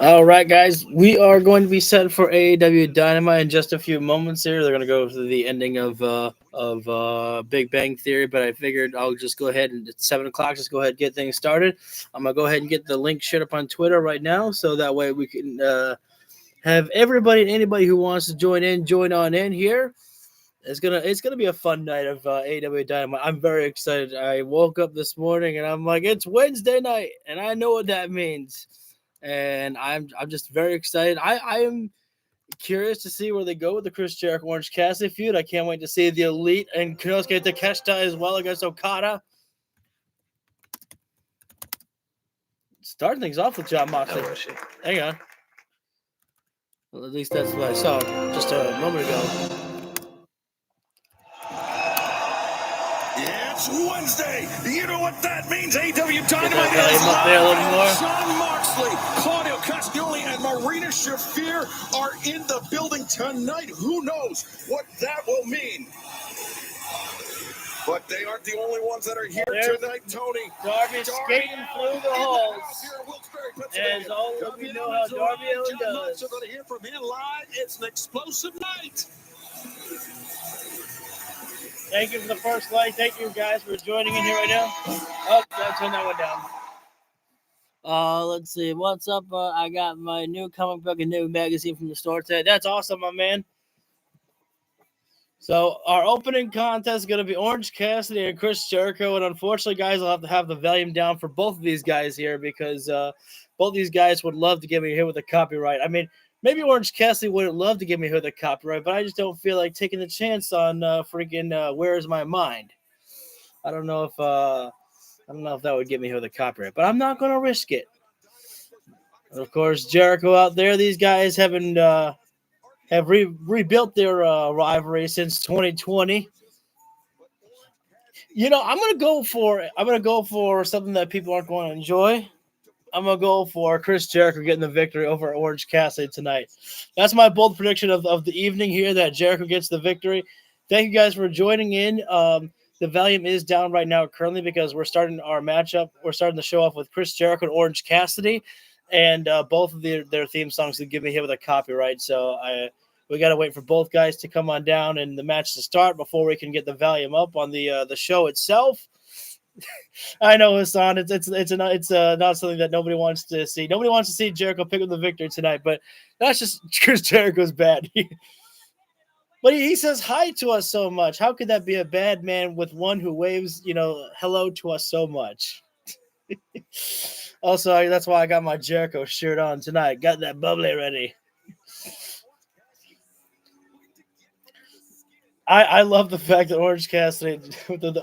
All right, guys, we are going to be set for AEW Dynamite in just a few moments here. They're going to go through the ending of Big Bang Theory, but I figured I'll just go ahead and at 7 o'clock, just go ahead and get things started. I'm going to go ahead and get the link shared up on Twitter right now, so that way we can have everybody and anybody who wants to join on in here. It's gonna be a fun night of AEW Dynamite. I'm very excited. I woke up this morning and I'm like, it's Wednesday night, and I know what that means. And I'm just very excited. I am curious to see where they go with the Chris Jericho Orange Cassidy feud. I can't wait to see the Elite and Konosuke Takeshita as well against Okada. Starting things off with John Moxley. Hang on. Well, at least that's what I saw just a moment ago. It's Wednesday. You know what that means? AEW Dynamite is live. John Moxley, Claudio Castagnoli, and Marina Shafir are in the building tonight. Who knows what that will mean? But they aren't the only ones that are here tonight, Tony. Darby skating through the halls. As all of you know how Darby does. We're going to hear from him live. It's an explosive night. Thank you for the first like. Thank you guys for joining in here right now. Oh, I'll turn that one down. Let's see. What's up? I got my new comic book and new magazine from the store today. That's awesome, my man. So our opening contest is going to be Orange Cassidy and Chris Jericho. And unfortunately, guys, I'll have to have the volume down for both of these guys here because both these guys would love to get me here with a copyright. I mean, maybe Orange Cassidy wouldn't love to give me here the copyright, but I just don't feel like taking the chance on freaking Where's My Mind. I don't know if that would get me here the copyright, but I'm not going to risk it. And of course, Jericho out there. These guys have rebuilt their rivalry since 2020. You know, I'm gonna go for something that people aren't going to enjoy. I'm going to go for Chris Jericho getting the victory over Orange Cassidy tonight. That's my bold prediction of the evening here, that Jericho gets the victory. Thank you guys for joining in. The volume is down right now currently because we're starting our matchup. We're starting the show off with Chris Jericho and Orange Cassidy, and both of their theme songs to give me here with a copyright. So we got to wait for both guys to come on down and the match to start before we can get the volume up on the show itself. I know, Hassan. It's not something that nobody wants to see. Nobody wants to see Jericho pick up the victory tonight, but that's just Chris Jericho's bad. But he says hi to us so much. How could that be a bad man with one who waves, hello to us so much? Also, that's why I got my Jericho shirt on tonight. Got that bubbly ready. I love the fact that Orange Cassidy,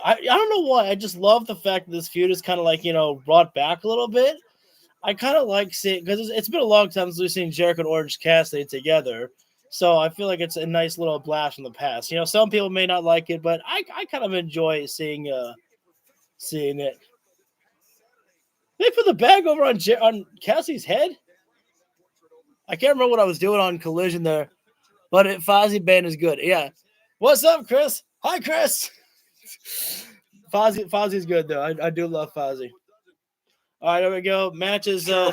I don't know why, I just love the fact that this feud is kind of like, brought back a little bit. I kind of like seeing, because it's been a long time since we've seen Jericho and Orange Cassidy together. So I feel like it's a nice little blast from the past. Some people may not like it, but I kind of enjoy seeing it. They put the bag over on Cassie's head. I can't remember what I was doing on Collision there, but Fozzy Band is good. Yeah. What's up, Chris? Hi, Chris. Fozzy's good, though. I do love Fozzy. All right, there we go. Match is started.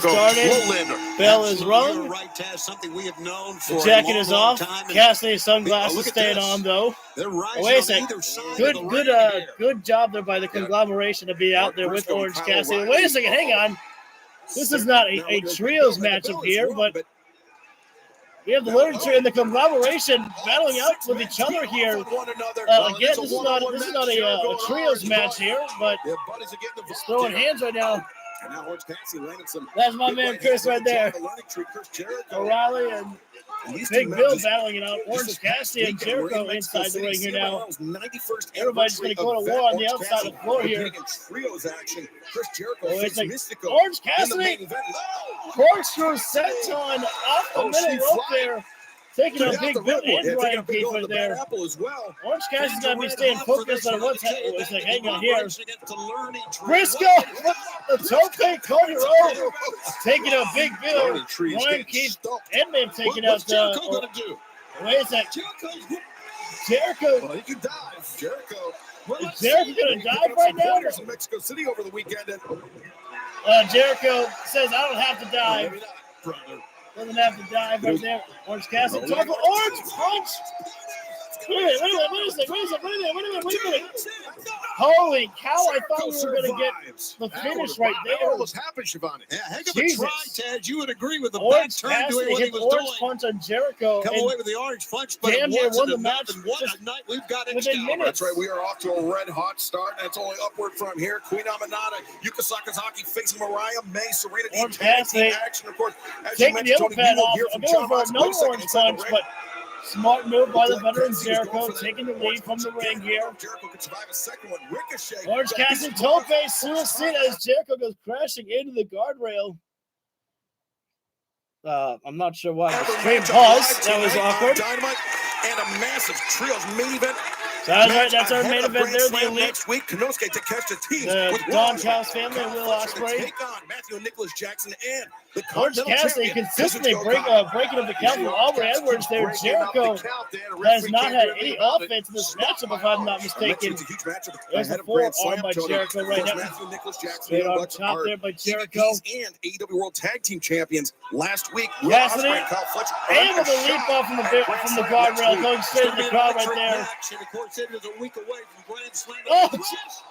Bell is rung. The jacket is off. Cassidy's sunglasses staying on, though. Wait a second. Good job there by the conglomeration to be out there with Orange Cassidy. Wait a second. Hang on. This is not a trios matchup here, but we have the literature and the conglomeration battling out with each other here. Again, this is not a trios match here, but just throwing hands right now. That's my man Chris right there. O'Reilly and Big Bill battling it out. Orange Cassidy and Jericho inside the ring here now. Everybody's going to go to war on the outside of the floor here. Orange Cassidy, corkscrew senton off the middle rope there. Taking a big bit and Brian Keith right there. Orange Cassidy's got to be staying focused on what's happening. It's like, hang on here. Briscoe, the tope, Cody Rhodes taking a big bill. Brian Keith, Edmund taking out the. Wait a sec. Jericho. Well, he can dive. Jericho. Is Jericho going to dive right now? Mexico City over the weekend. Jericho says, I don't have to dive. Doesn't have to dive right there. Orange Cassidy. Talk about Orange punch. Wait a minute. Holy cow, I thought we were going to get the finish right there. That almost happened, Shivani. Yeah, heck of a try, Ted. You would agree with the Orange back turn doing Cassidy what he hit the was orange doing. punch on Jericho. Come away with the orange punch, but damn it near wasn't won the enough. match And what just a night we've got in within Scalper. minutes. That's right. We are off to a red-hot start. That's only upward from here. Queen Aminata, Yuka Sakazaki facing Mariah May, Serena Deeb, Orange tag Cassidy team action. Of course, as you taking the mentioned, other Tony, pad we will off. hear I'm from going John for Moxley. another Wait a second, orange inside the punch, ring. but smart move by the Black veteran Cassidy's going Jericho, for that taking the lead orange from the punch ring again. here. Jericho could survive a second one. Ricochet. Orange Cassidy tope suicide as Jericho goes crashing into the guardrail. I'm not sure why the stream paused. That was awkward. Dynamite and a massive trios main event. So that's our main event there. The Elite, Next week, Konosuke Takeshita teams the with Don Will Callis family, and Will Fletcher to Ospreay. take on Matthew and Nicholas Jackson and the Orange Continental Cassidy Champion, consistently Kazuchika breaking up the count from Aubrey Edwards there. Jericho has not had any offense in this matchup, if I'm not mistaken. It's a huge matchup. There's a Ahead of Grand forearm Slam, by Tony. Jericho right Of course, now. Matthew, Nicholas Jackson, Straight on Bucks top are there by Jericho. EVPs and AEW World Tag Team Champions last week. Will Cassidy Ospreay and Kyle Fletcher able to leap off from the guardrail, going straight to the crowd right there. Of course, it is a week away from Grand Slam. Oh,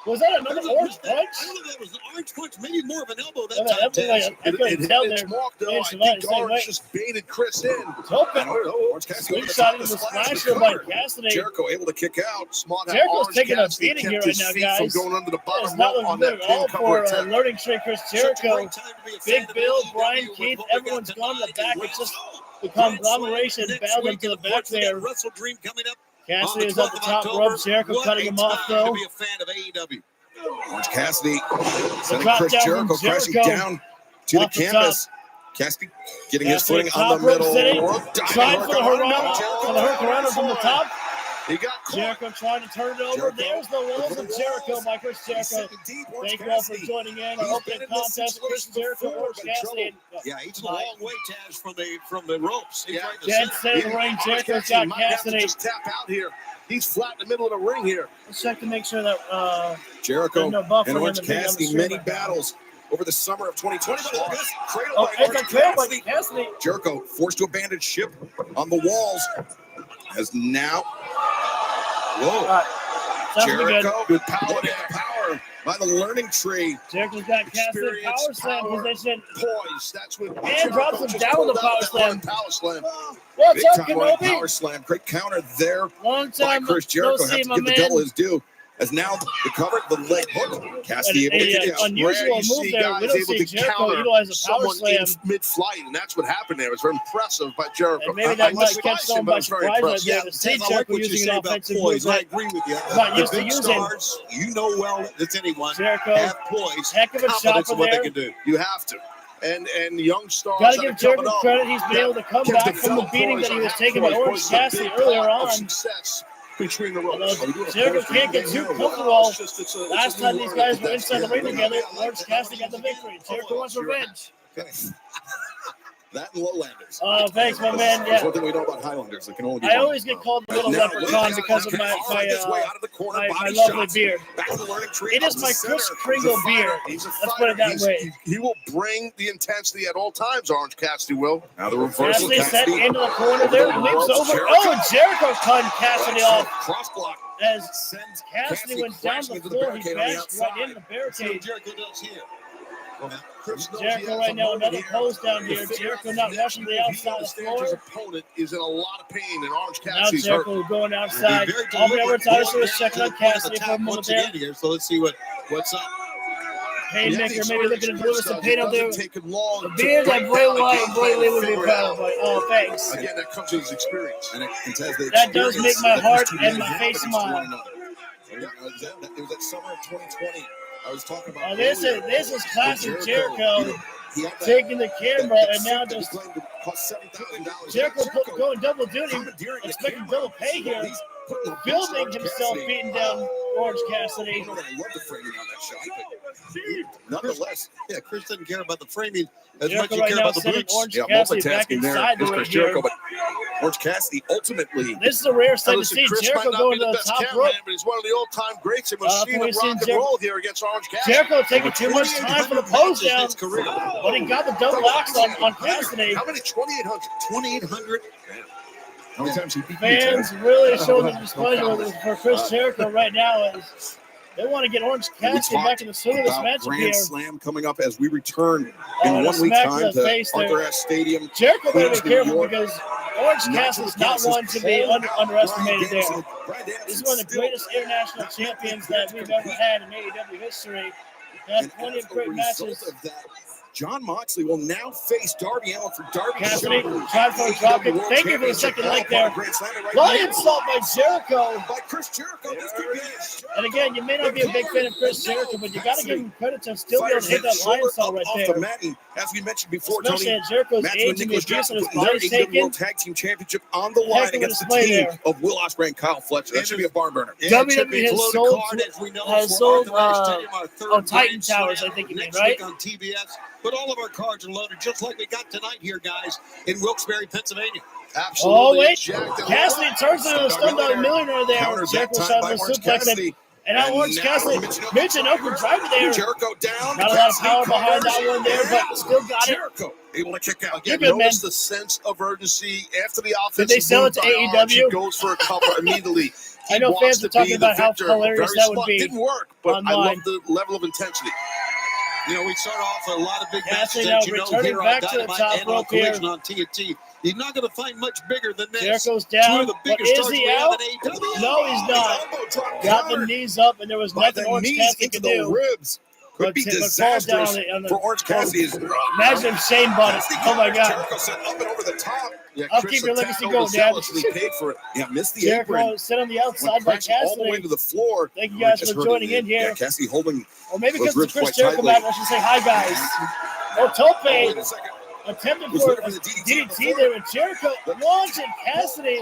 was that another orange punch? I don't know if that was an orange punch, maybe more of an elbow that Yeah, time. that was like, I couldn't tell there. Walk, though. Yeah, I Shivani, think same way. Orange just baited Chris in. Tope. Orange Cassidy over the Slingshot top, into the the splash, splash the by cover. Cassidy. Jericho able to kick out. Smart how Jericho's Orange taking a Cassidy beating kept here his right now, feet guys. from going under the It's bottom not rope on looking that good at all pin cover for attempt. learning straight Chris Such a Jericho. great time to be a Big fan of Bill, AEW Brian with Keith, what we got everyone's gone to the tonight. back. It's just the Grand Slam conglomeration next bailed them week, to the and of back course, we got there. Wrestle Dream coming up. Cassidy is on at the the top 12th of rope. October. Jericho What cutting a him off, time though. to be a fan of AEW. Orange Cassidy sending drop Chris down Jericho from crashing Jericho down to the off the canvas. Cassidy getting his Cassidy footing on top the rope middle. sitting, rope. trying for the Hurrah, Jericho for the Hurrah from the top. He got caught. Jericho trying to turn it over. Jericho There's the walls of Jericho by Chris Jericho. Sitting deep, Orange Thank you all for Cassidy. joining in. Our He's opening been in this contest, Chris situation Jericho, before, Orange but in Cassidy. Yeah, he's a long way, Taz, from the ropes. He's Yeah. right in the Dead center. center of the ring. Jericho's Cassidy got might have to Cassidy. just tap out here. He's flat in the middle of the ring here. Let's check to make sure that Jericho no buffering and Orange in the video on the Cassidy, stream many right now. battles over the summer of 2020. But look at this. Cradle Oh, by it's a Orange trail by Cassidy. Cassidy. Jericho forced to abandon ship on the walls. Has now. All Whoa. right. Sounds pretty good. Jericho, good power by the learning tree. Jericho's got Cassidy in power Experience, slam power. position. Poise. That's what. And Jericho drops him just down pulled with the out power that slam. one Power slam. What's Big up, time running Kenobi? power slam. Great counter there Long by time Chris no Jericho. see, Have to my give the man. devil his due. As now the cover, the leg hook. Cassidy able to An kick out. unusual Rare you move see there. We guys don't able see to Jericho counter utilize a power someone slam. in mid-flight, and that's what happened there. It was very impressive by Jericho. And maybe that might despise catch him, someone but by it's very surprise right impressive. there to see Ted, I like Jericho what you using say an about offensive poise. move I that agree with you. not The used to big using. stars, you know well as anyone, Jericho, have poise, heck of a confidence chopper in what there. they can do. You have to. And young stars Got to that give are Jericho coming up credit. He's been that able to come can back from the develop beating poise that he or was have taken by poise. Orange Poise is a Cassidy big earlier part of on. success between the Although ropes. Jericho can't get too comfortable. Last time these guys were inside the ring together, Orange Cassidy got the victory. Jericho wants revenge. That and lowlanders. Oh, thanks, my man. There's Yeah, one thing we know about Highlanders. They can only be I one. always get called the little Now, leprechaun because of my lovely beard. It is my Chris Kringle beard. Let's put it that way. He will bring the intensity at all times, Orange Cassidy will. Now the reversal. Cassidy set into the corner there, leaps over. Oh, Jericho cutting Cassidy off. Cross block. As Cassidy went down the floor, he bashed right into the barricade. Jericho does here. Jericho right now, another pose down here. Jericho not rushing to the outside of the floor. His opponent is in a lot of pain, and Orange Now Cassidy's hurt. Jericho going outside. Aubrey Edwards obviously was checking on Cassidy for a moment there. Here, so let's see what's up. Haymaker maybe looking to deliver some pain out there. The The beard that Bray Wyatt and Bray Lee would be proud of. Like, oh, thanks. Again, that comes with his experience. That does make my heart and my face smile. It was that summer of 2020. I was talking about. Oh, this is classic Jericho taking the camera and now just Jericho going double duty, expecting double pay here, filming himself beating down Orange Cassidy. You know that I love the framing on that shot, but nonetheless, Chris doesn't care about the framing as much as he cares about the boots. Orange Cassidy back multitasking there inside the is ring Chris Jericho, here. but Orange Cassidy ultimately. This is a rare sight to Listen, see Chris Jericho might not going be to the the best top cameraman, rope. but he's one of the old-time greats in machine we've of seen rock and Jericho- roll here against Orange Cassidy. Jericho taking too much time for the pose down, Career. but he got the double axe on Cassidy. How many? 2,800. 2,800. How many times he beat Fans really showing their displeasure for Chris Jericho right now as they want to get Orange Cassidy back in the swing of this matchup Grand here. Slam coming up as we return and in a 1 week smack to time the to face there. Arthur Ashe Stadium. Jericho better be Queens, New careful York. because Orange Cassidy's not one to be underestimated there. Brian This is Danielson's one of the still greatest international champions that we've ever had in AEW history. Has And plenty as of a great result matches. of that, John Moxley will now face Darby Allin for Darby Cassidy Allin. tried for a drop kick. Thank you for the second leg there. Lion salt by Jericho. By Chris Jericho. This could be And again, you may not be a big fan of Chris Jericho, but you got to give him credit to still be able to hit that lion salt right off there. the mat, and as we mentioned before, Especially Tony, at Jericho's Matthew age and and the Nicholas abuse Jackson that his putting their body's AEW taken. World Tag Team Championship on the Heck line of a against the display team there. of Will Ospreay and Kyle Fletcher. That should be a barn burner. WWE has sold Titan Towers, I think you mean, next right? week on TBS. But all of our cards are loaded, just like we got tonight here, guys, in Wilkes-Barre, Pennsylvania. Absolutely. Oh, wait. Jacked and Cassidy turns into a stun dog millionaire there. Countered Jericho that shot time the by Orange suplex. Cassidy. And now Orange Cassidy, Michinoku drive there. Jericho down. Not a lot of power behind Cassidy that one there, but still got it. Jericho able to kick out. You're Again, good, man. notice the sense of urgency after the offensive Did they sell it to move by Orange, AEW? he goes for a cover immediately. I know He wants fans are to be talking the about how victor. hilarious Very that would smart. be Didn't work, but I online. love the level of intensity. You know, we start off a lot of big Cassidy matches, now as you know, returning here back on to the Dynamite top and on rope here. Collision on TNT. You're not going to find much bigger than this. Jericho's Two of down, the but biggest is stars he we have out? in AEW. No, he's not. Elbow drop Got the counter knees up, and there was by nothing the Orange knees Cassidy into could the do. ribs. Could be But falls disastrous down on the- for Orange Cassidy. Imagine if Shane bought it. Oh, my God. Jericho set up and over the top. Yeah, I'll Chris keep your the legacy Tad going, Dad. overzealously paid for it. Yeah, missed the Jericho apron. sit on the Went outside by crashing all the way Cassidy. to the floor. Thank you guys Just for hurting joining the- in here. Yeah, Cassidy holding. Or maybe Those because the ribs Chris quite Jericho tightly. match, I should say hi, guys. Oh, Wait Tope a second. attempted Was for looking a for the DDT DDT before. there, and Jericho launching Cassidy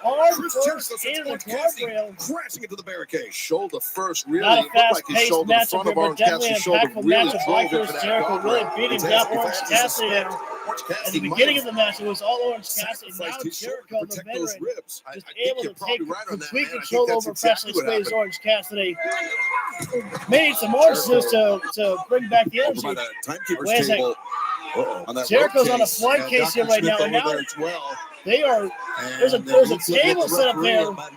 arm Chris first Jericho into sends the Orange Cassidy guardrail. crashing into the barricade. Shoulder first, really. Not a It looked like his fast-paced shoulder, the matchup front here, of but Orange definitely an Cassidy's shoulder impactful really matchup by drove into Chris that Jericho, really guardrail. beating If down I Orange had to Cassidy there. suspect, Orange At the Cassidy might beginning have of the match, it was all Orange Cassidy. Now sacrificed his shoulder Jericho, to the protect those veteran, ribs. just think able you're to probably take right on that, complete man. I think control that's over exactly Freshly what Squeezed happened. Orange Cassidy. Made some more moves to bring back the Over by energy. the timekeeper's Wait a second. table. On that Jericho's rope on a case. flight case here right now, and now as well. they are. There's a And there's he a could hit table the set up referee there, about-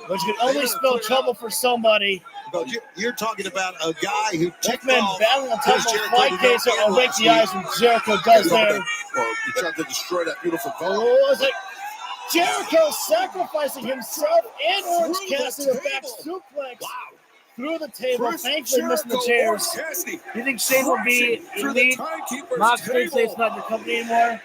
which could only spell trouble for somebody. But you're talking about a guy who ticked Both men off battling on top Chris of a Jericho flight to case no here. end Awake last the eyes, and Jericho does there. He tried to destroy that beautiful Oh, goal. what was it? Jericho sacrificing himself and Orange Through the Cassidy with a back table. suplex Wow. through the table. Chris Thankfully, missing the Jericho, chairs. Orange Cassidy You think Shane will be crashing through the elite? timekeeper's Moxley say table. it's not your company anymore.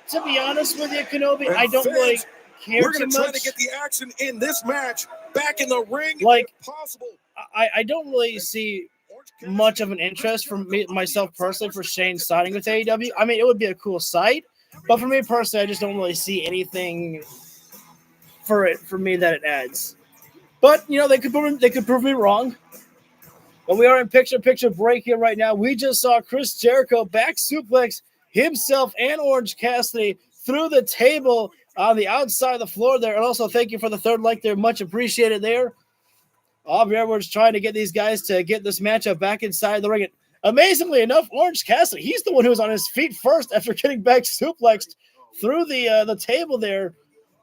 To be honest with you, Kenobi, And I don't fans, really care We're too going to try much. to get the action in this match back in the ring Like, if possible. I don't really see much of an interest from me, myself personally, for Shane signing with AEW. I mean, it would be a cool sight, but for me personally, I just don't really see anything for me that it adds. But you know, they could prove me wrong. But we are in picture break here right now. We just saw Chris Jericho back suplex himself and Orange Cassidy through the table on the outside of the floor there. And also, thank you for the third like there, much appreciated there. Aubrey Edwards trying to get these guys to get this matchup back inside the ring. And amazingly enough, Orange Cassidy, he's the one who was on his feet first after getting back suplexed through the table there.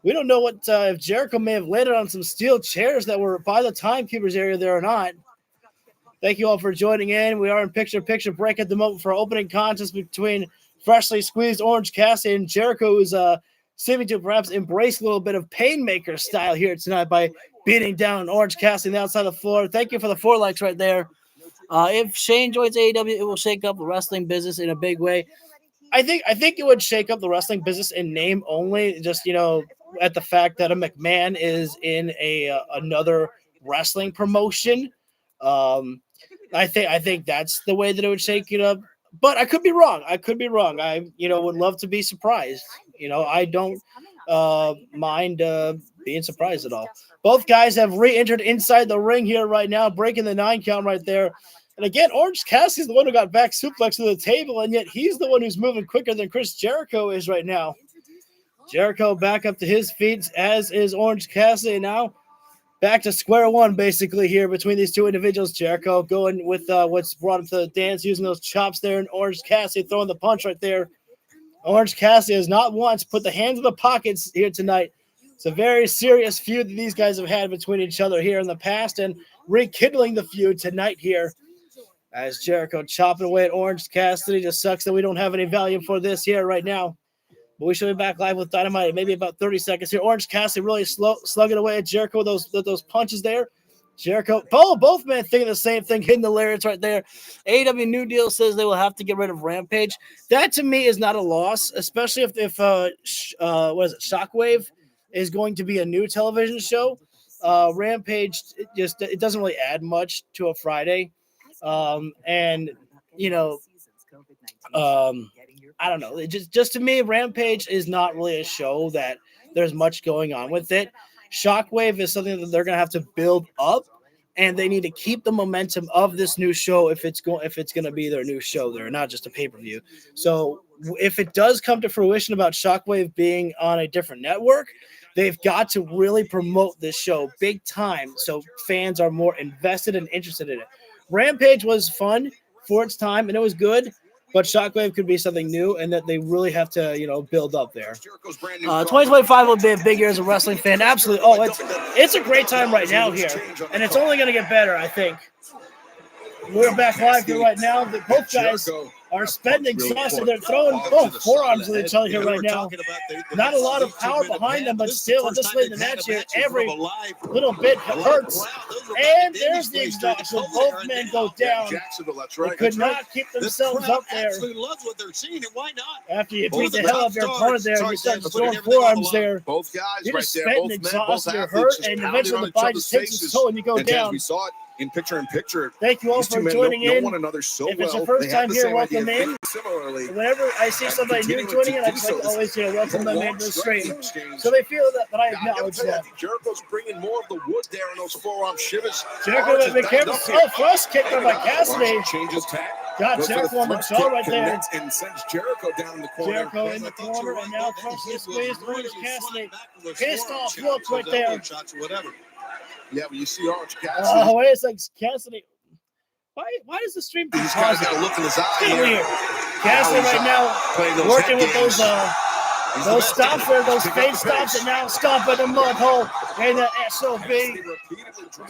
We don't know what if Jericho may have landed on some steel chairs that were by the timekeepers area there or not. Thank you all for joining in. We are in picture break at the moment for opening contest between Freshly Squeezed Orange Cassidy and Jericho, who's seeming to perhaps embrace a little bit of Painmaker style here tonight by beating down Orange Cassidy on the outside of the floor. Thank you for the 4 likes right there. If Shane joins AEW, it will shake up the wrestling business in a big way. I think it would shake up the wrestling business in name only, just, you know, at the fact that a McMahon is in another wrestling promotion. I think that's the way that it would shake it up. But I could be wrong. I would love to be surprised. You know, I don't mind being surprised at all. Both guys have re-entered inside the ring here right now, breaking the 9 count right there. And again, Orange Cassidy's the one who got back suplex to the table, and yet he's the one who's moving quicker than Chris Jericho is right now. Jericho back up to his feet, as is Orange Cassidy now. Back to square one, basically, here between these two individuals. Jericho going with what's brought him to the dance, using those chops there, and Orange Cassidy throwing the punch right there. Orange Cassidy has not once put the hands in the pockets here tonight. It's a very serious feud that these guys have had between each other here in the past, and rekindling the feud tonight here as Jericho chopping away at Orange Cassidy. Just sucks that we don't have any value for this here right now. But we should be back live with Dynamite in maybe about 30 seconds here. Orange Cassidy really slugging away at Jericho with those punches there. Jericho, both men thinking the same thing, hitting the lariats right there. AEW New Deal says they will have to get rid of Rampage. That to me is not a loss, especially if Shockwave is going to be a new television show. Rampage, it doesn't really add much to a Friday. And you know, I don't know. It just to me, Rampage is not really a show that there's much going on with it. Shockwave is something that they're going to have to build up, and they need to keep the momentum of this new show if it's going to be their new show there, not just a pay-per-view. So if it does come to fruition about Shockwave being on a different network, they've got to really promote this show big time so fans are more invested and interested in it. Rampage was fun for its time, and it was good. But Shockwave could be something new, and that they really have to, build up there. 2025 will be a big year as a wrestling fan. Absolutely. Oh, it's a great time right now here, and it's only going to get better, I think. We're back live here right now. Both guys are spending exhausted. They're throwing forearms at each other here right now. Not a lot of power behind them, but still, at this late in the match here, every little bit hurts. And there's the exhaustion. Both men go down. They could not keep themselves up there. After you beat the hell out of your opponent there, and you start throwing forearms there. Both guys You're just spending exhausted, you're hurt, and eventually the body just takes its toll and you go down. We saw it in picture. Thank you all for joining in. One another so if it's your first time here, welcome in. Similarly, whenever I see somebody new joining in, I just like to always welcome them into the stream. So they feel that I acknowledge that. Jericho's bringing more of the wood there in those forearm shivers. Jericho has been careful. Oh, thrust kick by Cassidy. Changes tack. Got Jericho on the jaw right there. And sends Jericho down the corner. Jericho in the corner, and now thrust is squeezed. Orange Cassidy. Pissed off look right there. Yeah, but you see Orange Cassidy. Oh, wait a second. Cassidy. Why does the stream keep pausing? He's got a look in his eye. It's weird. Cassidy right now working with those stops there, those fade stops, and now stomp in the mud hole in the SOB.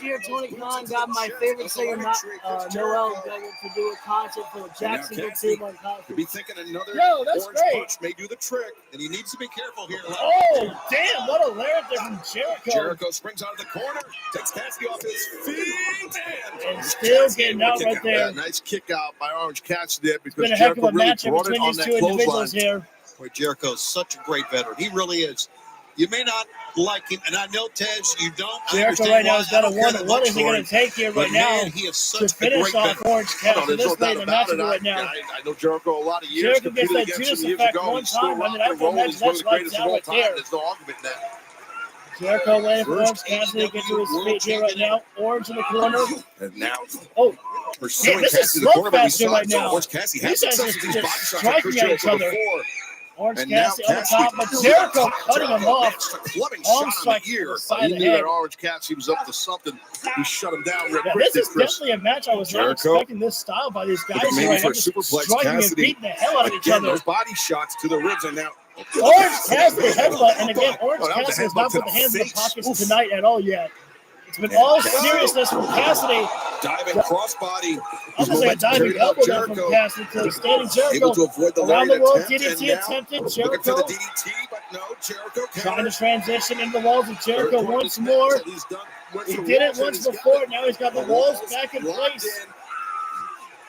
Year 2029 got my favorite singer, Noel, to do a concert for the Jacksonville team on concert. Be thinking another that's orange great. punch may do the trick, and he needs to be careful here. Oh, damn, what a lariat there from Jericho. Jericho springs out of the corner, takes Cassidy off his feet, and still getting out right there. Nice kick out by Orange Cassidy because it's been a heck of a matchup between these two individuals here. Where Jericho's such a great veteran. He really is. You may not like him, and I know, Tez, you don't. Jericho right now has got to wonder what is he going to take here right now to finish off Orange Cassidy. This late in the match right now. I know Jericho a lot of years. Jericho gets that Judas effect one time. I mean, after the match, that's lights out right there. There's no argument in that. Jericho waiting for Orange Cassidy to get to his feet here right now. Orange in the corner. And now, yeah, this is slugfest here right now. Orange Cassidy has just striking at each other. Orange Cassidy on the top, but Jericho cutting him off. Arm strike to the side of the head. Orange Cassidy was up to something. He shut him down real quick. This is definitely a match I was not expecting this style by these guys. Maybe for a superplex, striking and beating the hell out of each other. Those body shots to the ribs, and now Orange Cassidy headbutt, and again, Orange Cassidy has not put the hands in the pockets tonight at all yet. It's been all seriousness from Cassidy. Diving crossbody. I'm going to say a diving elbow there from Cassidy to standing Jericho. Able to avoid the around the world, attempt, DDT attempted. Jericho looking for the DDT, but no, Jericho trying to transition into the walls of Jericho once more. He did it once before. Now he's got the walls back in place.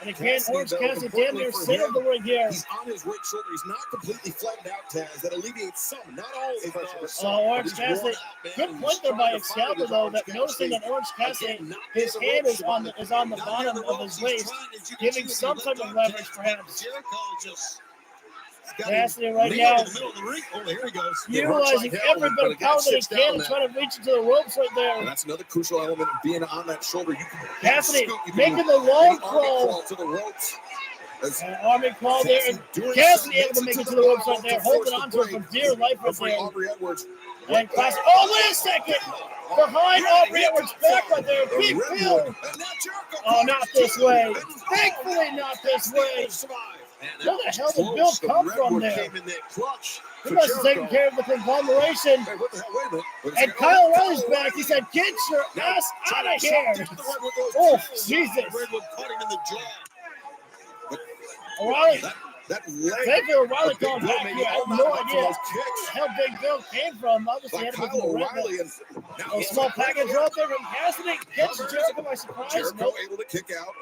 And again, Orange Cassidy damn near centered the ring here. He's on his right shoulder. He's not completely flattened out, Taz. That alleviates some, not all of the pressure. Orange Cassidy. Good point there by Excalibur, though, that noticing that Orange Cassidy, his hand is on the bottom of his waist, giving some type of leverage, perhaps. Cassidy right now, in the middle of the ring. Oh, here he goes. utilizing every bit of power that he can and trying to reach into the ropes right there. And that's another crucial element of being on that shoulder. You can Cassidy making the long crawl to the ropes. An army crawl there, and Cassidy able to make it to the ropes right there, holding on to it for dear life right there. And Cassidy, oh, wait a second! Behind Aubrey Edwards' back right there, big Bill. Oh, not this way. Thankfully, not this way. Where the hell did Bill come from there? He must have taken care of the conglomeration. And Kyle O'Reilly's back. He said, "Get your ass out of here." Oh, Jesus. O'Reilly. Thankfully, O'Reilly called back here. I have no idea where the hell Big Bill came from. Obviously, had to go from the red. A small package drop there from Cassidy. Gets Jericho by surprise. Jericho able to kick out.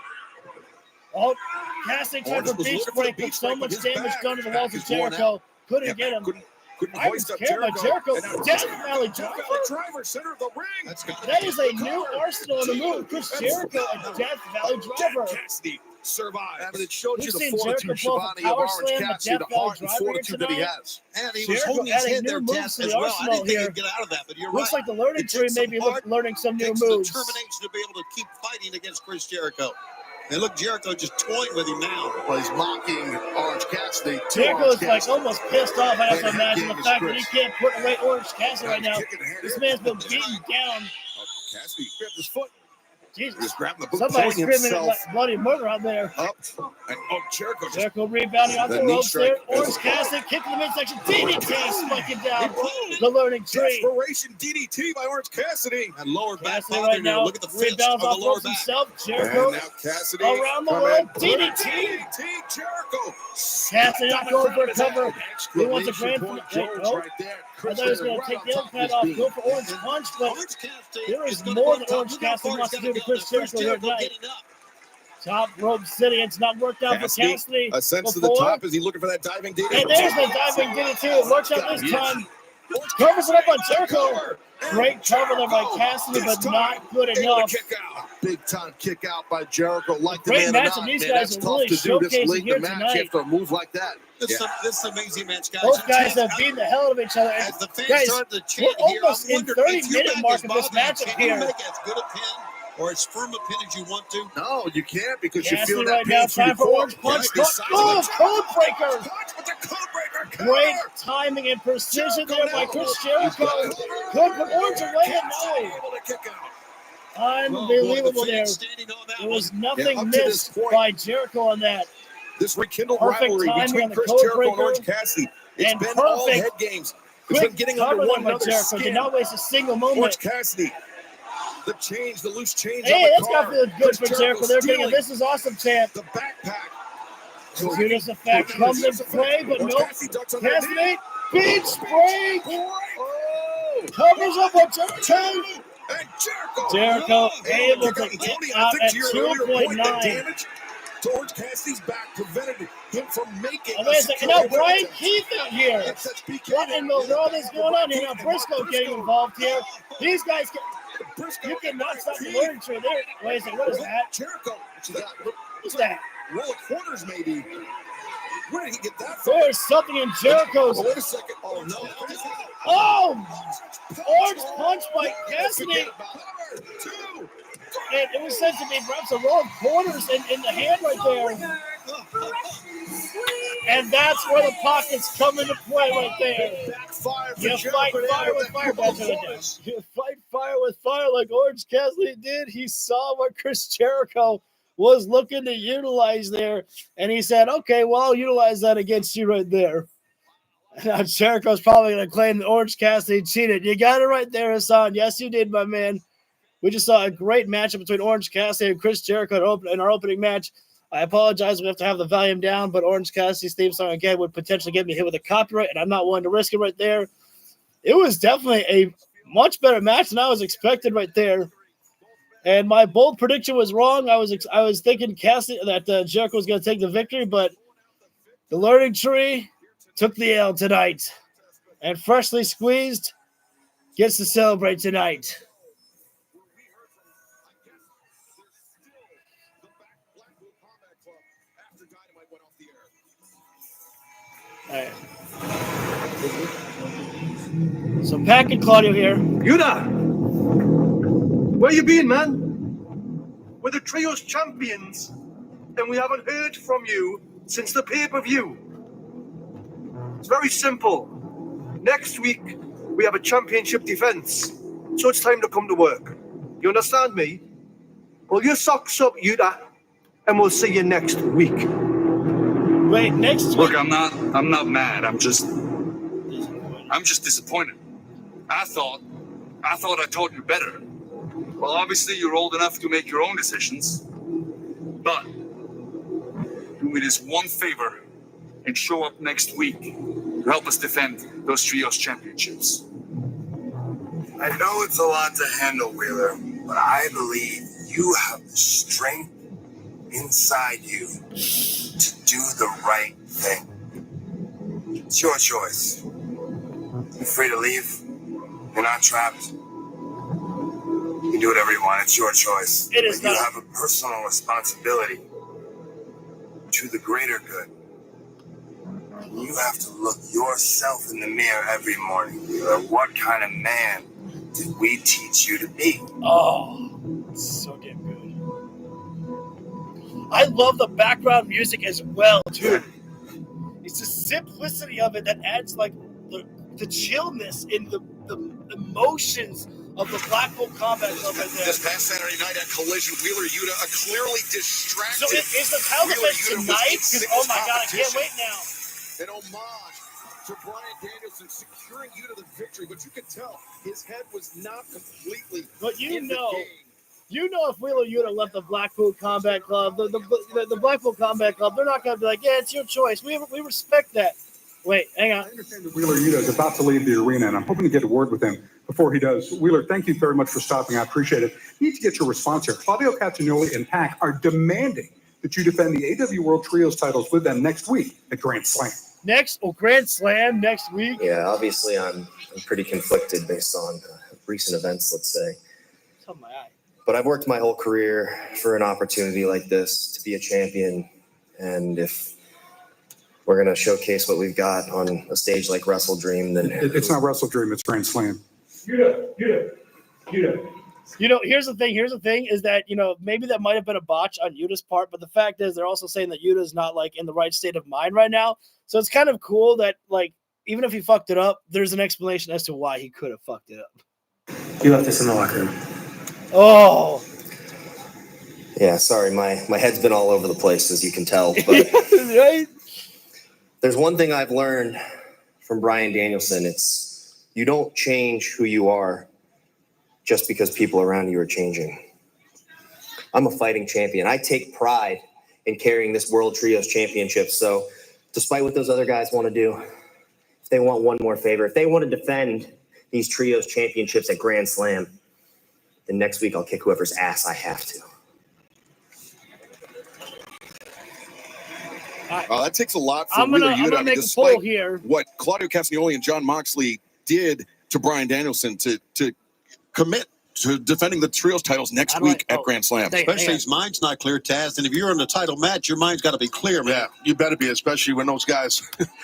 Oh, Cassidy tried for beach break, but so much damage done to the walls of Jericho. Couldn't get him. I was scared by Jericho. Death Valley Driver. Center of the ring. That is a new arsenal in the move. Chris Jericho and Death Valley Driver. Survive. And it showed you We've the seen fortitude, Jericho Shivani, power of Orange slam, Cassidy, the the heart and Death Valley fortitude that he Driver has. And he was Jericho holding his adding head there, new moves Tess, to as the well. I arsenal didn't think here. he'd get out of that, but you're Looks right. like the learning It tree takes may some be heart, learning some new takes moves. determination to be able to keep fighting against Chris Jericho. And look, Jericho just toying with him now. Well, he's mocking Orange Cassidy. Jericho is like almost pissed off. I have to imagine the fact that he can't put away Orange Cassidy right now. This man's been beaten down. Cassidy grabbed his foot. Jesus. Just grabbing the boot, Somebody's pulling screaming himself at bloody murder out there. up. And Jericho just Jericho rebounding off The the knee ropes strike. there. Orange Cassidy kicking the midsection. DDT spiking down the learning tree. desperation DDT by Orange Cassidy. And lower back Cassidy bother right now Look at the fist rebounds of off the lower ropes back. himself. And Jericho now Cassidy around the come world. in. DDT. Jericho. Cassidy not going for a cover. He wants a Exclamation grand point, wait, Jones no. right there. I thought he was going to take the elk pad off, go for Orange Punch, but Orange Cassidy there is gonna more go than top. Orange Look how Cassidy far wants he's to do to gotta go. Chris Now, Jericho here tonight. getting up. Top rope city. It's not worked out for Cassidy. Ascends to the before. top. Is he looking for that diving DDT? And there's the diving DDT. It works out this time. Covers it up on Jericho. Great cover there by Cassidy, but not good enough. Big time kick out by Jericho. Like the Great man or match, not, and these man, guys that's are tough really to do this showcasing late in here the match tonight. after a move like that. This is an amazing match, guys. Both guys And have beaten the hell out of each other. And as the fans guys, start to we're chant here, almost I in wonder 30-minute if mark you of this matchup can you here. make as good a pin or as firm a pin as you want to? No, you can't because Cassidy you feel right that now, pain through time your for Orange core. Punch. Right, Oh, code breaker. Punch with the code breaker. Great timing and precision there by Chris Jericho. Could put Orange away, but no. Able to kick out. Unbelievable there. Standing on that There was one. nothing up to this missed point. by Jericho on that. This rekindled Perfect rivalry timing between on the Chris code Jericho and breaker. Orange Cassidy. It's And been all perfect head games. It's been Quick getting under cover one there by another's Jericho. Did skin. not waste a single Orange moment. Cassidy. The change, the loose change Hey, on the that's car. got to feel good Chris for Jericho. They're getting a stealing This Is Awesome chant. the backpack. Judas effect comes in play, but Orange nope. Cassidy ducks underneath. Cassidy, beach break. Oh! Covers up on Jericho. And Jericho. Jericho able Kick to out. And get Tony, out I think at to your earlier point, the 2.9. damage to Orange Cassidy's back prevented him from making Oh, wait a second. Now secure Brian exit. Keith out here. That's PK. What in the world is going on here? Now Briscoe getting involved here. These guys can. Briscoe You cannot and stop the Keith. learning tree there. Wait a second. What is that? Jericho. What's that? Roll of quarters, maybe. Where did he get that from? There's something in Jericho's. Oh, wait a second. Oh, no. Oh! Orange punch by Cassidy. Two. And it was said to be perhaps a row of quarters in the hand right there. And that's where the pockets come into play right there. Backfire for You fight Jericho. fire with fire. That's what it is. You fight fire with fire like Orange Cassidy did. He saw what Chris Jericho was looking to utilize there. And he said, okay, well, I'll utilize that against you right there. Now Jericho's probably going to claim that Orange Cassidy cheated. You got it right there, Hassan. Yes, you did, my man. We just saw a great matchup between Orange Cassidy and Chris Jericho in our opening match. I apologize. We have to have the volume down, but Orange Cassidy's theme song again would potentially get me hit with a copyright, and I'm not willing to risk it right there. It was definitely a much better match than I was expected right there. And my bold prediction was wrong. I was thinking Cassidy that Jericho was going to take the victory, but the learning tree took the L tonight, and freshly squeezed gets to celebrate tonight. All right. So Pac and Claudio here. Yuta! Where you been, man? We're the Trios champions, and we haven't heard from you since the pay-per-view. It's very simple. Next week, we have a championship defense, so it's time to come to work. You understand me? Pull your socks up, Yuta, and we'll see you next week. Wait, next week? Look, I'm not mad. I'm just disappointed. I thought I told you better. Well, obviously you're old enough to make your own decisions, but do me this one favor and show up next week to help us defend those Trios championships. I know it's a lot to handle, Wheeler, but I believe you have the strength inside you to do the right thing. It's your choice. You're free to leave. You're not trapped. You can do whatever you want. It's your choice. It is but you not. have a personal responsibility to the greater good. And you have to look yourself in the mirror every morning. Wheeler. What kind of man did we teach you to be? Oh, so damn good. I love the background music as well, too. It's the simplicity of it that adds like the chillness in the emotions of the Blackpool Combat Club right there. This past Saturday night at Collision, Wheeler Yuta, a clearly distracted. So is the title defense tonight? Because, oh my God, I can't wait now. An homage to Bryan Danielson securing Yuta the victory, but you could tell his head was not completely But you in know, the game. if Wheeler Yuta left the Blackpool Combat Club, the Blackpool Combat Club, they're not going to be like, yeah, it's your choice. We respect that. Wait, hang on. I understand that Wheeler Yuta is about to leave the arena, and I'm hoping to get a word with him before he does. Wheeler, thank you very much for stopping. I appreciate it. Need to get your response here. Claudio Castagnoli and Pac are demanding that you defend the AEW World Trios titles with them next week at Grand Slam. Grand Slam next week. Yeah, obviously I'm pretty conflicted based on recent events, let's say. Oh my eye. But I've worked my whole career for an opportunity like this to be a champion. And if we're going to showcase what we've got on a stage like Wrestle Dream, then It's not Wrestle Dream, it's Grand Slam. You know, here's the thing is that, maybe that might have been a botch on Yuta's part, but the fact is they're also saying that Yuta's not like in the right state of mind right now. So it's kind of cool that like, even if he fucked it up, there's an explanation as to why he could have fucked it up. You left this in the locker room. Oh. yeah, sorry, my head's been all over the place, as you can tell. But right? there's one thing I've learned from Bryan Danielson. It's you don't change who you are just because people around you are changing. I'm a fighting champion. I take pride in carrying this World Trios Championship. So despite what those other guys want to do, if they want one more favor, if they want to defend these Trios Championships at Grand Slam, then next week I'll kick whoever's ass I have to. That takes a lot for I'm Wheeler gonna Yuta. make a Despite poll here. what Claudio Castagnoli and John Moxley did to Bryan Danielson to commit to defending the Trios titles next week at Grand Slam. Especially his mind's not clear, Taz. And if you're in the title match, your mind's got to be clear, man. Yeah, you better be, especially when those guys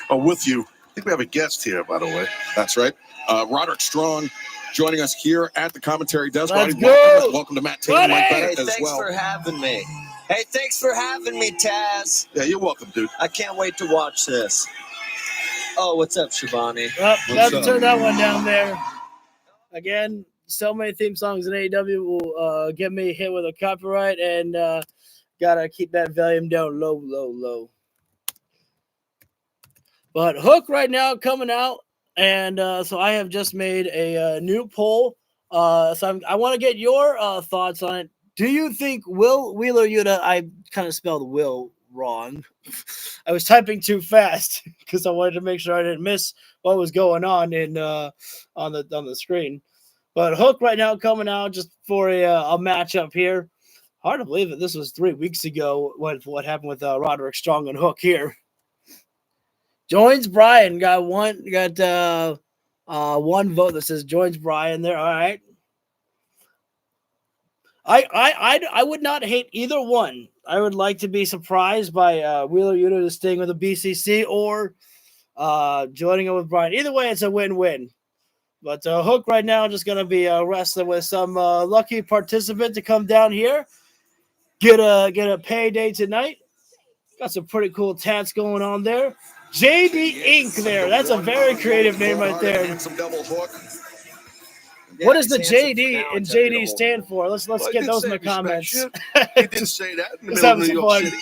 are with you. I think we have a guest here, by the way. That's right. Roderick Strong joining us here at the commentary desk. Let's Roddy, go. welcome to Matt Tatum. Mike Bennett as Thanks well. for having me. Hey, thanks for having me, Taz. Yeah, you're welcome, dude. I can't wait to watch this. Oh, what's up, Shivani? Let's turn that one down there. Again, so many theme songs in AEW will get me hit with a copyright, and gotta keep that volume down low. But Hook right now coming out, and so I have just made a new poll. So I want to get your thoughts on it. Do you think Wheeler Yuta? I kind of spelled Will wrong. I was typing too fast because I wanted to make sure I didn't miss what was going on in on the screen. But Hook right now coming out just for a matchup here. Hard to believe that this was 3 weeks ago. What happened with Roderick Strong and Hook here? Joins Brian got one vote that says joins Brian there. All right. I would not hate either one. I would like to be surprised by Wheeler Yuta staying with the BCC or joining him with Brian. Either way, it's a win-win. But Hook right now just going to be wrestling with some lucky participant to come down here, get a payday tonight. Got some pretty cool tats going on there. JD Inc. there. That's a very creative name right there. Some double hook. What does the JD and JD stand for? Let's get those in the comments. He did say that in the middle of New York City.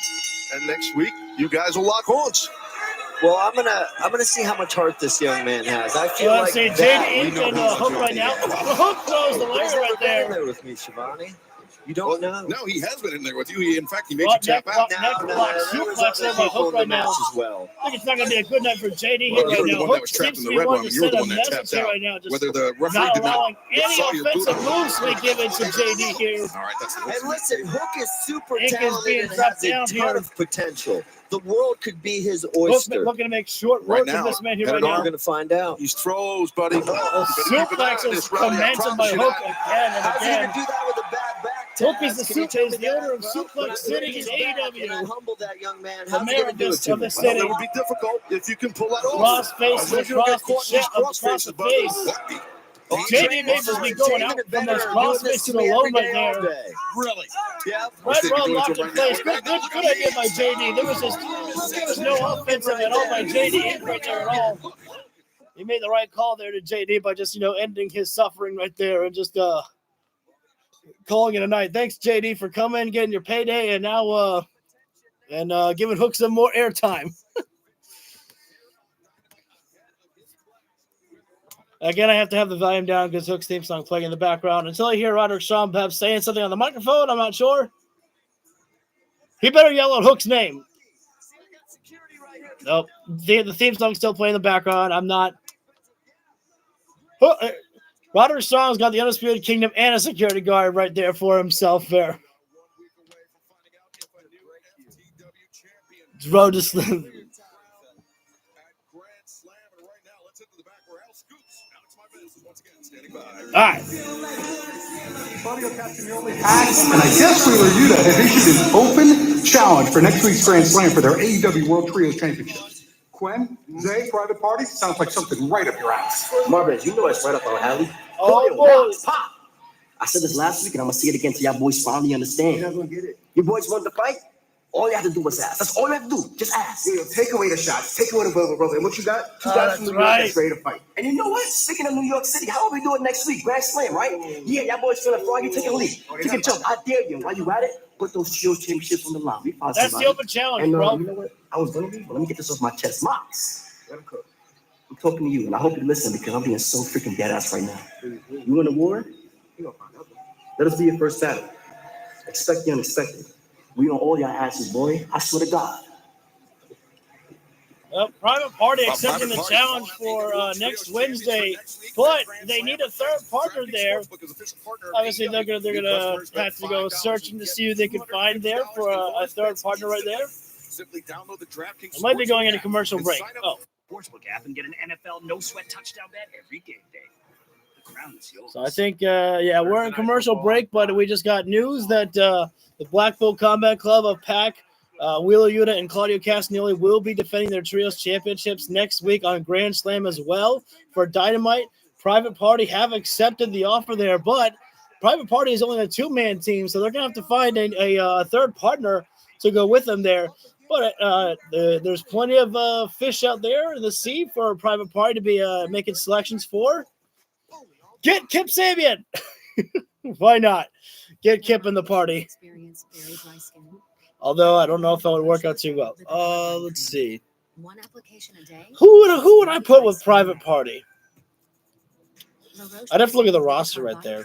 And next week, you guys will lock horns. Well, I'm gonna see how much heart this young man has. I feel like JD Inc. and Hook right now. Hook throws the layer right there. With me, Shivani. You don't know. No, he has been in there with you. In fact, he made you tap out. Suplex there by Hook right now. As well. I think it's not going to be a good night for JD here right now. Hook seems to be one to send a message here right now. Just whether the referee not did not allowing any offensive moves to be given to JD here. All right, that's the And listen, Hook is super Ink is talented being and dropped has down a ton here. of potential. The world could be his Hook oyster. looking to make short work of this man here right We're now. going to find out. These throws, buddy. Suplex is commented by Hook again and How's he again. going to do that with a bad back? Hook is the owner of Suplex City in AEW. Humble that young man. The How's he mayor going of to do it this to of me? the city. It would be difficult if you can pull that off. Cross faces across the face. JD may just be going out from those cross faces alone right there. Really? Yeah. Right well locked in place. Good idea by JD. There was no offensive at all by JD right there at all. He made the right call there to JD by just, ending his suffering right there and just calling it a night. Thanks, JD, for coming, getting your payday, and now giving Hook some more airtime. Again, I have to have the volume down because Hook's theme song playing in the background. Until I hear Roderick Strong perhaps saying something on the microphone, I'm not sure. He better yell out Hook's name. Nope. The theme song's still playing in the background. I'm not. Roderick Strong's got the Undisputed Kingdom and a security guard right there for himself there. Road to Slim. All right. And I guess Wheeler Yuta has issued an open challenge for next week's Grand Slam for their AEW World Trios Championships. Quinn, Zay, Private Party, sounds like something right up your ass. Marvin, you know it's right up our alley. Oh, boy. Pop. I said this last week, and I'm going to say it again till y'all boys finally understand. You're not going to get it. You boys want to fight? All you have to do is ask. That's all you have to do. Just ask. Take away the shots. Take away the brother. And what you got? Two guys from New York that's ready to fight. And you know what? Speaking of New York City, how are we doing next week? Grand Slam, right? Yeah, y'all boys feeling froggy. Take a lead. Take a jump. I dare you. While you at it, put those Trios Championships on the line. We found That's somebody. the open challenge, and, bro. You know what? I was going to leave, but let me get this off my chest. Mox, I'm talking to you, and I hope you listen because I'm being so freaking dead ass right now. You in the war? Let us be your first battle. Expect the unexpected. We on all your asses, boy. I swear to God. Private Party accepting the challenge for next Wednesday, but they need a third partner there. Obviously, they're gonna have to go searching to see who they can find there for a third partner right there. It might be going into commercial break. Sportsbook app and get an NFL no sweat touchdown bet every game day. The crown is yours. So I think, we're in commercial break, but we just got news that the Blackpool Combat Club of PAC, Wheeler Yuta and Claudio Castagnoli will be defending their Trios Championships next week on Grand Slam as well for Dynamite. Private Party have accepted the offer there, but Private Party is only a two-man team, so they're going to have to find a third partner to go with them there. But there's plenty of fish out there in the sea for a Private Party to be making selections for. Get Kip Sabian. Why not? Get Kip in the party. Although I don't know if that would work out too well. Let's see. Who would I put with Private Party? I'd have to look at the roster right there.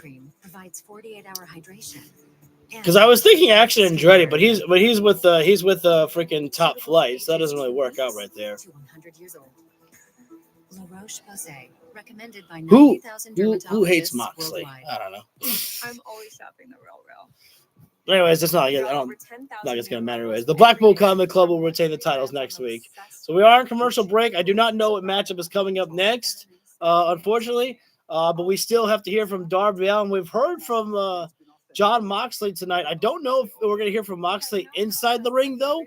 Because I was thinking Action Andretti, but he's with freaking Top Flight, so that doesn't really work out right there. Who hates Moxley? I don't know. I'm always stopping the rail. Anyways, it's not. I don't think it's gonna matter. Anyways, the Blackpool Combat Club will retain the titles next week. So we are in commercial break. I do not know what matchup is coming up next, unfortunately. But we still have to hear from Darby Allin. We've heard from John Moxley tonight. I don't know if we're gonna hear from Moxley inside the ring though.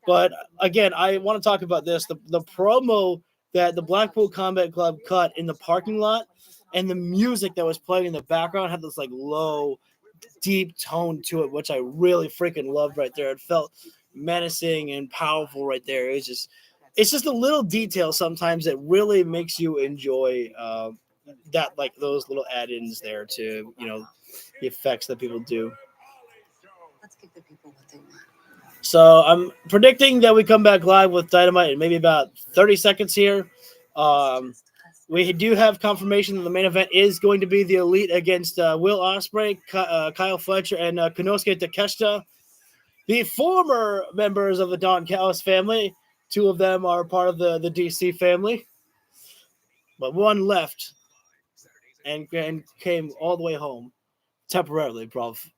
But again, I want to talk about this. The promo that the Blackpool Combat Club cut in the parking lot, and the music that was playing in the background had this like low, deep tone to it, which I really freaking loved right there. It felt menacing and powerful right there. It's just a little detail sometimes that really makes you enjoy that, like those little add-ins there to, you know, the effects that people do. Let's give the people what they want. So I'm predicting that we come back live with Dynamite in maybe about 30 seconds here. We do have confirmation that the main event is going to be the Elite against Will Ospreay, Kyle Fletcher, and Konosuke Takeshita. The former members of the Don Callis family. 2 of them are part of the DC family. But one left and came all the way home. Temporarily, Prof.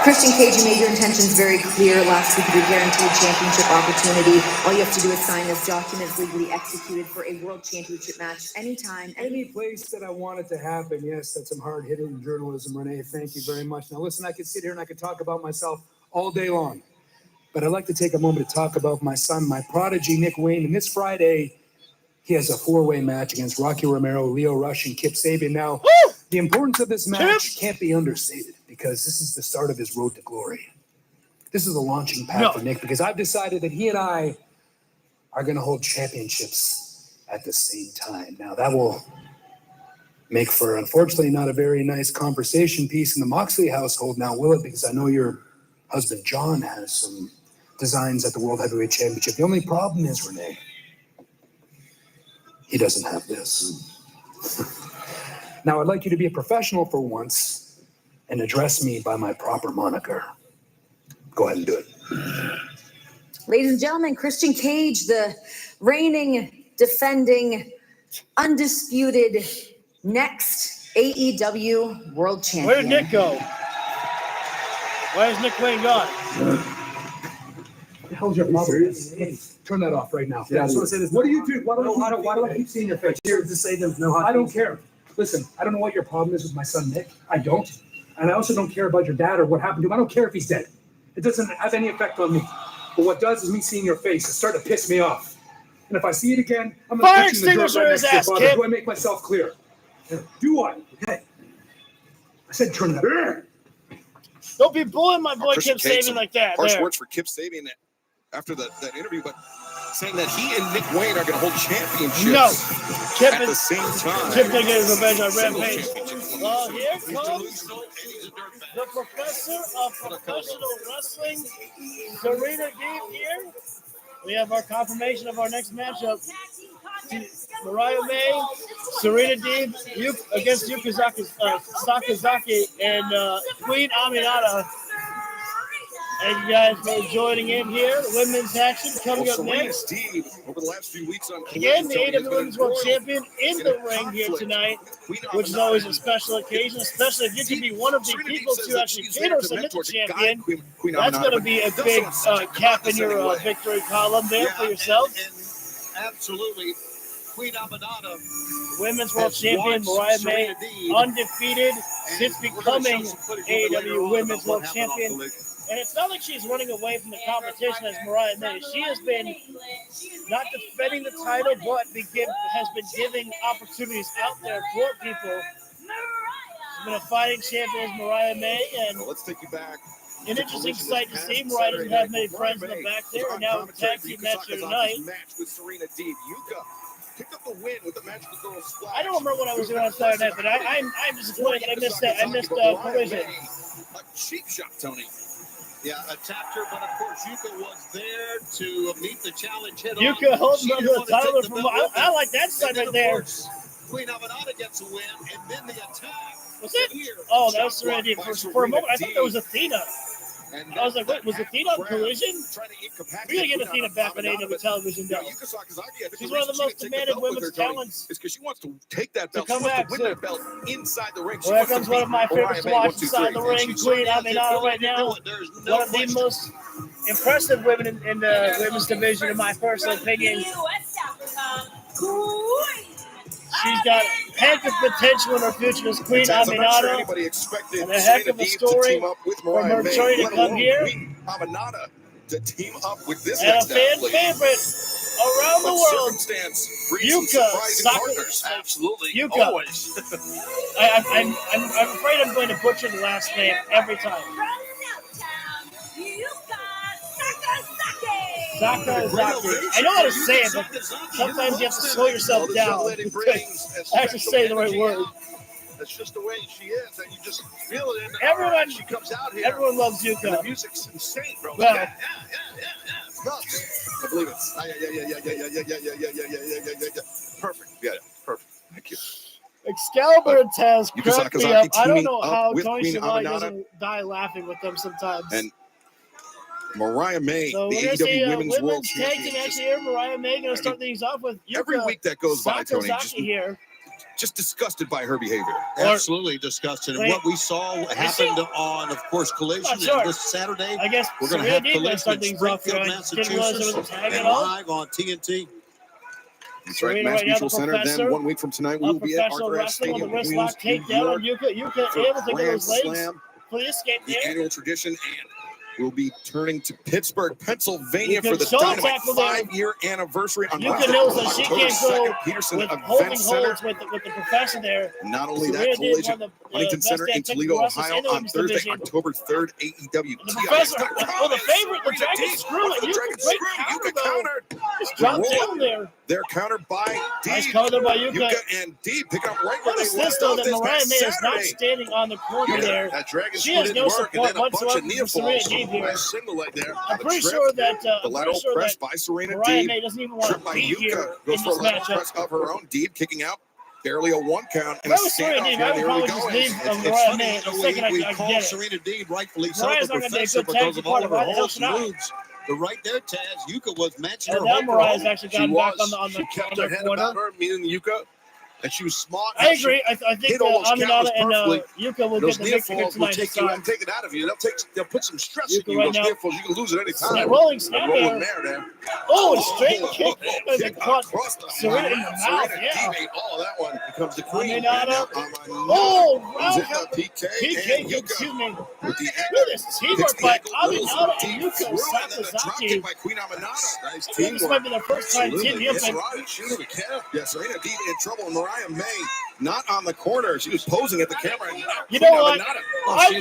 Christian Cage, you made your intentions very clear last week of your guaranteed championship opportunity. All you have to do is sign this document legally executed for a world championship match anytime. Any place that I want it to happen. Yes, that's some hard-hitting journalism, Renee. Thank you very much. Now, listen, I could sit here and I could talk about myself all day long, but I'd like to take a moment to talk about my son, my prodigy, Nick Wayne. And this Friday, he has a 4-way match against Rocky Romero, Leo Rush, and Kip Sabian. Now, the importance of this match can't be understated because this is the start of his road to glory. This is a launching pad for Nick because I've decided that he and I are going to hold championships at the same time. Now, that will make for, unfortunately, not a very nice conversation piece in the Moxley household now, will it? Because I know your husband, John, has some designs at the World Heavyweight Championship. The only problem is, Renee, he doesn't have this. Now, I'd like you to be a professional for once and address me by my proper moniker. Go ahead and do it. Ladies and gentlemen, Christian Cage, the reigning, defending, undisputed next AEW World Champion. Where did Nick go? Why is Nick Wayne gone? What the hell's your problem? Turn that off right now. Yeah, so say this. What do you do? Why do I keep seeing your face? Here to say there's no. I don't care. Listen, I don't know what your problem is with my son Nick. I don't, and I also don't care about your dad or what happened to him. I don't care if he's dead. It doesn't have any effect on me. But what does is me seeing your face. It's starting to piss me off. And if I see it again, I'm going to put you in the dirt right next to your father. Do I make myself clear? Do I? Okay. I said turn that. Don't be bullying my boy Kip Sabian like that. Harsh words for Kip Sabian after that interview, but saying that he and Nick Wayne are going to hold championships at the same time. Kip going to get his revenge on Rampage. Well, here comes the professor of professional wrestling, Serena Deeb here. We have our confirmation of our next matchup. Mariah May, Serena Deeb against Yuka Sakazaki, and Queen Aminata. And you guys are joining in here. Women's action coming up next. Deeb, over the last few weeks on again, the AEW Women's World Champion in the ring here tonight, which is always a special occasion, especially if you can be one of the people to actually pin or submit the champion. That's going to be a big cap in your victory column there for yourself. Absolutely. Queen Aminata, Women's World Champion Mariah May, undefeated since becoming AEW Women's World Champion. And it's not like she's running away from the competition as Mariah May. She has been not defending the title, but has been giving opportunities out there for people. She's been a fighting champion as Mariah May, and let's take you back. An interesting sight to see. Mariah doesn't have many friends in the back there. And now a tag team match here tonight. With Serena Deeb. Yuka picked up the win with the Magical Girl Splash. I don't remember what I was doing on Saturday night, but I'm disappointed that I missed that. I missed Collision. A cheap shot, Tony. Yeah, attacked her, but of course Yuka was there to meet the challenge head on. Yuka holding on to the title from. I like that side right there. Queen Aminata gets a win, and then the attack. Was it? Oh, that was Serena Deeb. For a moment, I thought that was Athena. I was like, wait, was Athena on Collision? We're going to get Athena back on AEW television, though. She's one of the most demanded women's talents. It's because she wants to take that belt. To come back, to win that belt inside the ring. Well, here comes one of my favorites to watch inside the ring. Queen Aminata right now. One of the most impressive women in the women's division, in my personal opinion. She's got a heck of potential in her future as Queen Aminata. And a heck of a story for her journey to come here. Aminata to team up with this and a fan favorite, around the world. Circumstance breeds Yuka surprising partners. Absolutely. Yuka. Always. I'm afraid I'm going to butcher the last name every time. Sakazaki. I know how to say it, but sometimes you have to slow yourself down to actually say the right word. That's just the way she is, and you just feel it in the Everyone, she comes out here. Everyone loves Yuka. And the music's insane, bro. Well, Yeah. It's nuts. I believe it. Perfect. Yeah, perfect. Thank you. Excalibur and Taz Yuka cracked me Sakazaki up. I don't teaming know up how with Tony Queen Schiavone Aminata. doesn't die laughing with them sometimes. And Mariah May, So the we're going to see AEW Women's World tag team Champion. match here. Mariah May going to start things off with Yuka Every week that goes by, Tony, Sakazaki just disgusted by her behavior. Absolutely disgusted. And what we saw happened on, of course, Collision. And this Saturday, I guess we're going to have Collision in things Springfield, off Massachusetts, tag and live on TNT. That's right, Mass Mutual Center. Then 1 week from tonight, we will be at Arthur Ashe Stadium in Queens, New York, Yuka able to get Grand those legs. Slam, Please escape the there. annual tradition, and we'll be turning to Pittsburgh, Pennsylvania for the shoulder Dynamite tackle there. 5-year anniversary on Yuka Wednesday, knows that she October can't go 2nd, Peterson with Event holding Center. holds with the professor there. Not only Serena that, did Collision, one of the Huntington best Center in tag team Toledo, wrestlers Ohio in the on women's Thursday, division. October 3rd, AEW The professor, well, the favorite, the Dragon Screw, and Yuka countered. Just dropped down there. They're countered by D. Nice cover there by Yuka. And D pick up right where they Notice left this, though, off that this Mariah past May is not Saturday. standing on the corner there. That Dragon She has no work, and support then a bunch whatsoever of near from Serena falls. Deeb here. Nice single leg there. I'm pretty sure that The lateral press by Serena Mariah Deeb. May doesn't even want Tripped to by be here Yuka. in Goes for this a lateral matchup. press of her own. Deeb kicking out. Barely a 1 count and a If I was Serena standoff Deeb, here. I would There we probably go. just leave It's Mariah funny, May. you know, The second we I call get it. Serena Deeb rightfully so Mariah's the not gonna be a professor good tag because team of all of her partner. Why the holds hell and not? moves. But right there, Taz, Yuka was matching And her now hold for Mariah's hold. actually gotten back on the She kept on her the head corner. about her, meaning Yuka. And she was smart. I agree. I think hit all those Aminata counters and perfectly. Yuka will Those get the near victory here falls will tonight. take you out and take it out of you. They'll put some stress Yuka in you. right Those now. near falls, you can lose at any time. Rolling snap rolling there. there. Oh, a straight kick. Kick Caught across the Serena in the mouth. Serena Yeah. Deeb ate all of that one. Becomes the queen. Aminata. Oh, roundhouse. PK PK, excuse me. with the Look at this teamwork by Aminata and Yuka Sakazaki. by Queen Aminata. Nice I think this might be their first time teaming up. She didn't care. Yeah, Serena Deeb in trouble. And Mariah May not on the corner. She was posing at the camera. And You know what? Aminata.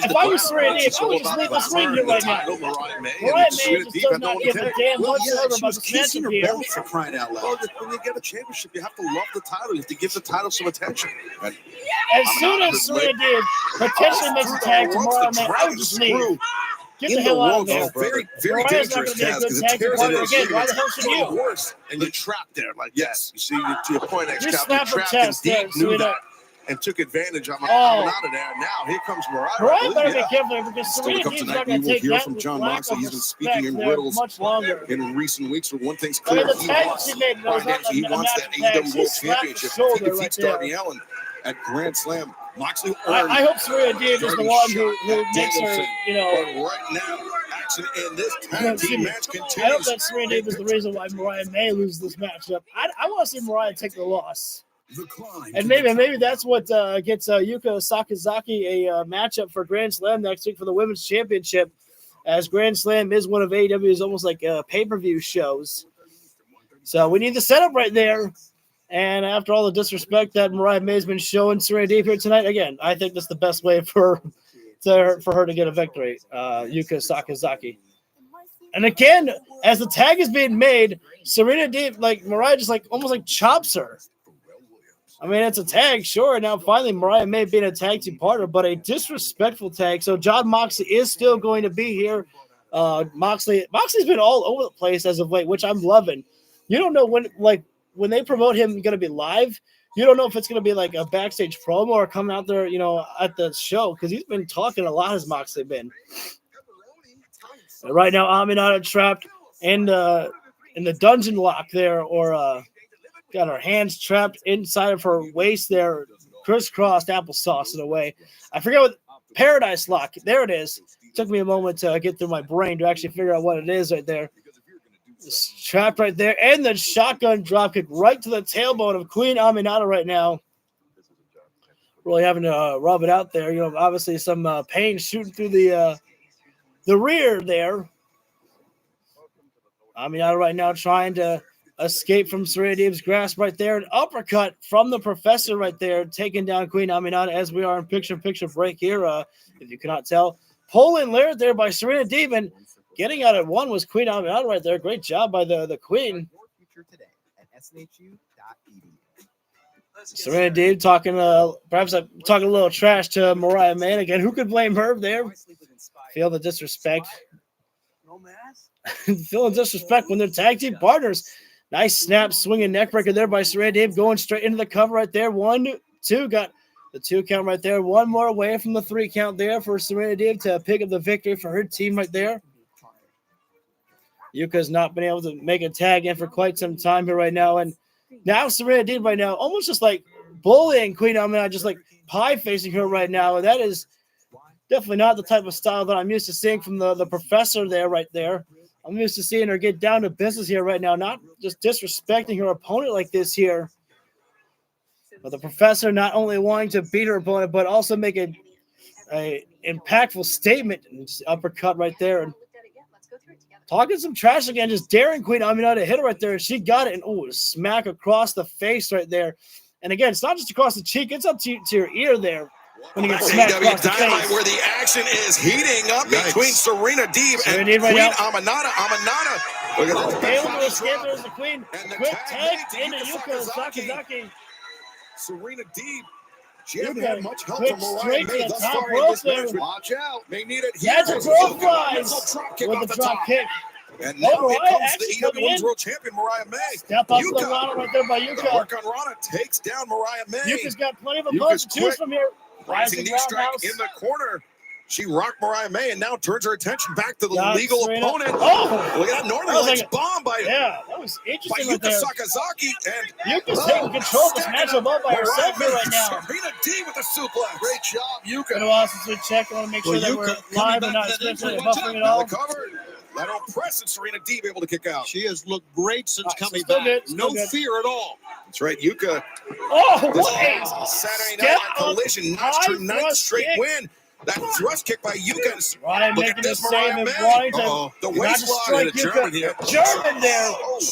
If I was Serena Deeb, I would just leave this ring here right now. Mariah May just does not give a damn whatsoever about this matchup here. For crying out loud. Well, when you get a championship, you have to love the title. You have to give the title some attention. As soon as Serena Deeb potentially makes a tag to Mariah May, I would just leave. Get the hell out of there. Very, very Mariah's dangerous, not going to be a Taz, good because it tag team tears partner it again. Why the hell should you? Worse, and you're trapped there like yes. You see, to your point, You're Excalibur snapping trapped and chest there, Deeb knew Serena. that and took advantage of it. Oh. Out of there. Now here comes Mariah. Mariah better be careful here because Still Serena to come Deeb's tonight, not we going to will take hear that from John lack Moxley. of He's been respect speaking in there riddles much longer. in recent weeks. But one thing's I clear: mean, the he tag wants, she made was not he a wants natural that tag. AEW She World slapped the Championship. He shoulder right defeats there. Darby Allin at Grand Slam. Moxley I earned. hope Serena Deeb is the one who makes her, Danielson. you know. But right now, action in this No, tag excuse team me. match I hope continues. that Serena Deeb is the reason why Mariah May loses this matchup. I want to see Mariah take the loss. And maybe that's what gets Yuka Sakazaki a matchup for Grand Slam next week for the Women's Championship, as Grand Slam is one of AEW's almost like pay-per-view shows. So we need the setup right there. And after all the disrespect that Mariah May has been showing Serena Deeb here tonight, again, I think that's the best way for her to get a victory, Yuka Sakazaki. And again, as the tag is being made, Serena Deeb, like Mariah just like almost like chops her. I mean, it's a tag, sure. Now, finally, Mariah May being a tag team partner, but a disrespectful tag. So, John Moxley is still going to be here. Moxley's been all over the place as of late, which I'm loving. You don't know when they promote him going to be live. You don't know if it's going to be like a backstage promo or coming out there, at the show, because he's been talking a lot. Has Moxley been? Right now, Aminata trapped in the dungeon lock there, or got her hands trapped inside of her waist there, crisscrossed applesauce in a way. I forget what Paradise Lock. There it is. Took me a moment to get through my brain to actually figure out what it is right there. It's trapped right there, and the shotgun dropkick right to the tailbone of Queen Aminata right now. Really having to rub it out there. Obviously some pain shooting through the rear there. Aminata right now trying to escape from Serena Deeb's grasp right there. An uppercut from the Professor right there, taking down Queen Aminata as we are in picture-in-picture break here, if you cannot tell. Pulling Laird there by Serena Deeb, and getting out at one was Queen Aminata right there. Great job by the Queen. Serena Deeb talking, perhaps talking a little trash to Mariah May again. Who could blame her there? Feel the disrespect. Feeling disrespect when they're tag team partners. Nice snap, swinging neck breaker there by Serena Deeb, going straight into the cover right there. 1, 2, got the 2 count right there. One more away from the 3 count there for Serena Deeb to pick up the victory for her team right there. Yuka's not been able to make a tag in for quite some time here right now, and now Serena Deeb right now almost just like bullying Queen Aminata, just like pie facing her right now, and that is definitely not the type of style that I'm used to seeing from the Professor there right there. I'm used to seeing her get down to business here right now, not just disrespecting her opponent like this here. But the Professor not only wanting to beat her opponent, but also make a impactful statement. And uppercut right there. And talking some trash again, just daring Queen Aminata to hit her right there. And she got it. And smack across the face right there. And again, it's not just across the cheek. It's up to your ear there. When you get smacked across the Dynamite, face. where the action is heating up between Serena Deeb and Queen Aminata. Aminata. Look at that. Able to escape. There's the Queen. Quick tag into Yuka Sakazaki. Serena Deeb. She hasn't Yuka, had much help quick from Mariah straight to May the thus top far in rope this there. match. Watch out. May need it here. That's a girl flies with the drop kick. And now Mariah here comes actually the AEW coming Women's in. World Champion, Mariah May. Step up to the Rana right there by The Yuka. work on Rana takes down Mariah May. Yuka's got plenty of opponents to choose from here. Rising knee strike in the corner. She rocked Mariah May and now turns her attention back to the legal opponent. Oh! Look at that Northern Lights bomb by that was interesting by right Yuka there. Sakazaki. And Yuka's taking control of this matchup all by herself here right now. Serena Deeb with the suplex. Great job, Yuka. Been a while since we checked. I want to make sure that we're live and not especially buffering at all. Let her press and Serena Deeb able to kick out. She has looked great since coming still back. good, still No good. fear at all. That's right, Yuka. Oh, what a Saturday night collision, notched her 9th straight win. That thrust kick by Yuka. Ryan Look making at the this, save Mariah and May. wanting to The not waist to lock strike and a German here. German there.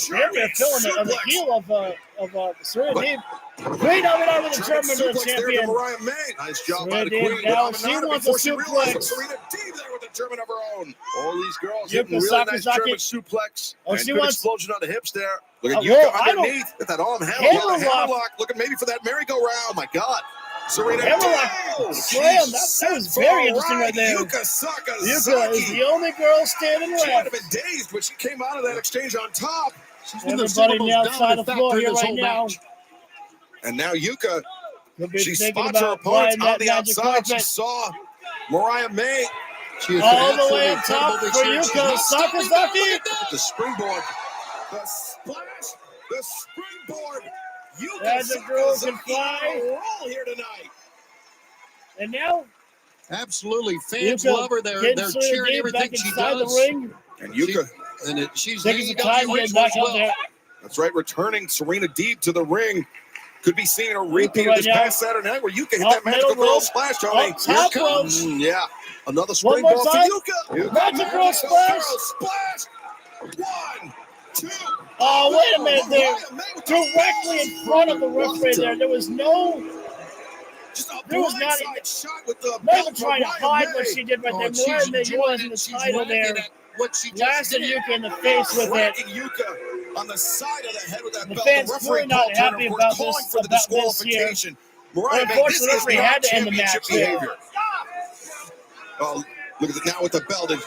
German Feeling on the heel of Serena Deeb. Queen Aminata with the German to the champion. Mariah May. Nice job by the Serena Queen. Deeb now, she wants a suplex. Serena Deeb there with a German of her own. All these girls Yuka hitting really nice Sakazaki. German suplex. Oh, and she good wants- explosion on the hips there. Look at Oh, Yuka I don't- underneath with that arm Hammerlock. hammerlock. Looking maybe for that merry-go-round. Oh my God. Serena Hammerlock Deeb. slam. That was very interesting right there. Yuka Sakazaki. Yuka is the only girl standing She might left. have been dazed, but she came out of that exchange on top. She's been the Everybody single now most outside the dominant floor factor in here this right whole now. match. And now Yuka, Could be she thinking spots her about opponents flying on that the magic outside. She carpet. saw Mariah May. She has been All the absolutely way up incredible top this for year. She's Yuka not stopping back. Sakazaki. Look at that. The springboard. The splash. The springboard. Yuka Magic girl can Sakazaki fly. on a roll here tonight. And now Absolutely. Fans Yuka love her. They're getting Serena cheering Deeb everything back she inside does. the ring. And Yuka. She's Taking AEW some time getting back as up well. there. That's right. Returning Serena Deeb to the ring. Could be seeing a repeat right of this now. past Saturday night where Yuka hit Up that magical middle girl rope. splash, Tony. Up top Here rope. comes. Yeah. Another One more springboard for time. Yuka. Magic girl splash. Splash. 1, 2. Oh, wait a minute there. Mariah May with the Directly in front of the referee there. There was no, Just a there was not blindside shot with the not even belt trying to Mariah hide May. what she did right there. She's Mariah May enjoying utilizing it. the She's title laughing there. at what she just Blasted did. Yuka in the face with it. Cracking Yuka on the side of the head with that The belt. fans The referee clearly not Paul Turner, happy of course, about calling this- for the about this here. disqualification. Mariah May, Unfortunately, this the is referee not had to end the championship match there. behavior. Oh, look at it now with the belt. And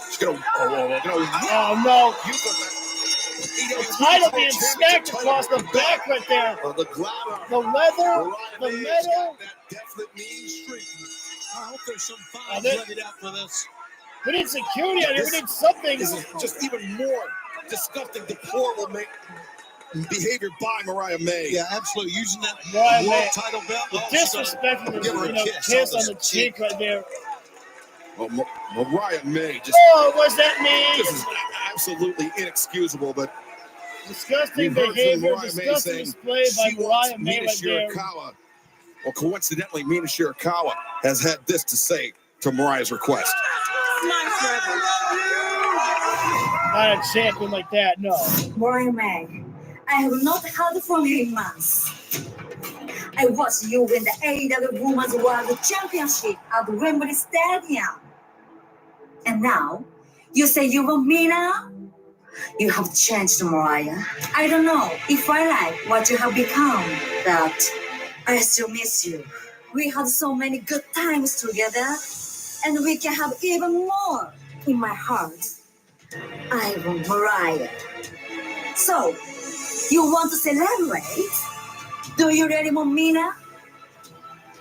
she's gonna. Oh, no. Yuka. The title being smacked across the back right there. The glamour. The leather, Mariah the May has metal. got that definite mean streak. I hope there's some Oh, fines there- levied out for this. We need security out here. We need something. This is just even more disgusting, deplorable behavior by Mariah May. Yeah, absolutely. Using that Mariah May. world title belt. The Oh, she's gonna disrespect, give her a kiss on the cheek right there. Well, Mariah May just. Oh, what's that mean? This is absolutely inexcusable, but Disgusting we've heard from behavior, Mariah May disgusting saying display by she wants Mariah May Mina right there. Shirakawa. Well, coincidentally, Mina Shirakawa has had this to say to Mariah's request. Not a champion like that, no. Mariah May, I have not heard from you in months. I watched you win the AEW Women's World Championship at Wembley Stadium. And now, you say you want me now? You have changed, Mariah. I don't know if I like what you have become, but I still miss you. We had so many good times together, and we can have even more in my heart. I want Mariah. So, you want to celebrate? Do you really want me now?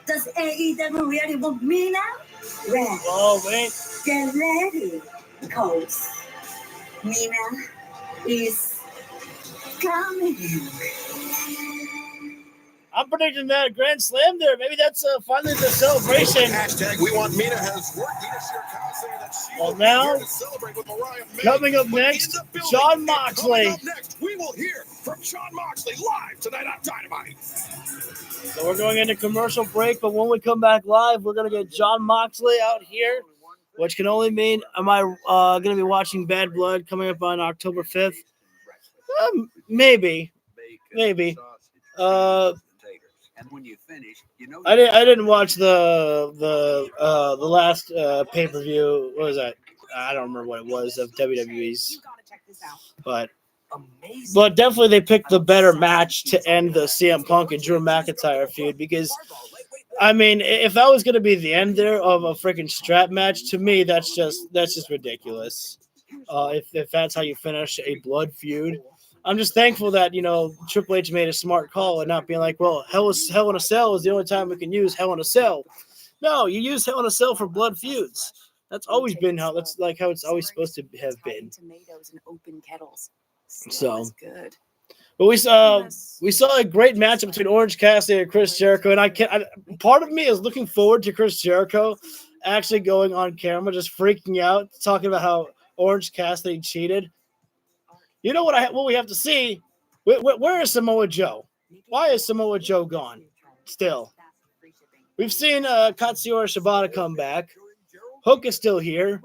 Does AEW really want me now? Well, get ready, because Mina is coming. I'm predicting that Grand Slam there. Maybe that's finally the celebration. Hashtag we want Mina has worked. Nina Shirakawa saying that she will be now, here to celebrate with Mariah May. coming up next, Jon Moxley. Coming up next, we will hear from Jon Moxley live tonight on Dynamite. So we're going into commercial break, but when we come back live, we're going to get Jon Moxley out here, which can only mean, am I going to be watching Bad Blood coming up on October 5th? Maybe. And when you finish, you know I didn't watch the last pay-per-view. What was that? I don't remember what it was of WWE's. But definitely they picked the better match to end the CM Punk and Drew McIntyre feud, because I mean, if that was going to be the end there of a freaking strap match, to me that's just ridiculous. If that's how you finish a blood feud. I'm just thankful that, Triple H made a smart call and not being like, well, Hell in a Cell is the only time we can use Hell in a Cell. No, you use Hell in a Cell for blood feuds. That's always been how it's always supposed to have been. Tomatoes and open kettles. So good. But we saw a great matchup between Orange Cassidy and Chris Jericho, and part of me is looking forward to Chris Jericho actually going on camera, just freaking out, talking about how Orange Cassidy cheated. You know what we have to see? Where is Samoa Joe? Why is Samoa Joe gone? Still, we've seen Katsuyori Shibata come back. Hook is still here.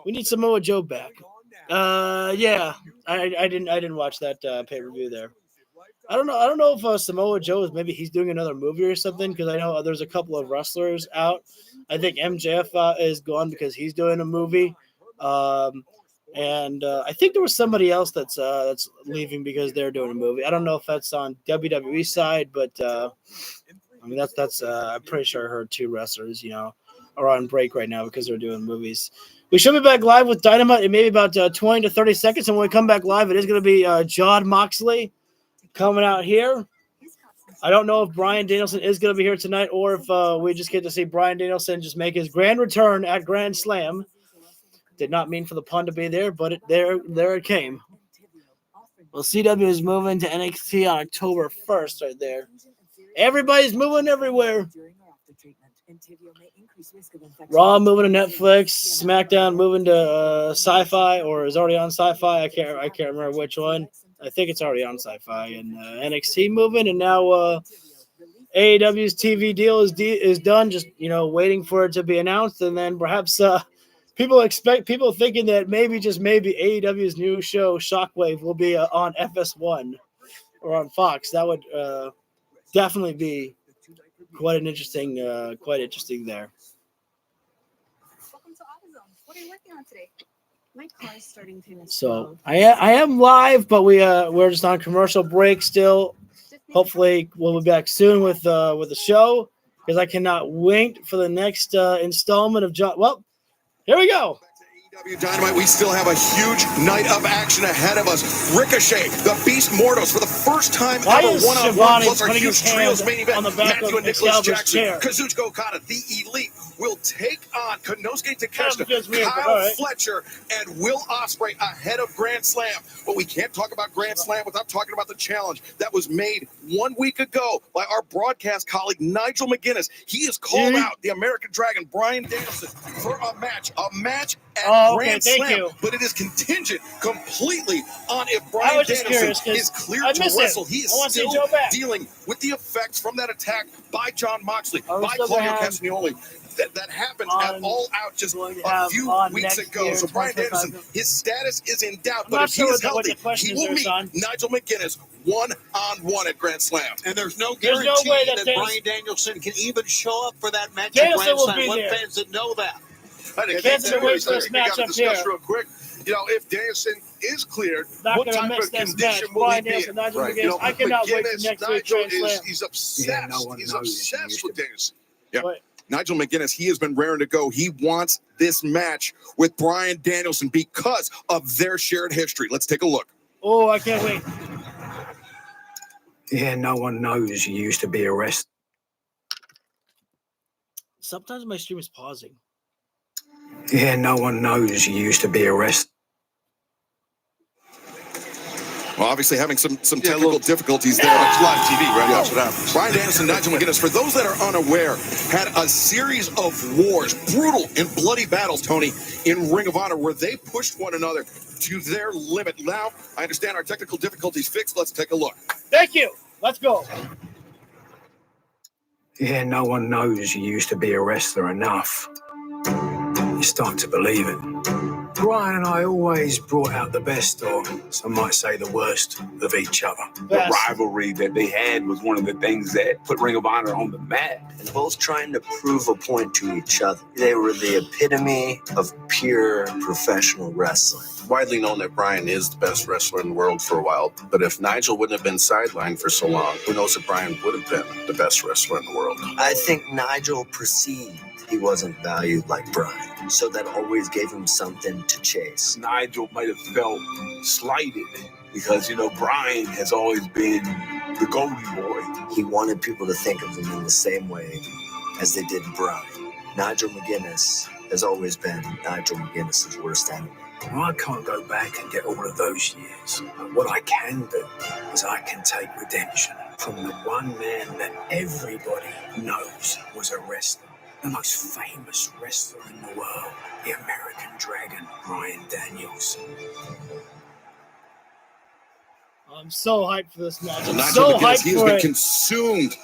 We need Samoa Joe back. Yeah, I didn't watch that pay-per-view there. I don't know if Samoa Joe he's doing another movie or something, because I know there's a couple of wrestlers out. I think MJF is gone because he's doing a movie. And I think there was somebody else that's leaving because they're doing a movie. I don't know if that's on WWE side, but I mean that's I'm pretty sure I heard two wrestlers, are on break right now because they're doing movies. We should be back live with Dynamite in maybe about 20 to 30 seconds, and when we come back live, it is going to be Jon Moxley coming out here. I don't know if Bryan Danielson is going to be here tonight, or if we just get to see Bryan Danielson just make his grand return at Grand Slam. Did not mean for the pun to be there, but there it came. Well, CW is moving to NXT on October 1st right there. Everybody's moving everywhere. Raw moving to Netflix. SmackDown moving to Sci-Fi, or is already on Sci-Fi. I can't remember which one. I think it's already on Sci-Fi. And NXT moving, and now AEW's TV deal is done. Just waiting for it to be announced, and then perhaps people thinking that maybe AEW's new show Shockwave will be on FS1 or on Fox. That would definitely be quite interesting there. Welcome to AutoZone. What are you working on today? My car is starting to miss. So I am live, but we're just on commercial break still. Hopefully we'll be back soon with the show, because I cannot wait for the next installment of John. Well, here we go. AEW Dynamite, we still have a huge night of action ahead of us. Ricochet, the Beast Mortos, for the first time ever, one-on-one, plus our huge trios main event. Matthew and Nicholas Jackson, Kazuchika Okada, the Elite, will take on Konosuke Takeshita, Kyle Fletcher, and Will Ospreay ahead of Grand Slam. But we can't talk about Grand Slam without talking about the challenge that was made 1 week ago by our broadcast colleague, Nigel McGuinness. He has called out the American Dragon, Bryan Danielson, for a match at Grand Slam. But it is contingent completely on if Bryan Danielson is cleared to wrestle. He is still dealing with the effects from that attack by Jon Moxley, by Claudio Castagnoli. that happened at All Out just a few weeks ago. So Bryan Danielson, his status is in doubt, but if he is healthy, he will meet Nigel McGuinness one-on-one at Grand Slam. And there's no guarantee that Bryan Danielson can even show up for that match at Grand Slam. Let fans that know that. Kansas will wait for this match up here. Real quick. You know, if Danielson is cleared, not what type of condition will he be in? Right. You know, I cannot wait for next week. He's obsessed. He's obsessed with Danielson. Yeah. Nigel McGuinness, he has been raring to go. He wants this match with Bryan Danielson because of their shared history. Let's take a look. Oh, I can't wait. Yeah, no one knows you used to be a wrestler. Sometimes my stream is pausing. Yeah, no one knows you used to be a wrestler. Well, obviously having some technical difficulties there. It's live TV, right? That's what happens. Bryan Danielson, Nigel McGuinness, for those that are unaware, had a series of wars, brutal and bloody battles, Tony, in Ring of Honor, where they pushed one another to their limit. Now, I understand our technical difficulties fixed. Let's take a look. Thank you. Let's go. Yeah, no one knows you used to be a wrestler enough. You start to believe it. Bryan and I always brought out the best, or some might say the worst, of each other. The rivalry that they had was one of the things that put Ring of Honor on the map. And both trying to prove a point to each other. They were the epitome of pure professional wrestling. Widely known that Bryan is the best wrestler in the world for a while, but if Nigel wouldn't have been sidelined for so long, who knows if Bryan would have been the best wrestler in the world. I think Nigel perceived he wasn't valued like Bryan, so that always gave him something to chase. Nigel might have felt slighted because, you know, Bryan has always been the golden boy. He wanted people to think of him in the same way as they did Bryan. Nigel McGuinness has always been Nigel McGuinness's worst enemy. Well, I can't go back and get all of those years. But what I can do is I can take redemption from the one man that everybody knows was a wrestler. The most famous wrestler in the world, the American Dragon, Bryan Danielson. I'm so hyped for this match. I'm Nigel so McGuinness, hyped he has for been it. consumed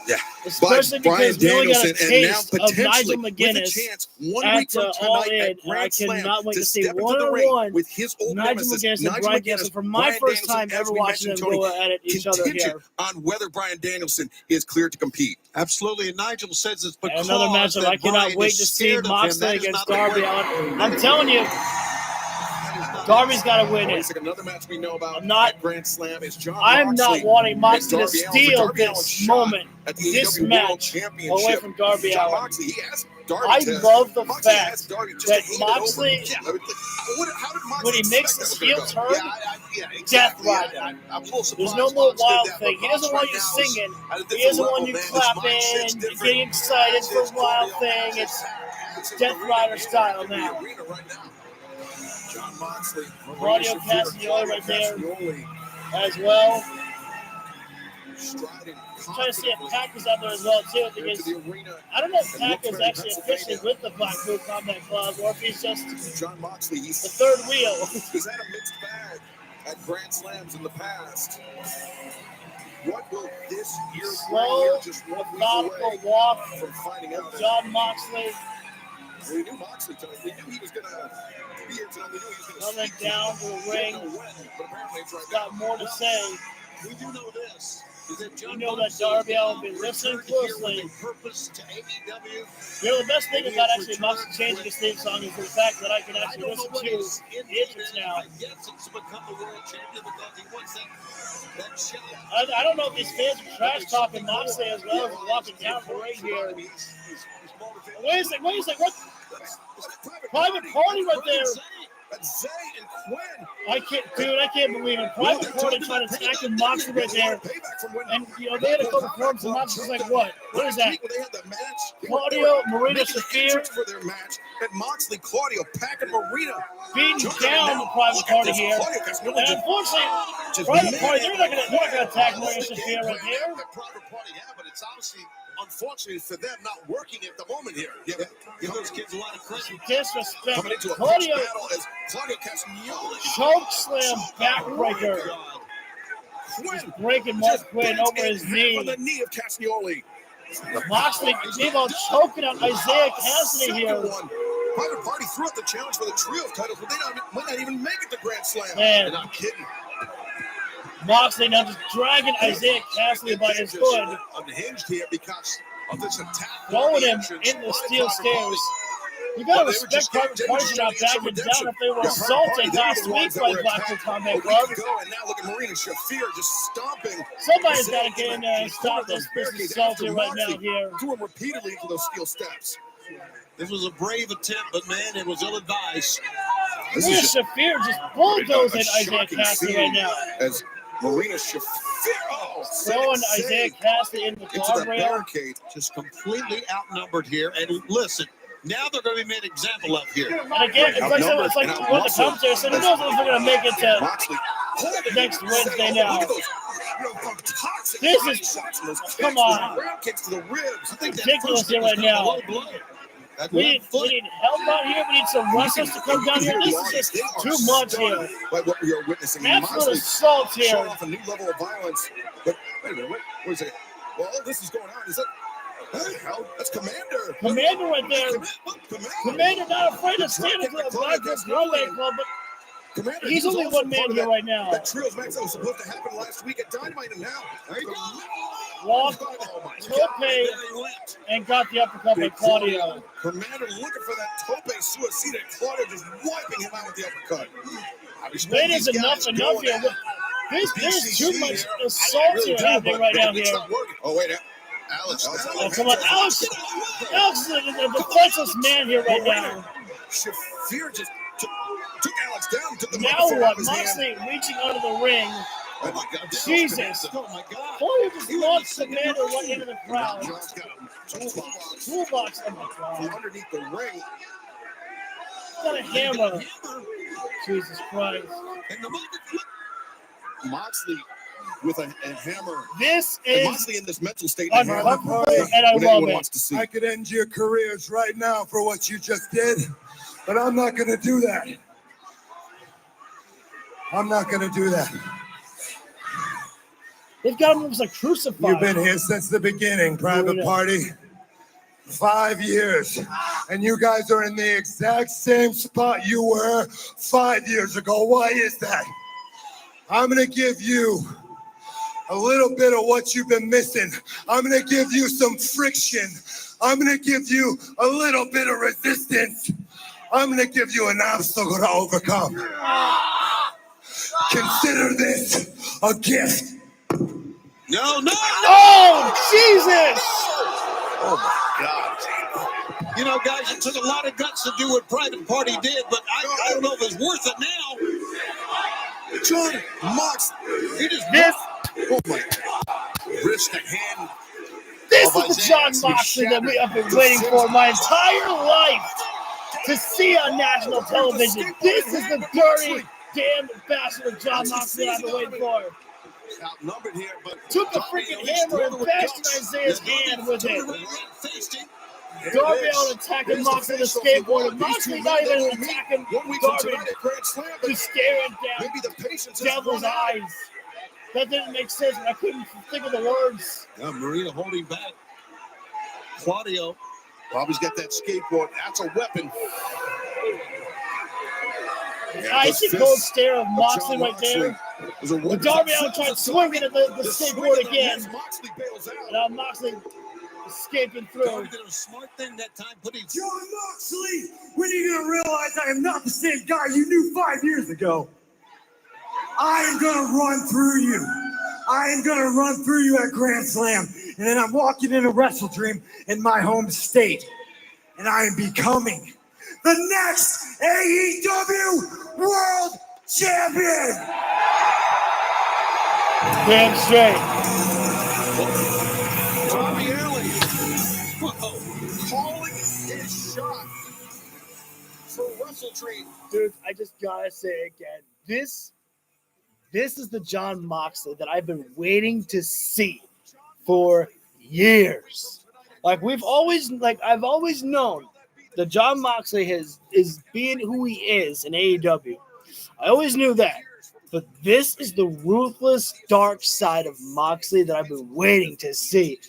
Especially by Bryan because we only got a Danielson, and now taste of potentially Nigel with a McGuinness chance 1 week from All tonight at In. I Grand Slam cannot wait to to see step into the ring one-on-one with his old Nigel nemesis, McGuinness and Nigel Bryan McGuinness. Danielson for my Bryan first Danielson, time as ever we watching mentioned, them Tony, go at each other contingent here. on whether Bryan Danielson is cleared to compete. Absolutely, and Nigel says it's because Another matchup I cannot wait to see Moxley against Darby on. I'm telling you, Darby's got to win it. Another match we know about at Grand Slam is John I'm Moxley not wanting Moxley to and Darby Allin. steal Darby Allin's this shot moment, at the this AEW World match Championship. away from Darby John Allin. Moxley, he asked Darby I to- love the Moxley fact asked Darby just that to hand it over. Moxley, Yeah, how did Moxley when he makes expect his that heel to go? turn, Yeah, Death exactly. Rider. I'm a little surprised. There's no more Mox did wild that, thing. but He doesn't Mox want right you now is singing. at a He different doesn't want level, you man. His clapping, mindset's different. getting excited for His wild cardio thing. matches, It's acts in Death the Rider arena style and in the now. arena right now. John Moxley, Claudio Castagnoli right there as well. I'm trying to see if Pac is out there as well too, because I don't know if Pac is actually officially with the Blackpool Combat Club or if he's just John Moxley, the third wheel. He's had a mixed bag at Grand Slams in the past. What will this year Slow, bring? Just 1 week methodical away walk from finding out. John Moxley We knew Moxley, Tony. We knew he was going to be here tonight. We knew he was going to coming down to the ring. but apparently it's right Got more to say. We do know this. Is that John You know that Moxley Darby Allin will be listening closely. Purpose to AEW. You know, the best thing about actually Moxley changing his theme song is the fact that I can actually listen to the entrance now. I guess it's to become the world champion because he wants that shot. I don't know if these fans are trash talking Moxley as well as walking down the ring here. Wait a second, what? Private Party right there. Zay and Quinn. I can't believe it. Private Party trying to attack Moxley right there. And, you know, they had a couple forms and Moxley's like, what? What is that? They had the match. Claudio, Marina Shafir. For their match. And Moxley, Claudio, Pac, and Marina. Beating down the Private Party here. And unfortunately, Private Party, they're not gonna attack Marina Shafir right here. Private Party, yeah, but it's obviously, unfortunately for them, not working at the moment here. Give those kids a lot of credit. Disrespect. Coming into a Claudio battle as Claudio Castagnoli. choke slam backbreaker. Just breaking Mark Quinn over his knee. On the knee of Castagnoli. Moxley came out choking on Isaiah Cassidy here. Private Party threw out the challenge for the trio titles, but they might not even make it to Grand Slam. Man. They're not kidding. Moxley now just dragging Isaiah Cassidy by his hood. Unhinged here because of this attack. Throwing him in the steel stairs. You gotta respect Private Party for not backing down if they were assaulted last week by Blackpool Combat Club. And now look at Marina Shafir just stomping. Somebody's got to get in there and stop this assault here right now here. Threw him repeatedly into those steel steps. This was a brave attempt, but man, it was ill-advised. Marina Shafir just bulldozing Isaiah Cassidy right now. As Marina Shafir throwing Isaiah Cassidy into the guardrail. Just completely outnumbered here. And listen, now they're going to be made an example of here. And again, it's like what the commentator said. Who knows if they're going to make it to next Wednesday now. This is, come on. Ridiculous here right now. We need help out here. We need some wrestlers to come down here. This is just too much here. Like what we are witnessing. Absolute assault here. Showing off a new level of violence. But wait a minute, what is it? Well, this is going on. Is that? What the hell? That's Commander. Commander right there. Commander not afraid to stand up to the Blackpool Combat Club, but Commander, he's only one man here right now. That trios match that was supposed to happen last week at Dynamite, and now there you go. Walked, tope, and got the uppercut by Claudio. Commander looking for that tope suicida. Claudio just wiping him out with the uppercut. It is enough here. There's too much assault here happening right now here. Oh, wait. Alex. Oh, come on. Alex is the defenseless man here right now. Shafir just took Alex down. Took the now what? Moxley reaching under the ring. Oh my God! Jesus! Oh my God! Claudio just launched Commander right into the crowd. Toolbox. Oh my God! Underneath the ring. Got a hammer. Jesus Christ! Moxley with a hammer. This is Moxley in this mental state. uncomfortable, and I love it. Wants to see. I could end your careers right now for what you just did, but I'm not going to do that. I'm not going to do that. They've got him almost like crucified. You've been here since the beginning, Private Party. 5 years. And you guys are in the exact same spot you were 5 years ago. Why is that? I'm going to give you a little bit of what you've been missing. I'm going to give you some friction. I'm going to give you a little bit of resistance. I'm going to give you an obstacle to overcome. Consider this a gift. No. Oh, Jesus! Oh, my God. You know, guys, it took a lot of guts to do what Private Party did, but I don't know if it's worth it now. John Mox. He just missed. Oh, my God. Wrist and hand. This is the John Moxley that we have been waiting for my entire life to see on national television. This is the dirty, damn bastard of John Moxley I've been waiting for. Outnumbered here, but took a freaking hammer and bashed in Isaiah's hand with it. Darby out attacking Moxley with a skateboard, and Moxley not even attacking Darby, just staring down Devil's eyes. That didn't make sense, and I couldn't think of the words. Marina holding back. Claudio. Bobby's got that skateboard. That's a weapon. Icy cold stare of Moxley right there. But Darby out tried swinging at the skateboard again. Now Moxley escaping through. Darby did a smart thing that time, putting John Moxley, when are you going to realize I am not the same guy you knew 5 years ago? I am going to run through you. I am going to run through you at Grand Slam. And then I'm walking in a Wrestle Dream in my home state. And I am becoming the next AEW World Champion. Damn straight. Tommy Alley. Calling his shot for Wrestle Dream. Dude, I just gotta say again, this is the John Moxley that I've been waiting to see for years. I've always known that John Moxley is being who he is in AEW. I always knew that. But this is the ruthless, dark side of Moxley that I've been waiting to see.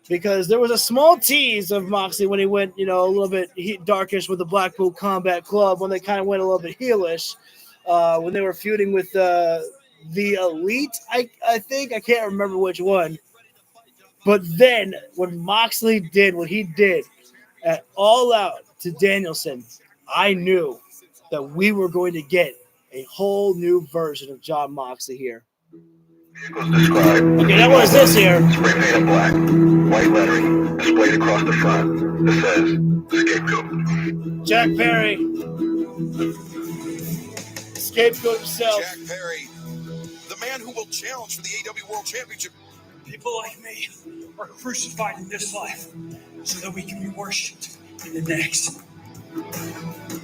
because there was a small tease of Moxley when he went, a little bit darkish with the Blackpool Combat Club, when they kind of went a little bit heelish, when they were feuding with the Elite, I think. I can't remember which one. But then when Moxley did what he did at All Out to Danielson, I knew that we were going to get a whole new version of Jon Moxley here. Okay, now what is this here? Spray painted black, white lettering displayed across the front that says Scapegoat. Jack Perry, Scapegoat himself. Jack Perry, the man who will challenge for the AEW World Championship. People like me are crucified in this life so that we can be worshipped in the next.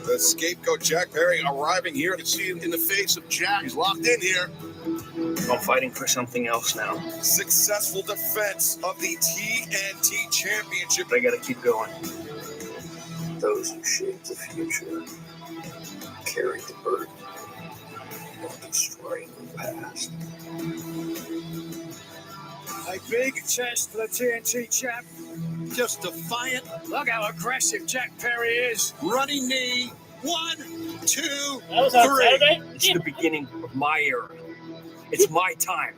The scapegoat, Jack Perry, arriving here. You can see it in the face of Jack. He's locked in here. I'm fighting for something else now. Successful defense of the TNT Championship. But I gotta keep going. Those who shape the future carry the burden of destroying the past. A big chest for the TNT champ. Just defiant. Look how aggressive Jack Perry is. Running knee. 1, 2, 3. It's the beginning of my era. It's my time.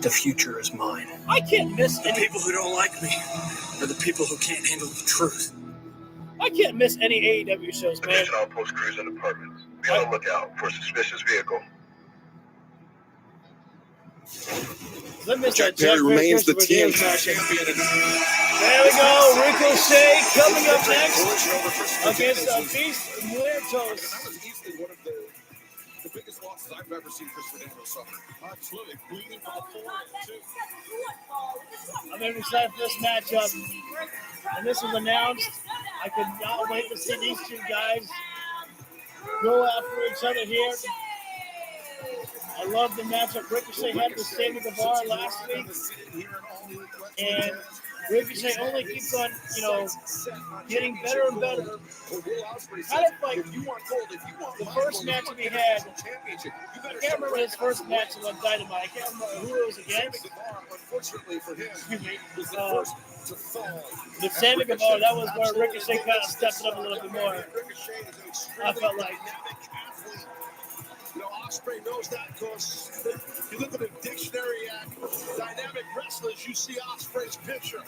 The future is mine. I can't miss the people who don't like me are the people who can't handle the truth. I can't miss any AEW shows, man. Attention all post crews and departments. Be on the lookout for a suspicious vehicle. Jack Perry remains the TNT champion. There we go. Ricochet coming up next against Beast Muertos. That was easily one of the biggest losses I've ever seen Christopher Daniels suffer. Absolutely. Bleeding from the floor, too. I'm very excited for this matchup. And this was announced. I could not wait to see these two guys go after each other here. I love the matchup Ricochet had with Sammy Guevara last week. And Ricochet only keeps on, getting better and better. Kind of like the first match we had. I can't remember his first match on Dynamite. I can't remember who it was against. Unfortunately for him, was the first to fall. With Sammy Guevara, that was where Ricochet kind of stepped it up a little bit more. I felt like. Ospreay knows that because if you look at the dictionary at dynamic wrestlers, you see Ospreay's picture.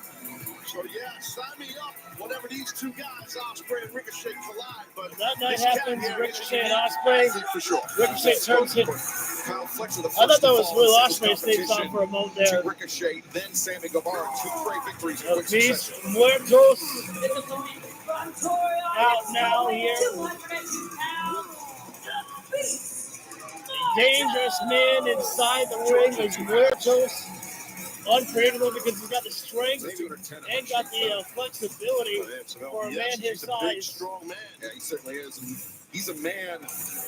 So, yeah, sign me up whenever these two guys, Ospreay and Ricochet, collide. But that night happens, Ricochet and Ospreay. For sure. Ricochet turns it. I thought that was Will Ospreay's theme song for a moment there. Ricochet, then Sammy Guevara, 2 great victories. Beast Muertos out now here. Dangerous man inside the ring is Muertos. Unpredictable because he's got the strength and got the flexibility for a man his size. Strong man. Yeah, he certainly is. And he's a man,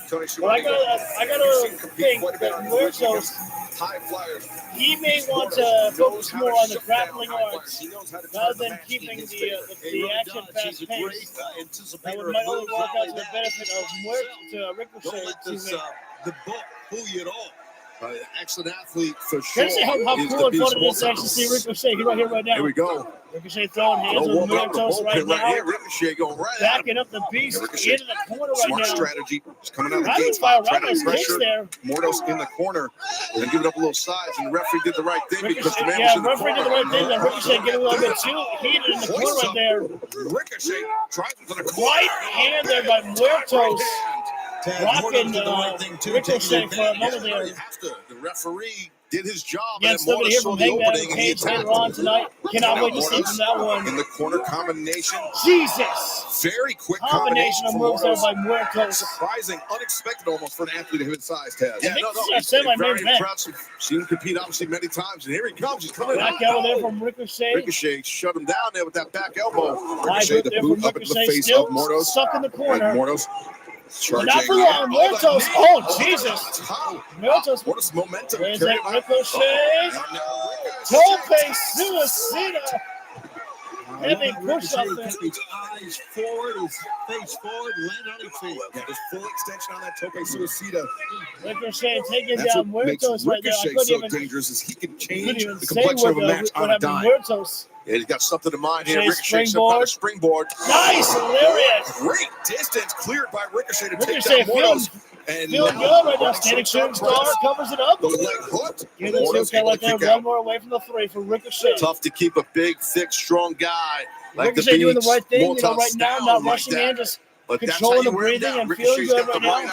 Tony. Well, I gotta think that Muertos, high flyers. He may want to focus more on the grappling arts rather than keeping the action fast paced. That might only work out to the benefit of Ricochet. The book fool you at all. Excellent athlete for sure. Can you see how cool and fun it is to actually see Ricochet right here, right now? Here we go. Ricochet throwing hands with Muertos right now. Ricochet going right backing up the Beast into the corner right now. Smart strategy. He's coming out of the gates. Trying to pressure Muertos in the corner and give it up a little size. And the referee did the right thing because the man was in the corner. Yeah, referee did the right thing. Then Ricochet getting a little bit too heated in the corner right there. Ricochet drives into the corner. Right hand there by Muertos. Rocking Ricochet for a moment there. The referee did his job. Yeah, still going to hear from Hangman Page later on tonight. Cannot wait to see from that one. In the corner combination. Jesus! Very quick combination of moves there by Muertos. Surprising, unexpected almost for an athlete of his size, Taz. Yeah, he's very impressive. Seen him compete obviously many times, and here he comes. He's coming back elbow there from Ricochet. Ricochet shut him down there with that back elbow. Ricochet the boot up into the face of Muertos. Stuck in the corner. But not for long. Muertos. Oh, Jesus. Muertos. What is momentum? Where's that Ricochet? Tope Suicida. Heavy push up there. His eyes forward, his face forward, land on his feet. Yeah, there's full extension on that Tope Suicida. Ricochet taking down Muertos right there. I couldn't so dangerous is he can change the complexion of a match on a dime. Muertos. He's got something in mind here. Ricochet Ricochet some kind of springboard. Nice, hilarious. Great distance cleared by Ricochet to take Ricochet down Mortos. feeling good right now. Standing shooting star covers it up. The leg hooked. Get the 2 count right there. One more away from the 3 for Ricochet. Tough to keep a big, thick, strong guy like Ricochet doing the right thing, Mortos right now, not rushing in, just controlling the breathing and feeling good right now.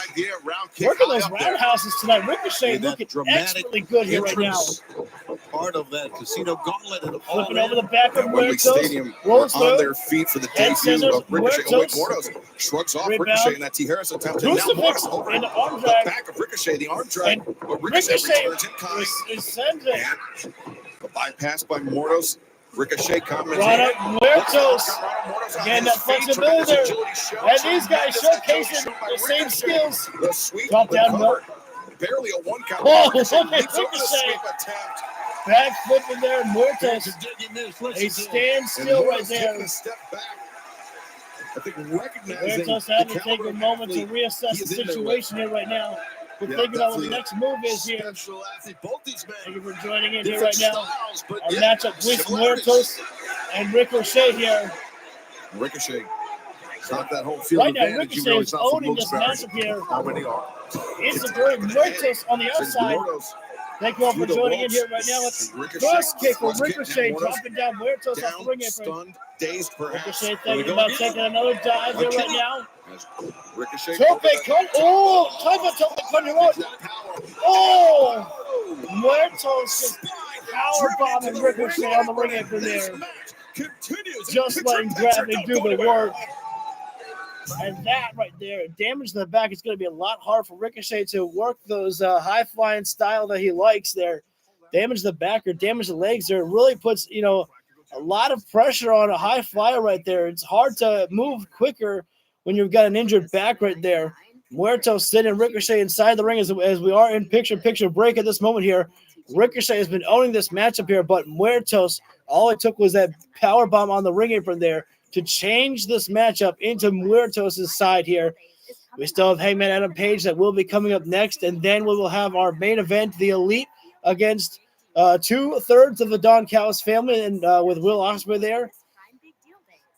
Working those roundhouses tonight. Ricochet looking expertly good here right now. Part of that casino gauntlet and flipping over the back of Wembley Stadium rolls on their feet for the debut of Ricochet. Muertos. Shrugs off Ricochet and that T. Harris attempt. Crucifix and the arm drag. The back of Ricochet, the arm drag. But Ricochet returns in kind. Is sending. A bypass by Mortos. Ricochet comments. Muertos. Again, that flexibility there. And these guys showcasing the same skills. Drop down, no. Barely a 1 count. Oh, Ricochet. Back flipping there, Muertos. He stands still right there. I think recognizing Muertos having to take a moment to reassess the situation here right now. We're thinking about what the next move is here. Thank you for joining in here right now. Our matchup with Muertos and Ricochet here. Ricochet. Got that whole field right now, advantage. Ricochet is owning this matchup here. It's a great Muertos on the outside. Thank you all for joining in here right now. Let's cross kick from Ricochet, dropping down Muertos off the ring apron. Ricochet thinking about taking another dive here right now. Ricochet. Tope con. Oh, type of Tope con. Oh, Muertos just power bombing Ricochet on the ring apron there. Just letting gravity do the work. And that right there, damage to the back, it's going to be a lot hard for Ricochet to work those high-flying style that he likes there. Damage the back or damage the legs there really puts, a lot of pressure on a high flyer right there. It's hard to move quicker when you've got an injured back right there. Muertos sitting Ricochet inside the ring as we are in picture-picture break at this moment here. Ricochet has been owning this matchup here, but Muertos, all it took was that power bomb on the ring apron there to change this matchup into Muertos' side here. We still have Hangman Adam Page that will be coming up next, and then we will have our main event, the Elite, against 2/3 of the Don Callis family, and with Will Ospreay there.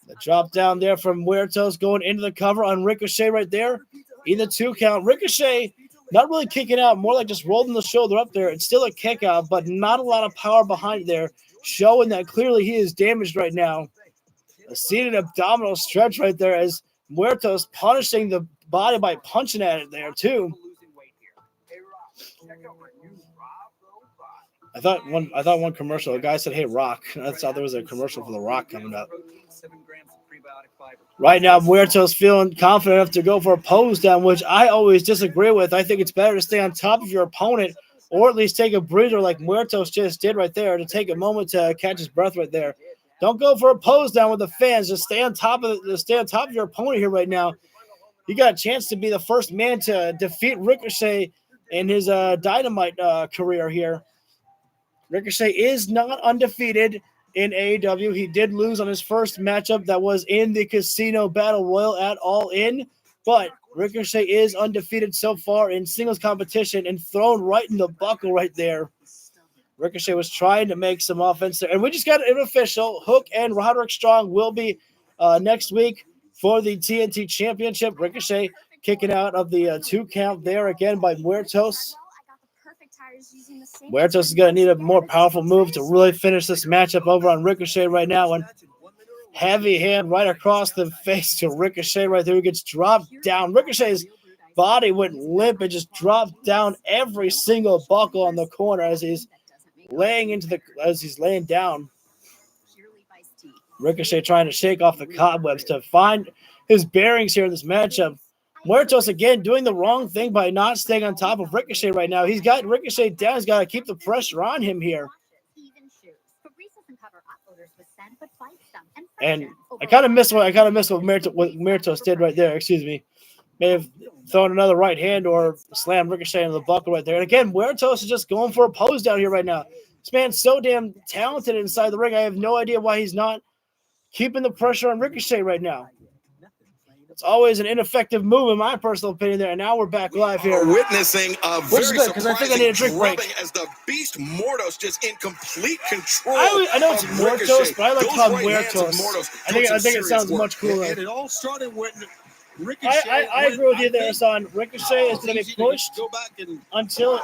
The drop down there from Muertos going into the cover on Ricochet right there. In the 2 count, Ricochet not really kicking out, more like just rolling the shoulder up there. It's still a kick out, but not a lot of power behind there, showing that clearly he is damaged right now. A seated abdominal stretch right there as Muertos punishing the body by punching at it there too. I thought one commercial, a guy said, "Hey, Rock." I thought there was a commercial for The Rock coming up. Right now, Muertos feeling confident enough to go for a pose down, which I always disagree with. I think it's better to stay on top of your opponent or at least take a breather like Muertos just did right there, to take a moment to catch his breath right there. Don't go for a pose down with the fans. Just stay on top of your opponent here right now. You got a chance to be the first man to defeat Ricochet in his Dynamite career here. Ricochet is not undefeated in AEW. He did lose on his first matchup that was in the Casino Battle Royal at All In, but Ricochet is undefeated so far in singles competition and thrown right in the buckle right there. Ricochet was trying to make some offense there. And we just got an official. Hook and Roderick Strong will be next week for the TNT Championship. Ricochet kicking out of the 2 count there again by Muertos. Muertos is going to need a more powerful move to really finish this matchup over on Ricochet right now. And heavy hand right across the face to Ricochet right there. He gets dropped down. Ricochet's body went limp and just dropped down every single buckle on the corner as he's laying down. Ricochet trying to shake off the cobwebs to find his bearings here in this matchup. Muertos again doing the wrong thing by not staying on top of Ricochet right now. He's got Ricochet down. He's got to keep the pressure on him here. And I kind of missed what Muertos did right there. Excuse me. May have thrown another right hand or slammed Ricochet into the buckle right there. And again, Muertos is just going for a pose down here right now. This man's so damn talented inside the ring. I have no idea why he's not keeping the pressure on Ricochet right now. It's always an ineffective move, in my personal opinion. There, and now we're back live here. Witnessing a Which is very good, because I think I need a drink surprising break. drubbing as the Beast Mortos just in complete control. I know it's of Muertos, Ricochet. but I like to Those call him right hands of Muertos. Mortos I doing think some it serious sounds work. much cooler. And it all started when Ricochet. I agree with you there, son. Ricochet is going to be pushed until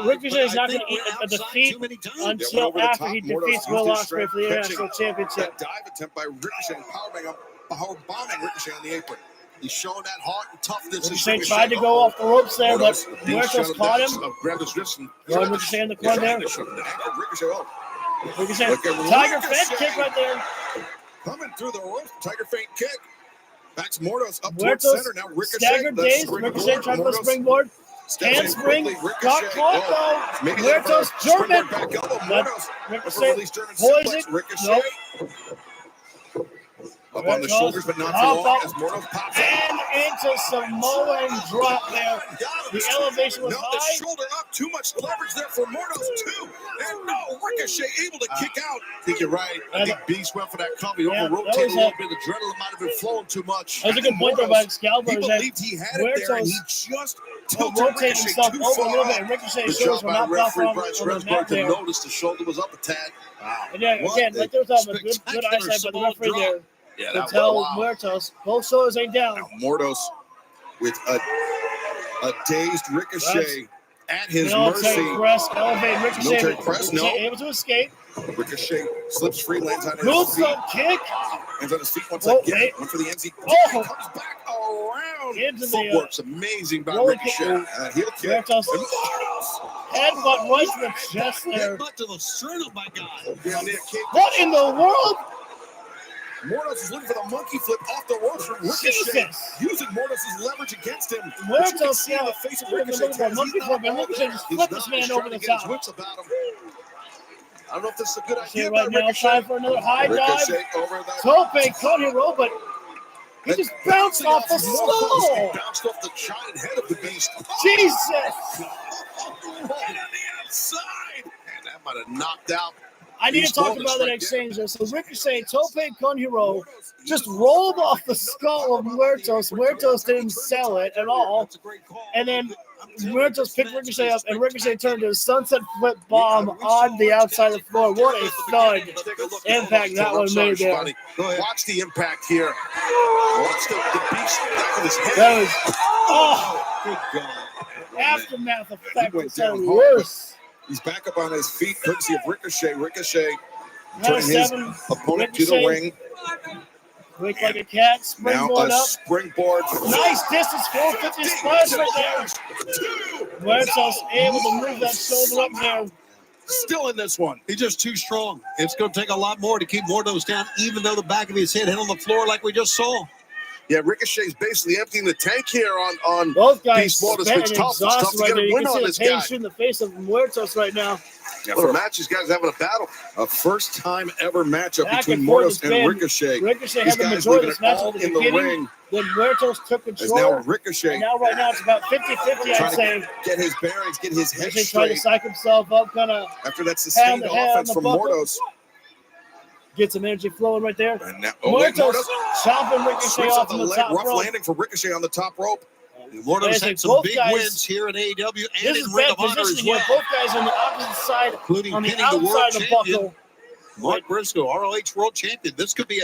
Ricochet is not going to eat a defeat until after he defeats Will Ospreay for the International Championship. That dive attempt by Ricochet and power bombing Ricochet on the apron. He's showing that heart and toughness. Ricochet tried to go off the ropes there, but Muertos caught him. Grabbed his wrist and Ricochet in the corner there. Ricochet, Tiger Feint kick right there. Coming through the ropes, Tiger Feint kick. Backs Mortos up towards Muertos center. Now Ricochet. staggered days. Ricochet tried to go springboard. Handspring, got caught though. Muertos German. Ricochet poison. Nope. Up on the shoulders, but not too long as Mortos pops and into Samoan drop there. The elevation was high. The shoulder up, too much leverage there for Mortos too. And no, Ricochet able to kick out. I think you're right. I think Beast went for that cover. He over-rotated a little bit. The adrenaline might have been flowing too much. That was a good point there by Excalibur. He believed he had it there, and he just tilted rotated himself over a little bit, and Ricochet's shoulders were not off on the mat there. Noticed the shoulder was up a tad. Wow. And yeah, again, like there was a good eyesight by the referee there. Yeah, to tell Muertos, both shoulders ain't down. Now Mortos with a dazed Ricochet at his mercy. Press, elevate Ricochet. Military press, no. Able to escape. Ricochet slips free, lands on his feet. Kick. Lands on his feet once again. One for the NZ. Comes back around. Into footwork's amazing by Ricochet. Heel kick. Muertos. Headbutt right to the chest there. Headbutt to the sternum, my God. What in the world? Mortos is looking for the monkey flip off the ropes from Ricochet, using Mortos' leverage against him. Muertos, see the face of Ricochet. Monkey flip, and Ricochet just flipped this man over the top. I don't know if this is a good idea. Right now, time for another high dive. Tope Conhiro, but he just bounced off the skull. Bounced off the giant head of the Beast. Jesus! Right on the outside. And that might have knocked out. I need to talk about that exchange there. So Ricochet, Tope Conhiro just rolled off the skull of Muertos. Muertos didn't sell it at all. And then Muertos picked Ricochet up, and Ricochet turned to a sunset flip bomb on the outside of the floor. What a thud impact that one made there. Watch the impact here. Watch the Beast back of his head. That was, aftermath effect was worse. He's back up on his feet, courtesy of Ricochet. Ricochet turning his opponent to the ring. Quick like a cat, springboard now a up. Springboard. Nice distance, 450 splash right there. Muertos able to move that shoulder up there. Still in this one. He's just too strong. It's going to take a lot more to keep Mortos down, even though the back of his head hit on the floor like we just saw. Yeah, Ricochet's basically emptying the tank here on both guys. Beast Mortos. It's tough to get a win on this guy. In the face of Muertos right now. Yeah, for a match, these guys having a battle. A first-time ever matchup between Mortos and Ricochet. Ricochet had the majority of this match at the beginning. Then Muertos took control. Now Ricochet. And now right now it's about 50-50, I'd say. Get his bearings, get his head straight. Trying to psych himself up, kind of. After that sustained offense from Mortos. Get some energy flowing right there. And now, Mortos chopping Ricochet off the top rough rope. landing for Ricochet on the top rope. Mortos had some big wins here in AEW and in Ring of Honor as well. Both guys on the opposite side, including on the pinning the world outside of the buckle. Mark Briscoe, ROH World Champion. This could be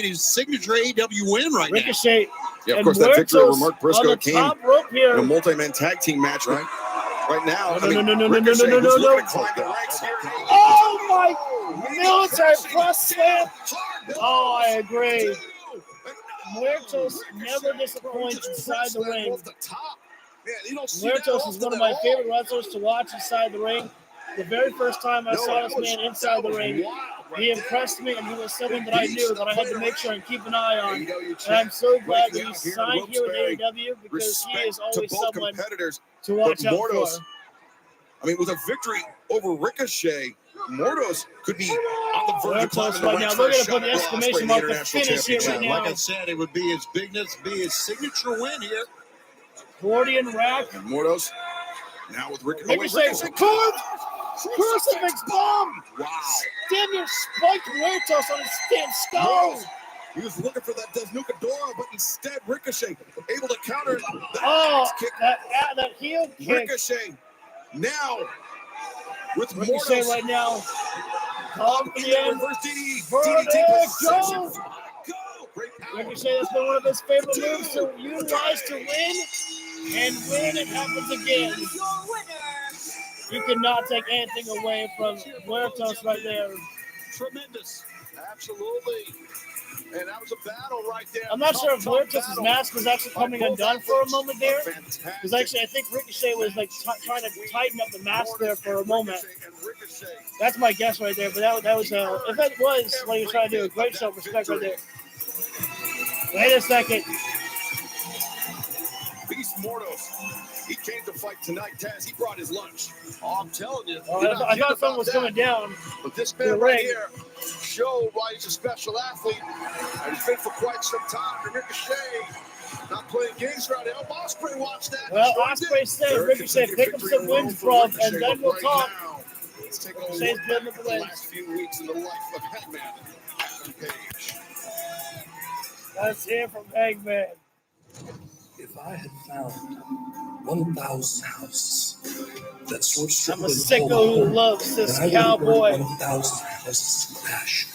his signature AEW win right now. Ricochet. Yeah, of course, that victory over Mark Briscoe came in a multi-man tag team match, right? Right now, No. Oh my! Military press slam. Oh, I agree. Muertos never disappoints inside the ring. Muertos is one of my favorite wrestlers to watch inside the ring. The very first time I saw this man inside the ring, he impressed me, and he was someone that I knew that I had to make sure and keep an eye on. And I'm so glad that he's signed here with AEW because he is always someone to watch out for. I mean, with a victory over Ricochet, Mortos could be on the verge of climbing the right ranks now. for a They're shot going to put the at exclamation the mark to International finish here right now. Like I said, it would be his bigness, be his signature win here. Gordian rack. And Mortos now with Ricochet. Ricochet. Crucifix bomb. Wow. Damn near spiked Muertos on his stand skull. He was looking for that Desnucadora, but instead Ricochet able to counter it. Kick. That heel kick. Ricochet now with Ricochet Mordos right now. reverse DDT. Ricochet has been one of his favorite moves to utilize to win, and when it happens again, you cannot take anything away from Muertos right there. Tremendous. Absolutely. And that was a battle right there. I'm not sure if Muertos' mask was actually coming undone for a moment there. Because actually, I think Ricochet was like trying to tighten up the mask there for a moment. That's my guess right there. But that was, if that was what he was trying to do, a great show of respect right there. Wait a second. Beast Mordos. He came to fight tonight, Taz. He brought his lunch. Oh, I'm telling you. I thought something was coming down. But this man right here showed why he's a special athlete. And he's been for quite some time. And Ricochet not playing games around here. Ospreay watched that. Well, Ospreay said Ricochet pick up some wins from, and then we'll talk. Let's take a look Ricochet's building up the the wins. last few weeks in the life of Hangman Adam Page. Let's hear from Hangman. If I had found 1,000 houses that Swerve Strickland I'm a sicko who loves this cowboy. 1,000 houses to crash.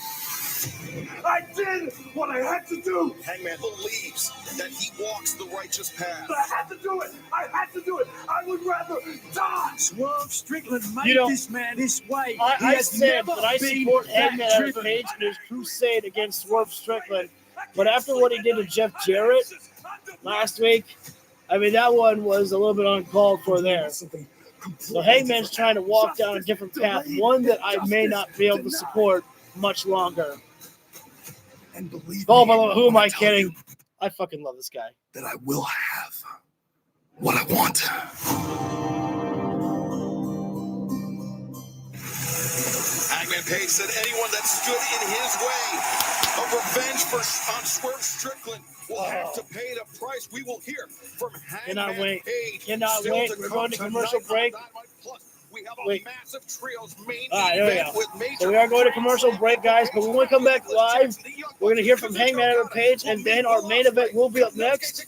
I did what I had to do. Hangman believes that he walks the righteous path. But I had to do it. I had to do it. I would rather die. Swerve Strickland made this man his way. I said that I support Hangman Adam Page in his crusade against Swerve Strickland. But after what he did to Jeff Jarrett last week, I mean, that one was a little bit uncalled for there. So Hangman's trying to walk down a different path, one that I may not be able to support much longer. And believe Oh, me, by the way, who am when I tell kidding? you I fucking love this guy. That I will have what I want. Hangman Page said anyone that stood in his way of revenge on Swerve Strickland will have to pay the price. We will hear from Cannot Hangman wait. Page. Cannot Still wait. to We're come going to commercial tonight break. on Dynamite Plus. We have a Wait. massive trios main All right, there we event go. with major So we are going to commercial break, guys. But when we come back live, we're going to hear from Hangman Adam Page, and then our main event will be up next.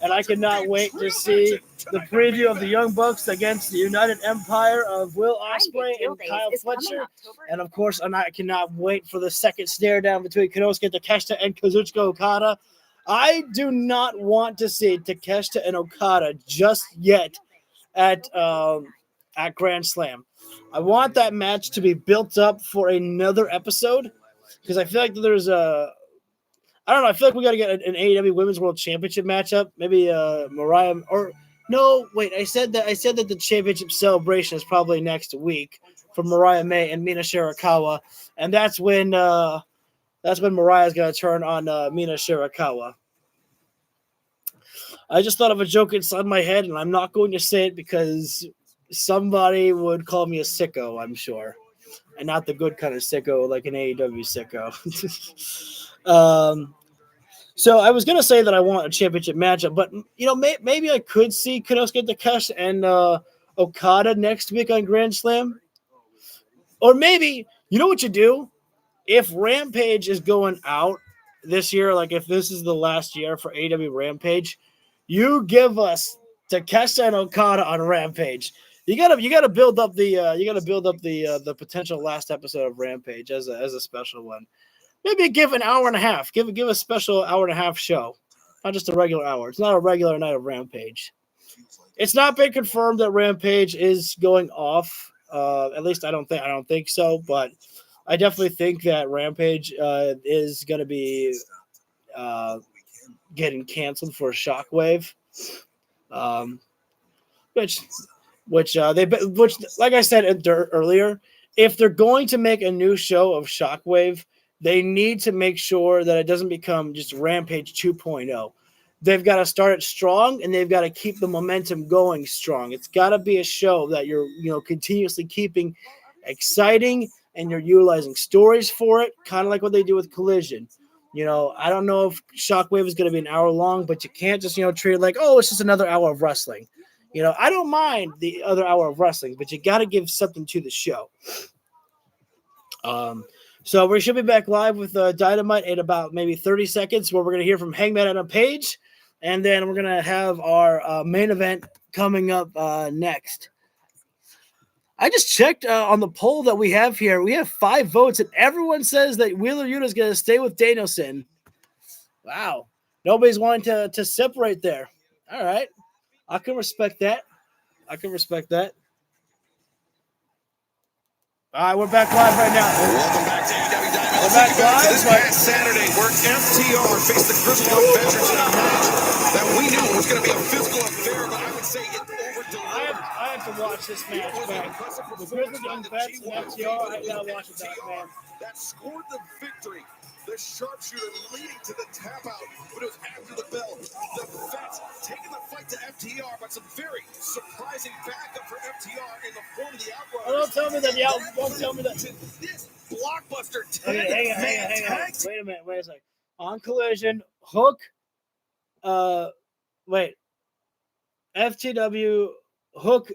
And I cannot wait to see the preview of the Young Bucks against the United Empire of Will Ospreay and Kyle Fletcher. And of course, I cannot wait for the second stare down between Konosuke Takeshita and Kazuchika Okada. I do not want to see Takeshita and Okada just yet at Grand Slam. I want that match to be built up for another episode because I feel like there's I don't know. I feel like we got to get an AEW Women's World Championship matchup. Maybe Mariah or no, wait. I said that the championship celebration is probably next week for Mariah May and Mina Shirakawa, and that's when Mariah's gonna turn on Mina Shirakawa. I just thought of a joke inside my head, and I'm not going to say it because somebody would call me a sicko, I'm sure, and not the good kind of sicko, like an AEW sicko. So I was gonna say that I want a championship matchup, but maybe I could see Konosuke Takeshita and Okada next week on Grand Slam, or maybe you know what you do if Rampage is going out this year, like if this is the last year for AEW Rampage, you give us Takeshita and Okada on Rampage. You gotta build up the potential last episode of Rampage as a special one. Maybe give an hour and a half. Give a special hour and a half show, not just a regular hour. It's not a regular night of Rampage. It's not been confirmed that Rampage is going off. At least I don't think so. But I definitely think that Rampage is going to be getting canceled for Shockwave. Which like I said earlier, if they're going to make a new show of Shockwave, they need to make sure that it doesn't become just Rampage 2.0. They've got to start it strong, and they've got to keep the momentum going strong. It's got to be a show that you're continuously keeping exciting, and you're utilizing stories for it, kind of like what they do with Collision. I don't know if Shockwave is going to be an hour long, but you can't just treat it like, oh, it's just another hour of wrestling. I don't mind the other hour of wrestling, but you got to give something to the show. So we should be back live with Dynamite in about maybe 30 seconds, where we're going to hear from Hangman Adam Page, and then we're going to have our main event coming up next. I just checked on the poll that we have here. We have 5 votes, and everyone says that Wheeler Yuta is going to stay with Danielson. Wow. Nobody's wanting to separate there. All right. I can respect that. All right, we're back live right now. Welcome back to AEW Dynamite. We're back live. This past Saturday, where FTR faced the Grizzled Young Veterans in a match that we knew was going to be a physical affair, but I would say it over-delivered. I have to watch this match back. The Grizzled Young Vets and FTR, I gotta watch it back, man. That scored the victory. The sharpshooter leading to the tap out, but it was after the bell. The Vets taking the fight to FTR, but some very surprising backup for FTR in the form of the Outriders. Don't tell me that don't tell me that. This blockbuster Hang on. Wait a minute. Wait a second. On Collision, Hook. Wait. FTW, Hook,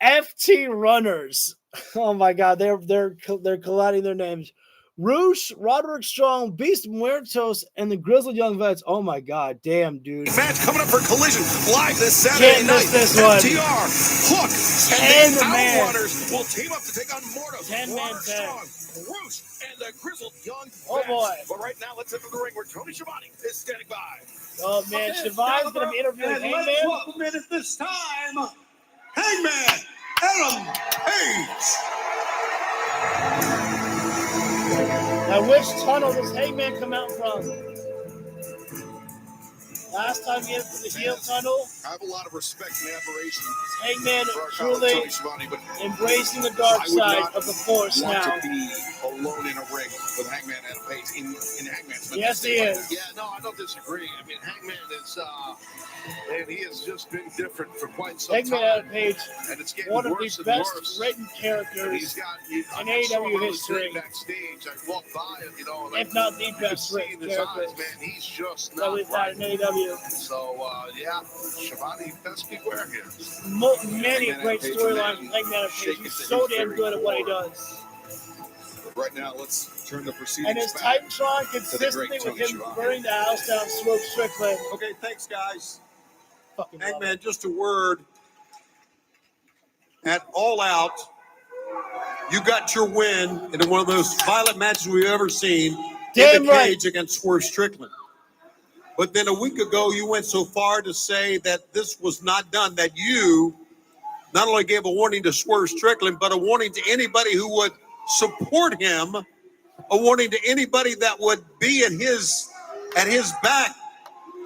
FT Runners. Oh my God, they're colliding their names. Roosh, Roderick Strong, Beast Muertos, and the Grizzled Young Vets. Oh my God, damn, dude. Match coming up for Collision live this Saturday night. This one. FTR, Hook, and the Outrunners will team up to take on Mordos, Roderick Strong, Roosh, and the Grizzled Young Vets. Oh boy. But right now, let's enter the ring where Tony Schiavone is standing by. Oh man, Schiavone's going to be interviewing Hangman. Let's welcome in at this time, Hangman Adam Page. Now, which tunnel does Hangman come out from? Last time he entered the heel tunnel. I have a lot of respect and admiration. Hangman for truly Tony Schiavone, but embracing the dark side of the Force want now. to be alone in a ring with Hangman Adam Page in Hangman's. Yes, he is. Yeah, no, I don't disagree. I mean, Hangman is, and he has just been different for quite some Hangman time. Adam Page, And it's getting one of worse the and best worse. written characters in AEW history, backstage. I walked by him, and if not the best written character he's just that we've had in AEW. So, yeah, Schiavone, best beware here. Many great storylines with Hangman Adam Page. He's so damn good at what he does. But right now, let's turn the proceedings And his back Titantron to the consistently great with Tony him Schiavone. burning the house down, Swerve Strickland. Okay, thanks, guys. Fucking Hangman, just a word. At All Out, you got your win in one of those violent matches we've ever seen in the cage against Swerve Strickland. But then a week ago, you went so far to say that this was not done, that you not only gave a warning to Swerve Strickland, but a warning to anybody who would support him, a warning to anybody that would be at his back,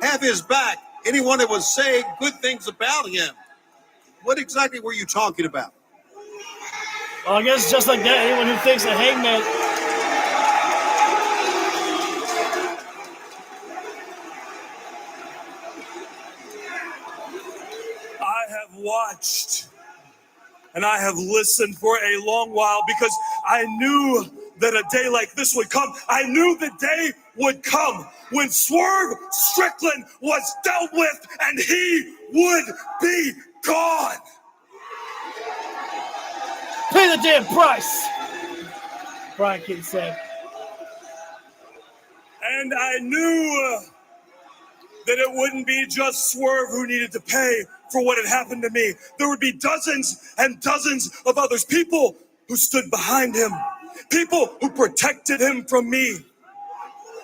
have his back, anyone that would say good things about him. What exactly were you talking about? Well, I guess just like that, anyone who thinks that Hangman... I have watched and I have listened for a long while because I knew that a day like this would come. I knew the day would come when Swerve Strickland was dealt with and he would be gone. Pay the damn price, Brian King said. And I knew that it wouldn't be just Swerve who needed to pay for what had happened to me. There would be dozens and dozens of others, people who stood behind him, people who protected him from me,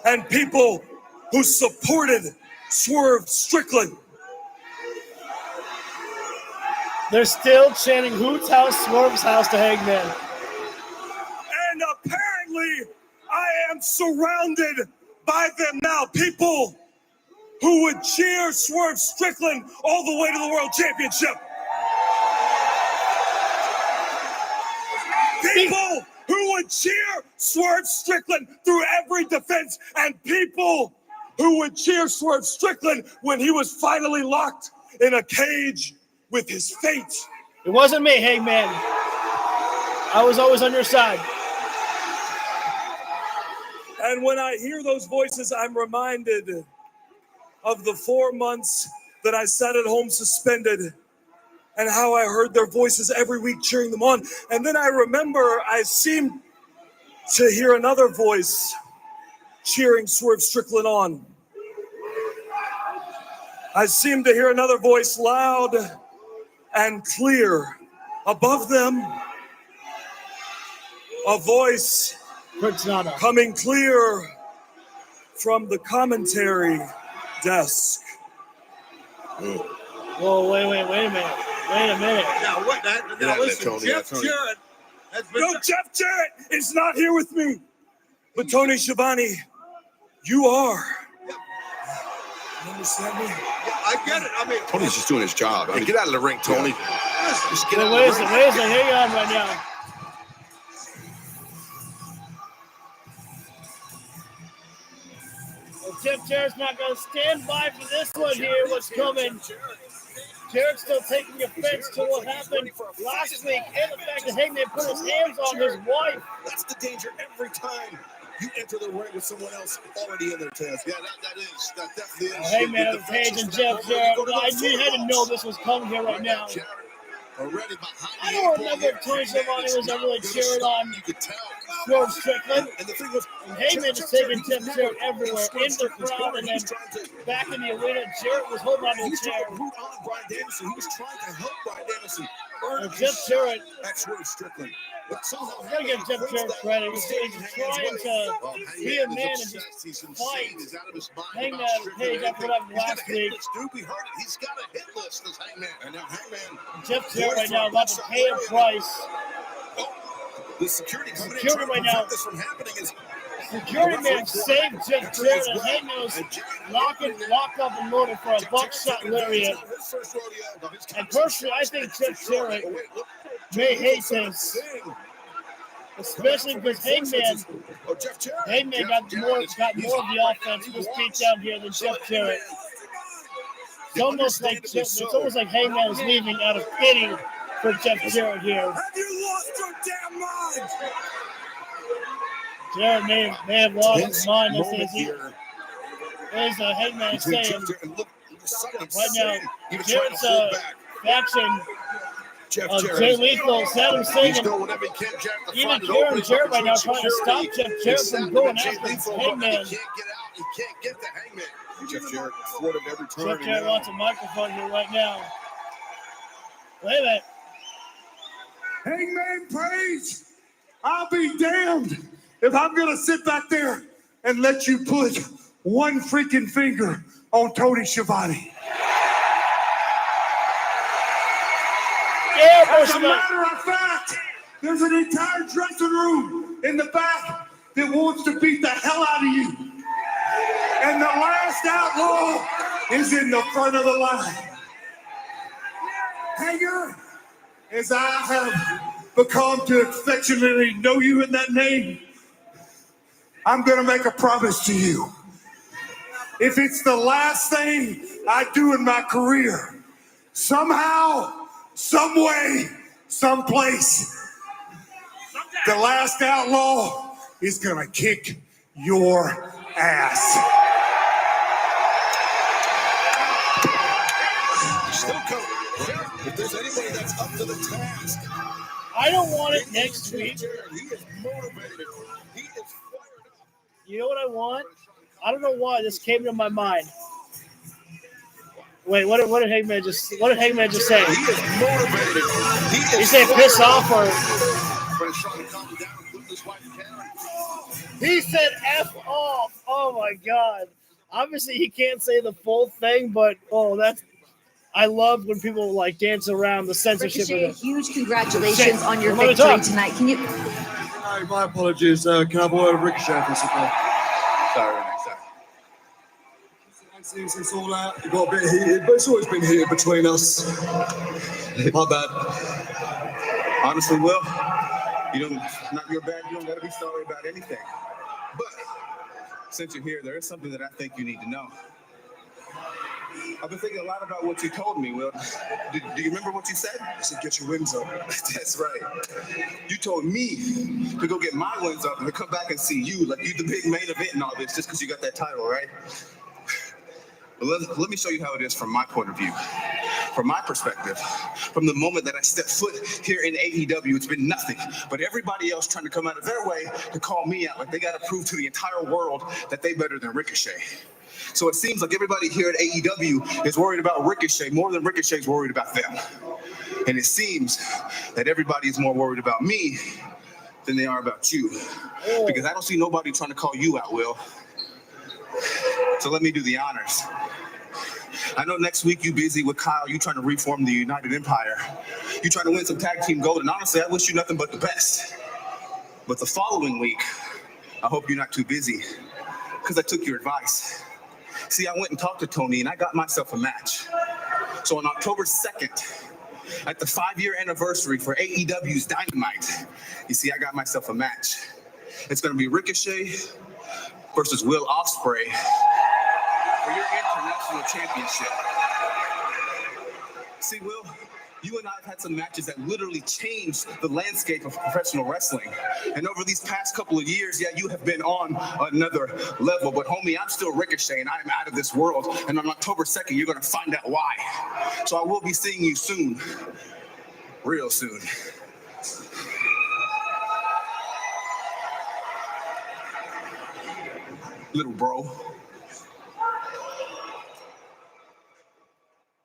and people who supported Swerve Strickland. They're still chanting Hoot's house, Swerve's house to Hangman. And apparently, I am surrounded by them now. People who would cheer Swerve Strickland all the way to the World Championship. People who would cheer Swerve Strickland through every defense, and people who would cheer Swerve Strickland when he was finally locked in a cage with his fate. It wasn't me, Hangman. I was always on your side. And when I hear those voices, I'm reminded of the 4 months that I sat at home suspended and how I heard their voices every week cheering them on. And then I remember I seemed to hear another voice cheering Swerve Strickland on. I seem to hear another voice loud and clear above them. A voice coming clear from the commentary desk. Whoa, wait a minute. Now, what? Now listen, Jeff Jarrett. No, Jeff Jarrett is not here with me. But Tony Schiavone, you are. You understand me? Yeah, I get it. I mean, Tony's just doing his job. I mean, get out of the ring, Tony. Just get out Wait a of the ring. second, hang on right now. Well, Jeff Jarrett's not going to stand by for this one here, what's coming. Jarrett's still taking offense to what happened last week and the fact that Hangman put his hands on his wife. That's the danger every time you enter the ring with someone else already in their task. Yeah, that definitely is. Hangman Page and Jeff Jarrett. I didn't know this was coming here right now. I don't remember if Tony Schiavone was ever really cheering on Swerve Strickland. And Heyman is taking Jeff Jarrett everywhere, in the crowd, and then back in the arena. Jarrett was holding on to the chair. He was trying to help Bryan Danielson. Jeff Jarrett. That's Swerve Strickland. But somehow, I'm going to give Jeff Jarrett credit. He's trying to be a man and just fight Hangman Page after what happened last week. He's got a hit list, this Hangman. And now Hangman. Jeff Jarrett right now about to pay a price. The security right now. This from happening is Security man saved Jeff Jarrett, and Hangman was locked up and loaded for a buckshot lariat. And personally, I think Jeff Jarrett may hate this, especially because Hangman got more of the offense in this beat down here than Jeff Jarrett. It's almost like Hangman is leaving out of pity for Jeff Jarrett here. Have you lost your damn mind? Jarrett may have lost his mind. There's a Hangman saying right now, Jarrett's faction of Jay Lethal had him saying, even Jarrett right now trying to stop Jeff Jarrett from going after Hangman. He can't get the Hangman. Jeff Jarrett thwarted every turn. Jeff Jarrett wants a microphone here right now. Wait a minute. Hangman Page, I'll be damned if I'm going to sit back there and let you put one freaking finger on Tony Schiavone. As a matter of fact, there's an entire dressing room in the back that wants to beat the hell out of you. And the last outlaw is in the front of the line. Hanger, as I have become to affectionately know you in that name, I'm going to make a promise to you. If it's the last thing I do in my career, somehow, some way, someplace, the last outlaw is going to kick your ass. Still coming. If there's anybody that's up to the task, I don't want it next week. He is motivated. He is fired up. You know what I want? I don't know why this came to my mind. Wait, what did Hangman just say? He is motivated. He said piss off or he said F off. Oh my god. Obviously he can't say the full thing, but I love when people like dance around the censorship. Ricochet, huge congratulations on your victory tonight. Can you? All right, my apologies. Can I have a word of Ricochet for a second? Sorry. It's all out. It got a bit heated, but it's always been heated between us. My bad. Honestly, Will, not your bad. You don't got to be sorry about anything. But since you're here, there is something that I think you need to know. I've been thinking a lot about what you told me, Will. Do you remember what you said? I said, get your wins up. That's right. You told me to go get my wins up and to come back and see you, like you the big main event and all this, just because you got that title, right? But let me show you how it is from my point of view. From my perspective, from the moment that I stepped foot here in AEW, it's been nothing but everybody else trying to come out of their way to call me out. Like they got to prove to the entire world that they better than Ricochet. So it seems like everybody here at AEW is worried about Ricochet more than Ricochet's worried about them. And it seems that everybody is more worried about me than they are about you. Because I don't see nobody trying to call you out, Will. So let me do the honors. I know next week you busy with Kyle, you trying to reform the United Empire. You trying to win some tag team gold, and honestly, I wish you nothing but the best. But the following week, I hope you're not too busy, because I took your advice. See, I went and talked to Tony, and I got myself a match. So on October 2nd, at the 5-year anniversary for AEW's Dynamite, you see, I got myself a match. It's going to be Ricochet versus Will Ospreay for your international championship. See, Will, you and I have had some matches that literally changed the landscape of professional wrestling. And over these past couple of years, yeah, you have been on another level. But homie, I'm still Ricochet and I'm out of this world. And on October 2nd, you're going to find out why. So I will be seeing you soon. Real soon. Little bro.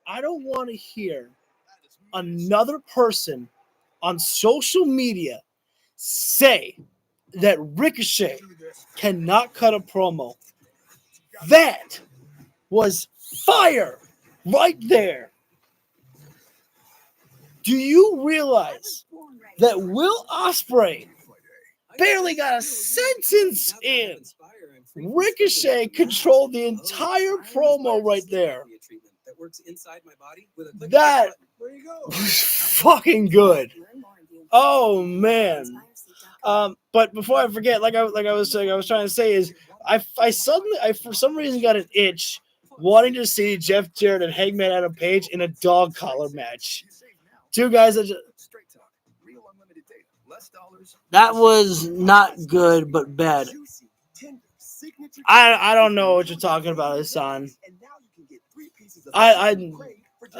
I don't want to hear another person on social media say that Ricochet cannot cut a promo. That was fire right there. Do you realize that Will Ospreay barely got a sentence in? Ricochet controlled the entire promo right there. That works inside my body with a that was fucking good. Oh man. But before I forget, like I was saying, I was trying to say is I for some reason got an itch wanting to see Jeff Jarrett and Hangman Adam Page in a dog collar match. Two guys that that was not good but bad. I don't know what you're talking about, Hassan. I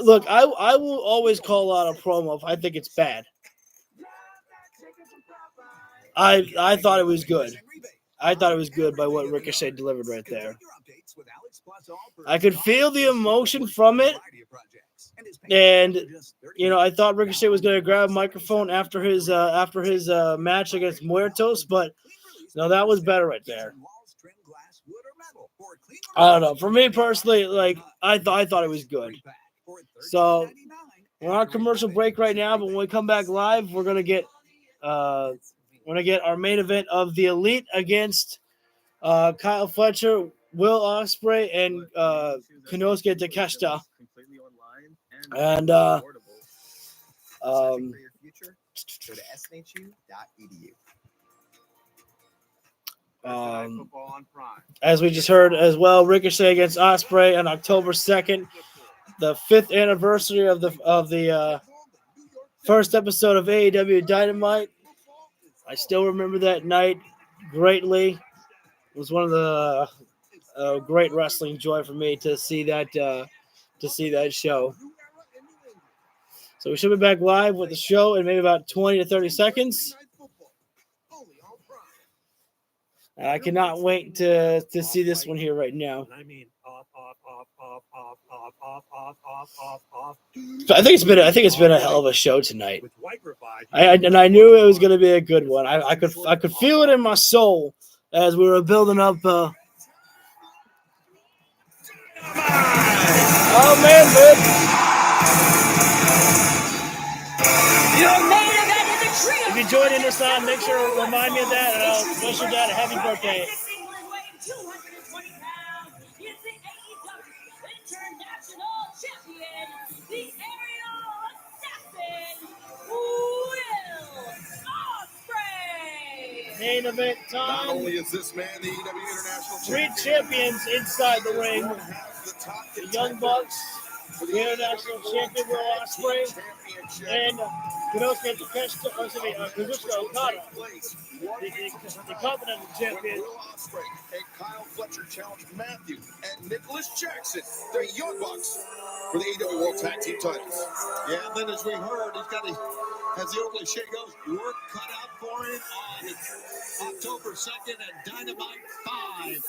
look, I will always call out a promo if I think it's bad. I thought it was good. I thought it was good by what Ricochet delivered right there. I could feel the emotion from it. And you know, I thought Ricochet was going to grab a microphone after his match against Muertos, but no, that was better right there. I don't know. For me personally, like I thought it was good. So we're on a commercial break right now, but when we come back live, we're gonna get our main event of the Elite against Kyle Fletcher, Will Ospreay, and Konosuke Takeshita. And as we just heard as well, Ricochet against Ospreay on October 2nd, the 5th anniversary of the first episode of AEW Dynamite. I still remember that night greatly. It was one of the great wrestling joy for me to see that show. So we should be back live with the show in maybe about 20 to 30 seconds. I cannot wait to see this one here right now. I think it's been a hell of a show tonight. I knew it was going to be a good one. I could feel it in my soul as we were building up. Oh man, dude. If you join in this on, make sure to remind me of that, and I'll wish your dad a happy birthday. Main event time. Not only is this man the AEW International Champion, 3 champions inside the ring. The Young Bucks, the International Champion Will Ospreay, and Konosuke Takeshita, Kazuchika Okada, the Continental Champion. Will Ospreay and Kyle Fletcher challenged Matthew and Nicholas Jackson, the Young Bucks, for the AEW World Tag Team titles. Yeah, and then as we heard, he's got as the old cliche goes, work cut out for him on October 2nd at Dynamite 5.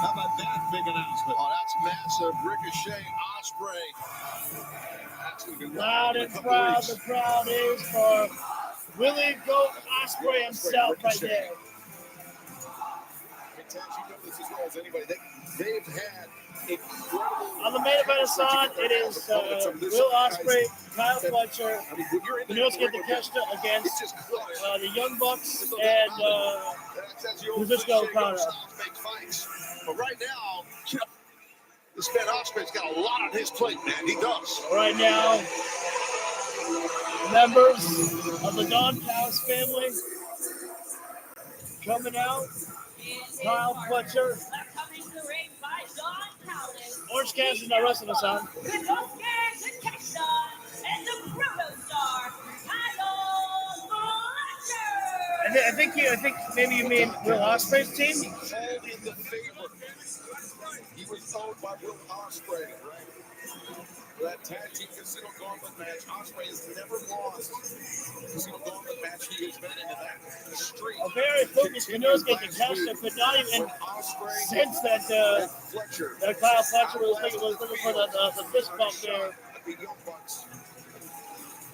How about that big announcement? Oh, that's massive. Ricochet, Ospreay. Loud and proud, the crowd is for Willie Goat Ospreay himself right there. You know this as well as anybody. They've had incredible. On the main event side, it is Will Ospreay, Kyle Fletcher, Konosuke Takeshita against the Young Bucks and Kazuchika Okada. But right now, this man Ospreay's got a lot on his plate, man. He does. Right now, members of the Don Callis family coming out. Kyle Fletcher. Orange Cassidy's not wrestling us on. I think maybe you mean Will Ospreay's team. He was owned by Will Ospreay, right? For that tag team Casino Gauntlet match, Ospreay has never lost. Casino Gauntlet match, he has been into that streak. A very focused Konosuke Takeshita could not even sense that Kyle Fletcher was looking for the fist bump there. The Young Bucks.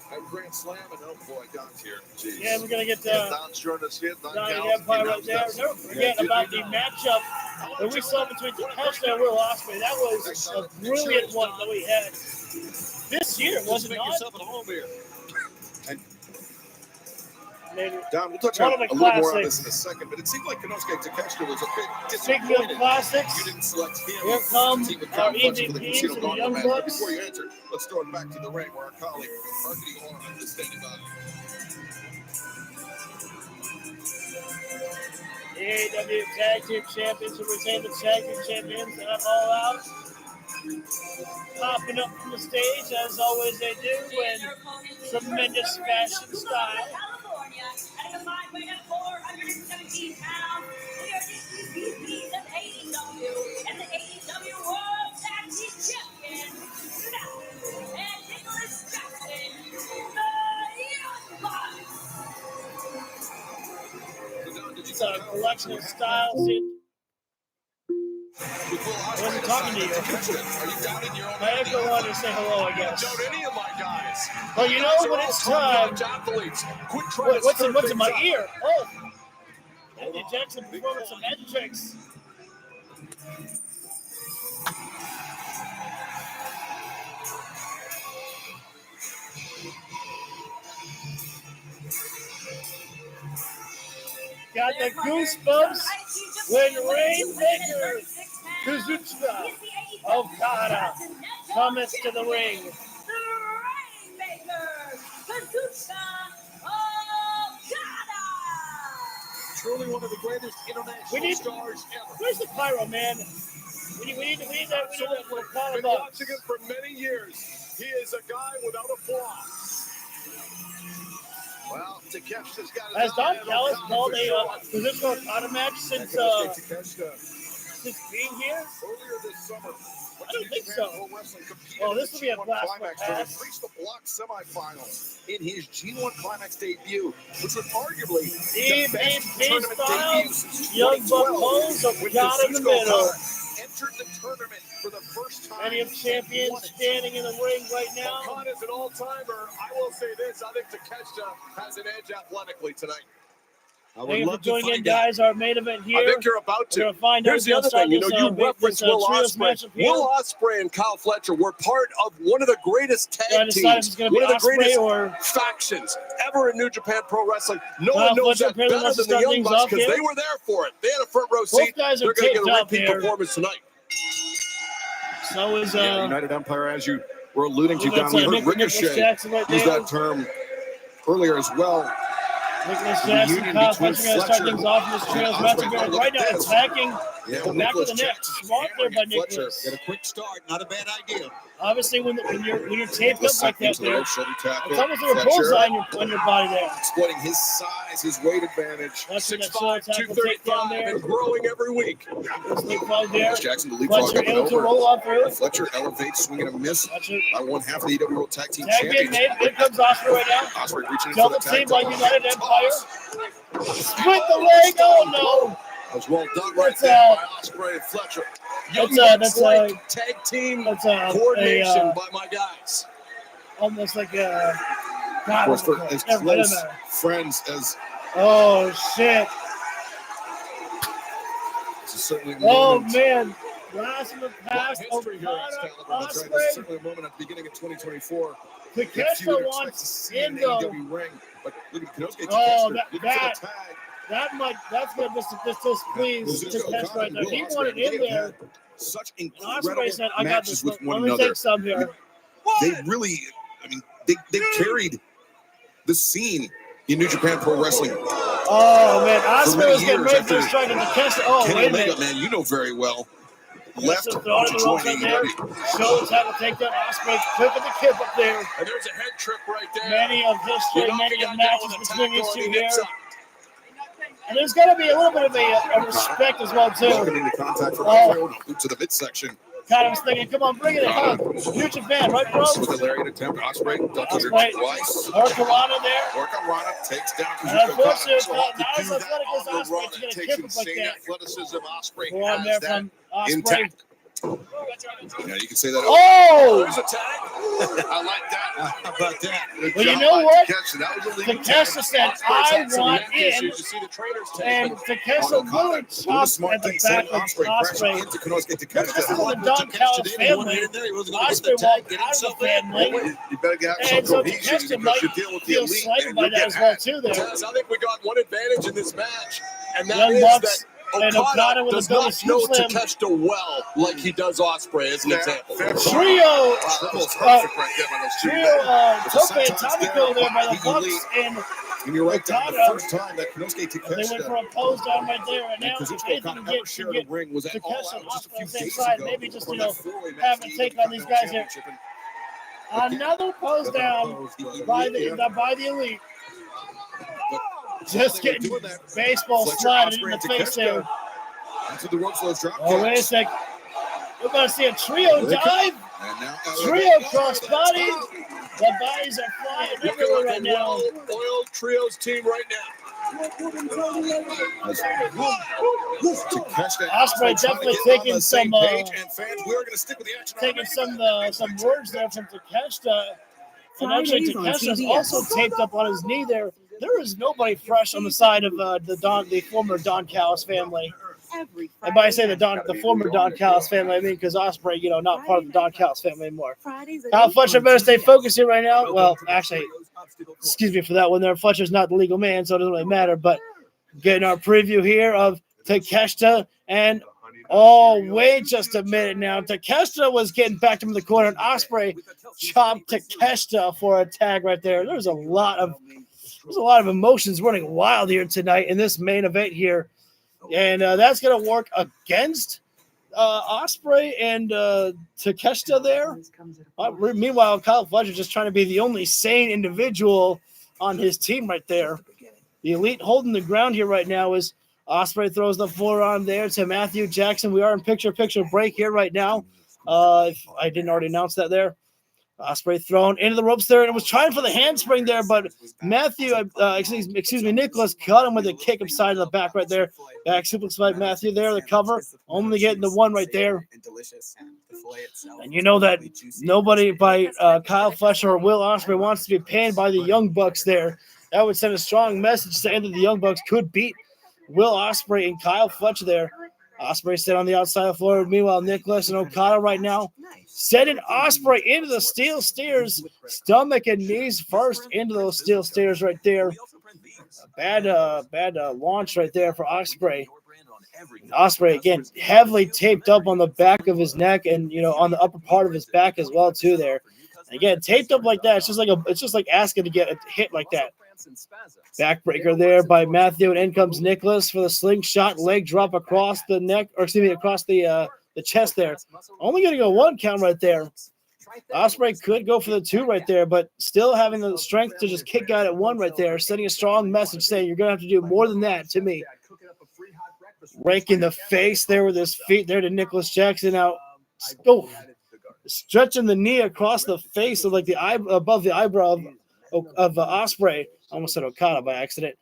And Grand Slam, and oh boy, Don's here. Jeez. Yeah, we're going to get Don's joined us here. Don Empire right there. Never forget about the matchup that we saw between Takeshita and Will Ospreay. That was a brilliant one that we had this year, wasn't it? Make yourself at home here. Maybe. Don, we'll touch on a little more on this in a second, but it seemed like Konosuke Takeshita was a bit disappointed. Speaking of classics, you didn't select him. Here come our EVPs and the Young Bucks. Before you answer, let's throw it back to the ring where our colleague, Arkady Horn, is standing by. The AEW Tag Team Champions who retain the Tag Team Champions at All Out. Popping up from the stage, as always they do, in tremendous fashion style. At a combined weight of 417 pounds, we are the EVPs of AEW and the AEW World Tag Team Champions, Matthew and Nicholas Jackson, the Young Bucks. It's a collection of styles. I wasn't talking to you. I have to want to say hello, I guess. Well, you know when it's time. What's in my ear? Oh, Anthony Jackson performing some magic tricks. Got the goosebumps when Rainmaker Kazuchika Okada comes to the ring. The Rainmaker Kazuchika Okada. Truly one of the greatest international stars ever. Where's the pyro, man? We need that. We need that. Been watching him for many years. He is a guy without a flaw. Well, Takeshita's got Has Don Callis called a Kazuchika Okada match since being here? Earlier this summer, I don't think so. Oh, this will be a blast for pass. Reached the block semifinals in his G1 Climax debut, which was arguably the best tournament debut since Young Buck Bones of God in the middle. Entered the tournament for the first time. Many of champions standing in the ring right now. Okada is an all-timer. I will say this: I think Takeshita has an edge athletically tonight. Thank you for joining in, guys. Our main event here. I think you're about to. Here's the other thing. You know, you referenced Will Ospreay. Will Ospreay and Kyle Fletcher were part of one of the greatest tag teams, one of the greatest factions ever in New Japan Pro Wrestling. No one knows that better than the Young Bucks because they were there for it. They had a front row seat. They're going to get a repeat performance tonight. So is United Empire, as you were alluding to, Don. We heard Ricochet use that term earlier as well. Nicholas Jackson, Kyle Fletcher going to start things off in this trios match. Right now attacking Yeah, The back of the neck. Smart there by Nicholas. Get a quick start. Not a bad idea. Obviously, when you're taped up like that, there, it's shoulder tackle. almost like a bullseye on your body there. Exploiting his size, his weight advantage. That's 6'5", 235, and growing every week. Jackson, the lead block Fletcher able to roll off through. Fletcher elevates, swing and a miss by one half of the AEW World Tag Team Tag in Champions. made. Here comes Ospreay right now. Ospreay reaching in for Double the tag. team by United Empire. Split the leg. Oh no! That was well done right That's, there by Ospreay and Fletcher. That's tag team coordination by my guys. Almost like Of course, for as close friends as. Oh shit! This is certainly a Oh moment. man! Last of the past. History here at Excalibur. That's right. This is certainly a moment at the beginning of 2024. Takeshita wants in though. AEW ring, but look at Kenosuke Oh, Takeshita. that's good. Just please, just test right there. He wanted in there. Such Ospreay incredible said, "I got this matches with one Let me another. take some here." They really, I mean, they carried the scene in New Japan Pro Wrestling. Oh man, Ospreay was getting ready to strike in the test. Oh Kenny wait a Omega, minute. man, you know very well. Left to Throw it in the join ropes right there. AEW. Shows how to take that Ospreay flipping the kip up there. And there's a head trip right there. Many of history, many of matches between these two here. Up. And there's got to be a little bit of a respect as well too. Welcoming the contact from boot to the midsection. God, I was thinking, come on, bring it in. Future fan, right, bro? With the lariat attempt, Ospreay ducks her Ospreay. twice. Karana there. Rana takes down And Kazuchika unfortunately, it's Okada. not as athletic as Ospreay to get a Takes kip up like insane that. athleticism. Ospreay Go on there has that from Ospreay. intact. Yeah, you can say that. Oh! There's a tag. I like that. How about that? Well, you know what? That was a legal Takeshita said, I want in. You see the trainers And Takeshita really chopped at the back of Ospreay. This is the Don Callis family. Ospreay walked out of the family. You better get And so cohesion Takeshita because might you deal with the feel elite. slighted by that as well, too, there. Yes, I think we got one advantage in this match, and that Young is Bucks that and Okada with does a not know double slam. Takeshita well like he does Ospreay, as an example. Trio, Tope and Sometimes Tamiko there by the the Bucks, elite. and And you're right, down the Okada. first time that Kenosuke they went for Takeshita a pose down right there. And now, and if Kazuchika anything, Okada can ever shared a ring was at All Takeshita Out and just a Ospreay few on the same days side. ago. Maybe just, for you know, that four-way match have for a the take on these guys here. Championship. And Another pose down by the elite. Just getting baseball slotted in the face there. Into the ropes, those drop Oh, wait a kicks. sec. We're going to see a trio dive. And now Trio cross body. The bodies are flying everywhere right now. Oil Trios team right now. Ospreay definitely taking some words there from Takeshita. And actually, Takeshita's also taped up on his knee there. There is nobody fresh on the side of the former Don Callis family. And by I say the former Don Callis family, I mean because Ospreay, not part of the Don Callis family anymore. Kyle Fletcher better stay focused here right now. Well, actually, excuse me for that one there. Fletcher's not the legal man, so it doesn't really matter. But getting our preview here of Takeshita and wait just a minute now. Takeshita was getting back to him in the corner, and Ospreay chopped Takeshita for a tag right there. There's a lot of emotions running wild here tonight in this main event here. And that's going to work against Ospreay and Takeshita there. Meanwhile, Kyle Fletcher just trying to be the only sane individual on his team right there. The elite holding the ground here right now is Ospreay throws the forearm there to Matthew Jackson. We are in picture-picture break here right now. If I didn't already announce that there. Ospreay thrown into the ropes there and was trying for the handspring there, but Matthew, Nicholas caught him with a kick upside of the back right there. Back suplex by Matthew there, the cover, only getting the one right there. And you know that nobody by Kyle Fletcher or Will Ospreay wants to be pinned by the Young Bucks there. That would send a strong message saying that the Young Bucks could beat Will Ospreay and Kyle Fletcher there. Ospreay sit on the outside of the floor. Meanwhile, Nicholas and Okada right now sending Ospreay into the steel stairs, stomach and knees first into those steel stairs right there. Bad launch right there for Ospreay. Ospreay again heavily taped up on the back of his neck and on the upper part of his back as well too there. And again, taped up like that, it's just like asking to get a hit like that. Backbreaker there by Matthew, and in comes Nicholas for the slingshot leg drop across the neck, or excuse me, across the chest there. Only going to go 1 count right there. Ospreay could go for the 2 right there, but still having the strength to just kick out at 1 right there, sending a strong message saying you're going to have to do more than that to me. Raking the face there with his feet there to Nicholas Jackson. Now, stretching the knee across the face of like the eye above the eyebrow of Ospreay. Almost said Okada by accident.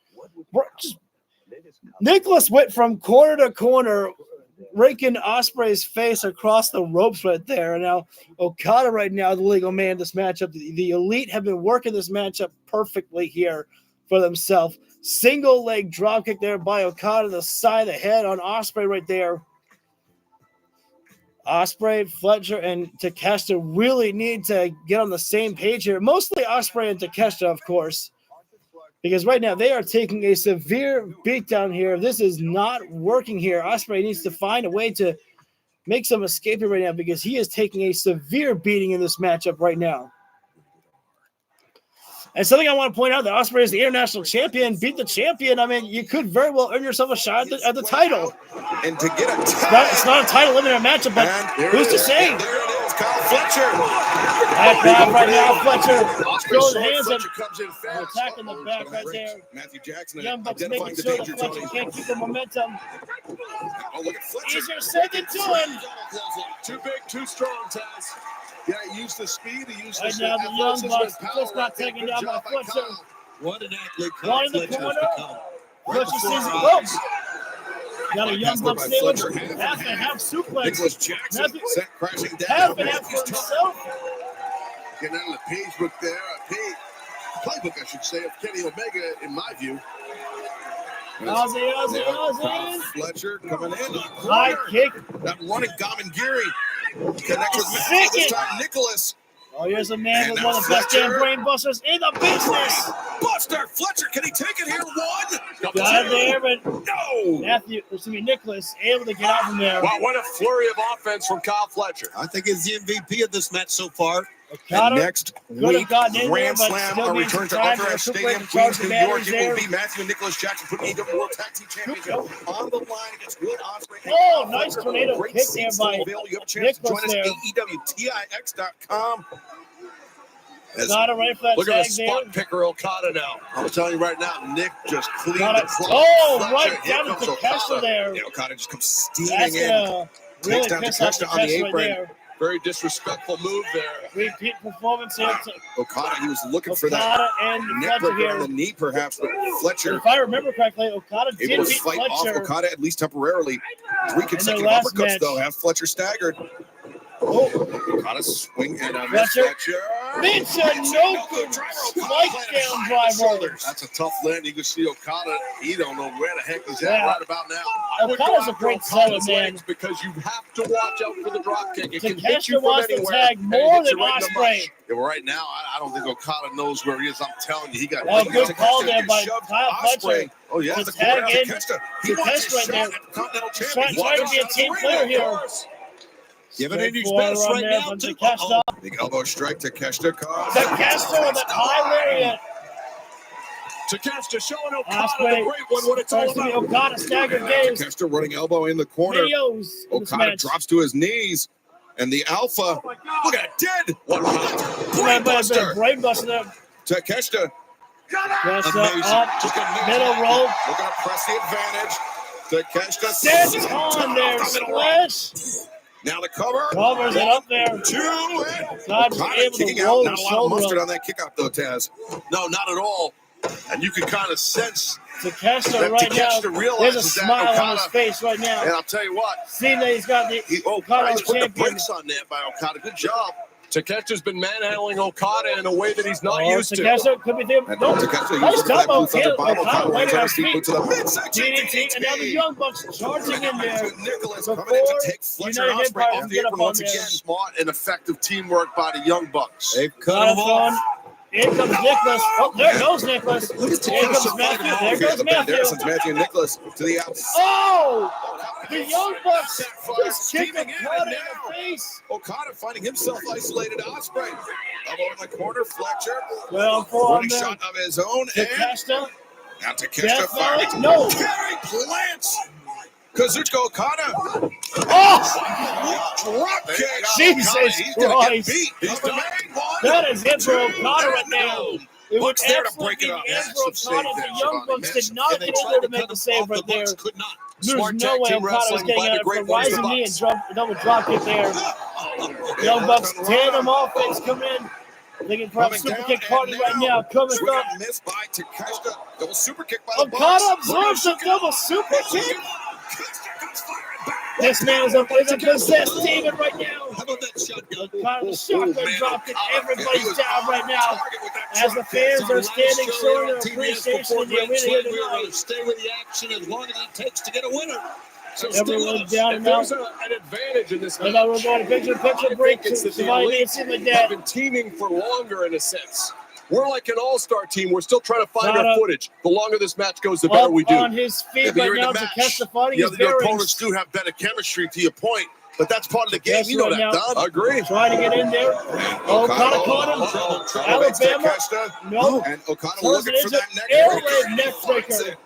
Nicholas went from corner to corner, raking Ospreay's face across the ropes right there. And now Okada right now, the legal man in this matchup. The Elite have been working this matchup perfectly here for themselves. Single leg dropkick there by Okada, the side of the head on Ospreay right there. Ospreay, Fletcher, and Takeshita really need to get on the same page here. Mostly Ospreay and Takeshita, of course, because right now they are taking a severe beatdown here. This is not working here. Ospreay needs to find a way to make some escape right now because he is taking a severe beating in this matchup right now. And something I want to point out, that Ospreay is the international champion, beat the champion. I mean, you could very well earn yourself a shot at the title. And to get a it's not a title limit matchup, but who's to say? There it is, Kyle Fletcher. High five right now, Fletcher. Throws hands and attacking the back right there. Matthew Jackson Young Bucks making sure that Fletcher can't keep the momentum. Oh, look at Fletcher. Easier said than done. Too big, too strong, Taz. Yeah, he used the speed. He used right the now, the Young Bucks just got taken down by Fletcher. What an athlete One in the corner. Fletcher sees the ropes. Got a Young Bucks sandwich. Half and half suplex. Nicholas Jackson sent crashing down. Half and half for himself. Getting out of the page book there. Playbook, I should say, of Kenny Omega, in my view. Ozzy. Fletcher coming in. High kick. That running Gamangiri connects with Matt. This time, Nicholas. Oh, here's a man with one of the best damn brain busters in the business. Buster Fletcher, can he take it here? 1. Got it there, but no. Nicholas able to get out from there. Wow, what a flurry of offense from Kyle Fletcher. I think he's the MVP of this match so far. And next week, Grand Slam, a return to Arthur Stadium, Queens, New York. It will be Matthew and Nicholas Jackson putting AEW World Tag Team Championship on the line against Will Ospreay. Oh, nice tornado kick there by You have a chance to join us at AEWTIX.com. Got it right for that Look at the tag spot there. picker Okada now. I'm telling you right now, Nick just cleaned Got the it. clock. Oh, Fletcher, right here down to comes Takeshita there. Yeah, Okada just comes steaming That's in. gonna really Takes down piss off Takeshita on the Takeshita right apron. there. Very disrespectful move there. Repeat performance here. Okada, he was looking for that and neck Fletcher breaker on here. the knee, perhaps, but Fletcher If I remember correctly, Okada did able to beat fight off Fletcher. Okada at least temporarily. 3 consecutive last uppercuts, match. though, have Fletcher staggered. Oh, Okada swing and a miss. Fletcher. It's a no good spike down driver. That's a tough land. You can see Okada. He don't know where the heck he's at Yeah. right about now. I would Okada's go a after great Okada's seller, man. legs because you have to watch out for the drop kick. It can hit Takeshita you from wants to anywhere. tag and it more hits than you right in the Ospreay. mush. Yeah, well, right now, I don't think Okada knows where he is. I'm telling you, he got. Oh, he good got call Takeshita there by shoved Kyle Ospreay. Fletcher. Oh yeah, To the tag corner in Takeshita. He Takeshita wants his right shot there. at the Continental Trying Championship. to be a team player here. Give it in his Straightforward best run right there now. from Takeshita. Big elbow strike to Takeshita. Takeshita with a high lariat. Takeshita showing Okada Ospreay. the great one, what it's all about. Okada staggered gaze. Takeshita running elbow in the corner. Videos in this Okada match. drops to his knees. And the Alpha, look at it, dead. What? Brainbuster. Brainbuster there. Takeshita. Takeshita up, middle rope. We're going to press the advantage. Takeshita. Sets on there, splash. Now the cover. Covers it up there. 2 and Not Okada able to kicking roll out. Not the a lot of shoulder mustard up. on that kick out, though, Taz. No, not at all. And you can kind of sense Takeshita that right Takeshita now. There's a realizes that smile on his Okada. face right now. And I'll tell you what, Seeing that he's got the Okada Okada put the champion. brakes on that by Okada. Good job. Takeshita's been manhandling Okada in a way that he's not used to. Takeshita could be there. No, Takeshita nice used that combo. blue thunder bomb. Okada Okada right lands on on his his feet, feet. puts it up midsection DDT, and now the Young Bucks charging in there. Nicholas Before coming in to take Fletcher and United Ospreay Empire off can the get up apron on once there. again. Smart and effective teamwork by the Young Bucks. They've cut him off. Here comes Nicholas. Oh, there goes Nicholas. Look at Here comes Matthew. There goes Matthew. Matthew and Nicholas to the outside. Oh! The Young Bucks just kicked Okada in the face. Okada finding himself isolated. Ospreay up over the corner. Fletcher. Well, one shot of his own. Takeshita. Now Takeshita firing. No. Carry plants. Kazuchika Okada. Oh! Drop kick. Jesus Christ. He's the main one. That is it for Okada right now. It was there to absolutely break it up. the end for Okada. The Young Bucks did not get in there to make the save right there. There's no way Okada was getting out of it. Rising knee and double drop kick there. Young Bucks tandem offense coming in. Looking for a super kick party right now. Coming up. Missed by Takeshita. Double super kick by the Okada absorbs the double super kick. This man is a possessed demon right now. How about that shotgun? Okada shotgun drop kick. Everybody's down right now. As the fans are standing showing their appreciation in the arena here tonight. Stay with the action as long as it takes to get a winner. So everyone's down and out. There's an advantage in this. And now we're going to picture break. Somebody made something like that. Have been teaming for longer in a sense. We're like an all-star team. We're still trying to find our footage. The longer this match goes, the better we do. On his feet right now to catch the fighting. The opponents do have better chemistry, to your point, but that's part of the game. You know that, Don. Agree. Trying to get in there. Okada caught him. Alabama. No. And Okada looking for that neck breaker.